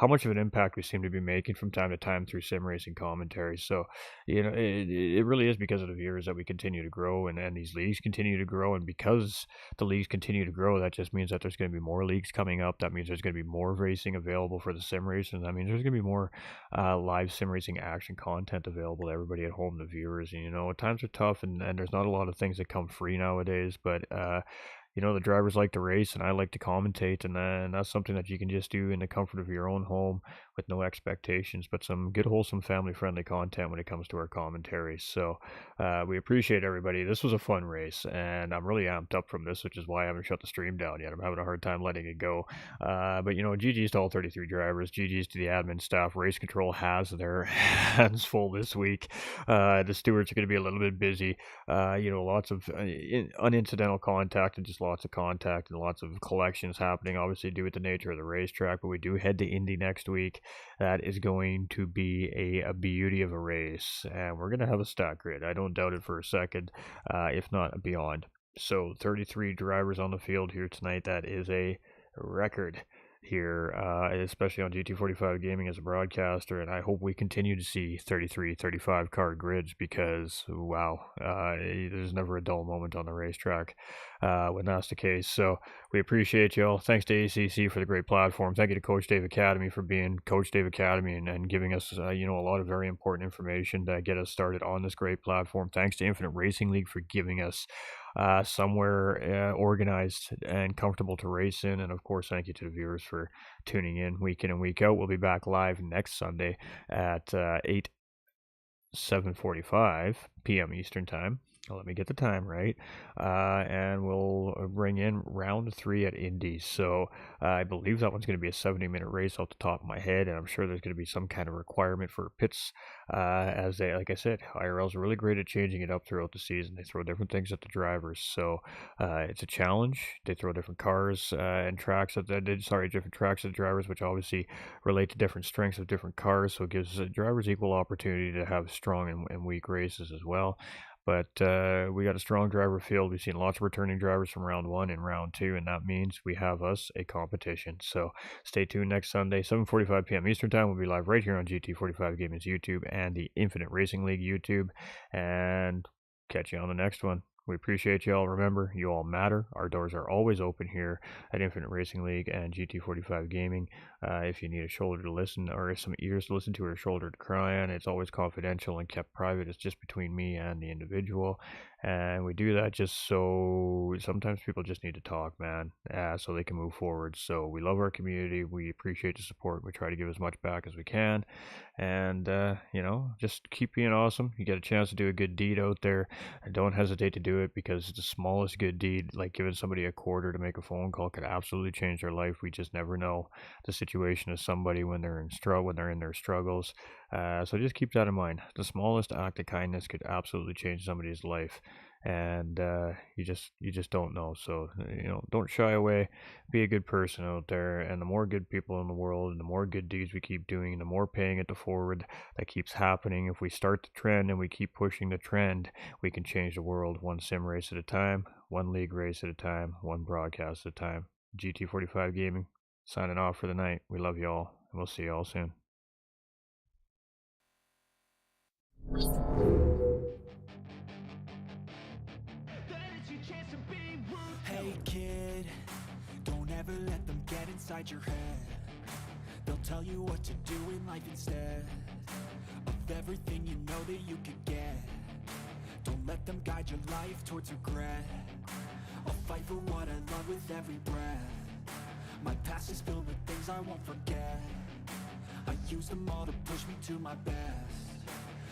much of an impact we seem to be making from time to time through sim racing commentary. So, it really is because of the viewers that we continue to grow, and these leagues continue to grow. And because the leagues continue to grow, that just means that there's going to be more leagues coming up. That means there's going to be more racing available for the sim racers. That means there's going to be more live sim racing action content available to everybody at home, the viewers. And, times are tough, and there's not a lot of things that come free nowadays, but the drivers like to race and I like to commentate, and then that's something that you can just do in the comfort of your own home with no expectations, but some good, wholesome, family-friendly content when it comes to our commentary. So we appreciate everybody. This was a fun race, and I'm really amped up from this, which is why I haven't shut the stream down yet. I'm having a hard time letting it go. But GG's to all 33 drivers, GG's to the admin staff. Race control has their hands full this week. The stewards are going to be a little bit busy. Lots of unincidental contact and just lots of contact and lots of collections happening, obviously due to the nature of the racetrack. But we do head to Indy next week. That is going to be a beauty of a race, and we're going to have a stat grid. I don't doubt it for a second, if not beyond. So 33 drivers on the field here tonight. That is a record here, especially on GT45 Gaming as a broadcaster, and I hope we continue to see 33, 35 car grids, because wow, there's never a dull moment on the racetrack when that's the case. So we appreciate y'all. Thanks to ACC for the great platform. Thank you to Coach Dave Academy for being Coach Dave Academy and giving us a lot of very important information to get us started on this great platform. Thanks to Infinite Racing League for giving us somewhere organized and comfortable to race in. And of course, thank you to the viewers for tuning in and week out. We'll be back live next Sunday at 7:45 p.m. Eastern Time. Let me get the time right. And we'll bring in round 3 at Indy. So I believe that one's going to be a 70-minute race off the top of my head, and I'm sure there's going to be some kind of requirement for pits. As they, like I said, IRL's really great at changing it up throughout the season. They throw different things at the drivers, so it's a challenge. They throw different cars and tracks at different tracks at the drivers, which obviously relate to different strengths of different cars. So it gives drivers equal opportunity to have strong and weak races as well. But we got a strong driver field. We've seen lots of returning drivers from round 1 and round 2, and that means we have us a competition. So stay tuned next Sunday, 7:45 p.m. Eastern Time. We'll be live right here on GT45 Gaming's YouTube and the Infinite Racing League YouTube. And catch you on the next one. We appreciate you all. Remember, you all matter. Our doors are always open here at Infinite Racing League and GT45 Gaming. If you need a shoulder to listen, or some ears to listen to, or a shoulder to cry on, it's always confidential and kept private. It's just between me and the individual. And we do that just so sometimes people just need to talk, man, so they can move forward. So we love our community. We appreciate the support. We try to give as much back as we can. And, just keep being awesome. You get a chance to do a good deed out there, and don't hesitate to do it, because the smallest good deed, like giving somebody a quarter to make a phone call, could absolutely change their life. We just never know the situation of somebody when they're in their struggles. So just keep that in mind. The smallest act of kindness could absolutely change somebody's life. And you just don't know. So don't shy away. Be a good person out there, and the more good people in the world, and the more good deeds we keep doing, the more paying it forward that keeps happening. If we start the trend and we keep pushing the trend, we can change the world one sim race at a time, one league race at a time, one broadcast at a time. GT45 Gaming signing off for the night. We love you all, and we'll see you all soon. Hey kid, don't ever let them get inside your head. They'll tell you what to do in life instead of everything you know that you could get. Don't let them guide your life towards regret. I'll fight for what I love with every breath. My past is filled with things I won't forget. I use them all to push me to my best.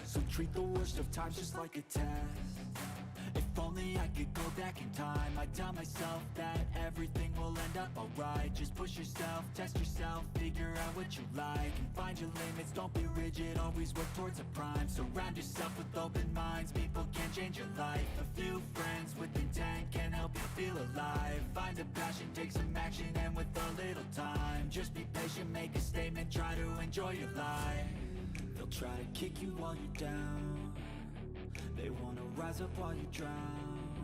So treat the worst of times just like a test. If only I could go back in time, I'd tell myself that everything will end up alright. Just push yourself, test yourself, figure out what you like, and find your limits, don't be rigid, always work towards a prime. Surround yourself with open minds, people can change your life. A few friends with intent can help you feel alive. Find a passion, take some action, and with a little time, just be patient, make a statement, try to enjoy your life. They'll try to kick you while you're down. They wanna rise up while you drown.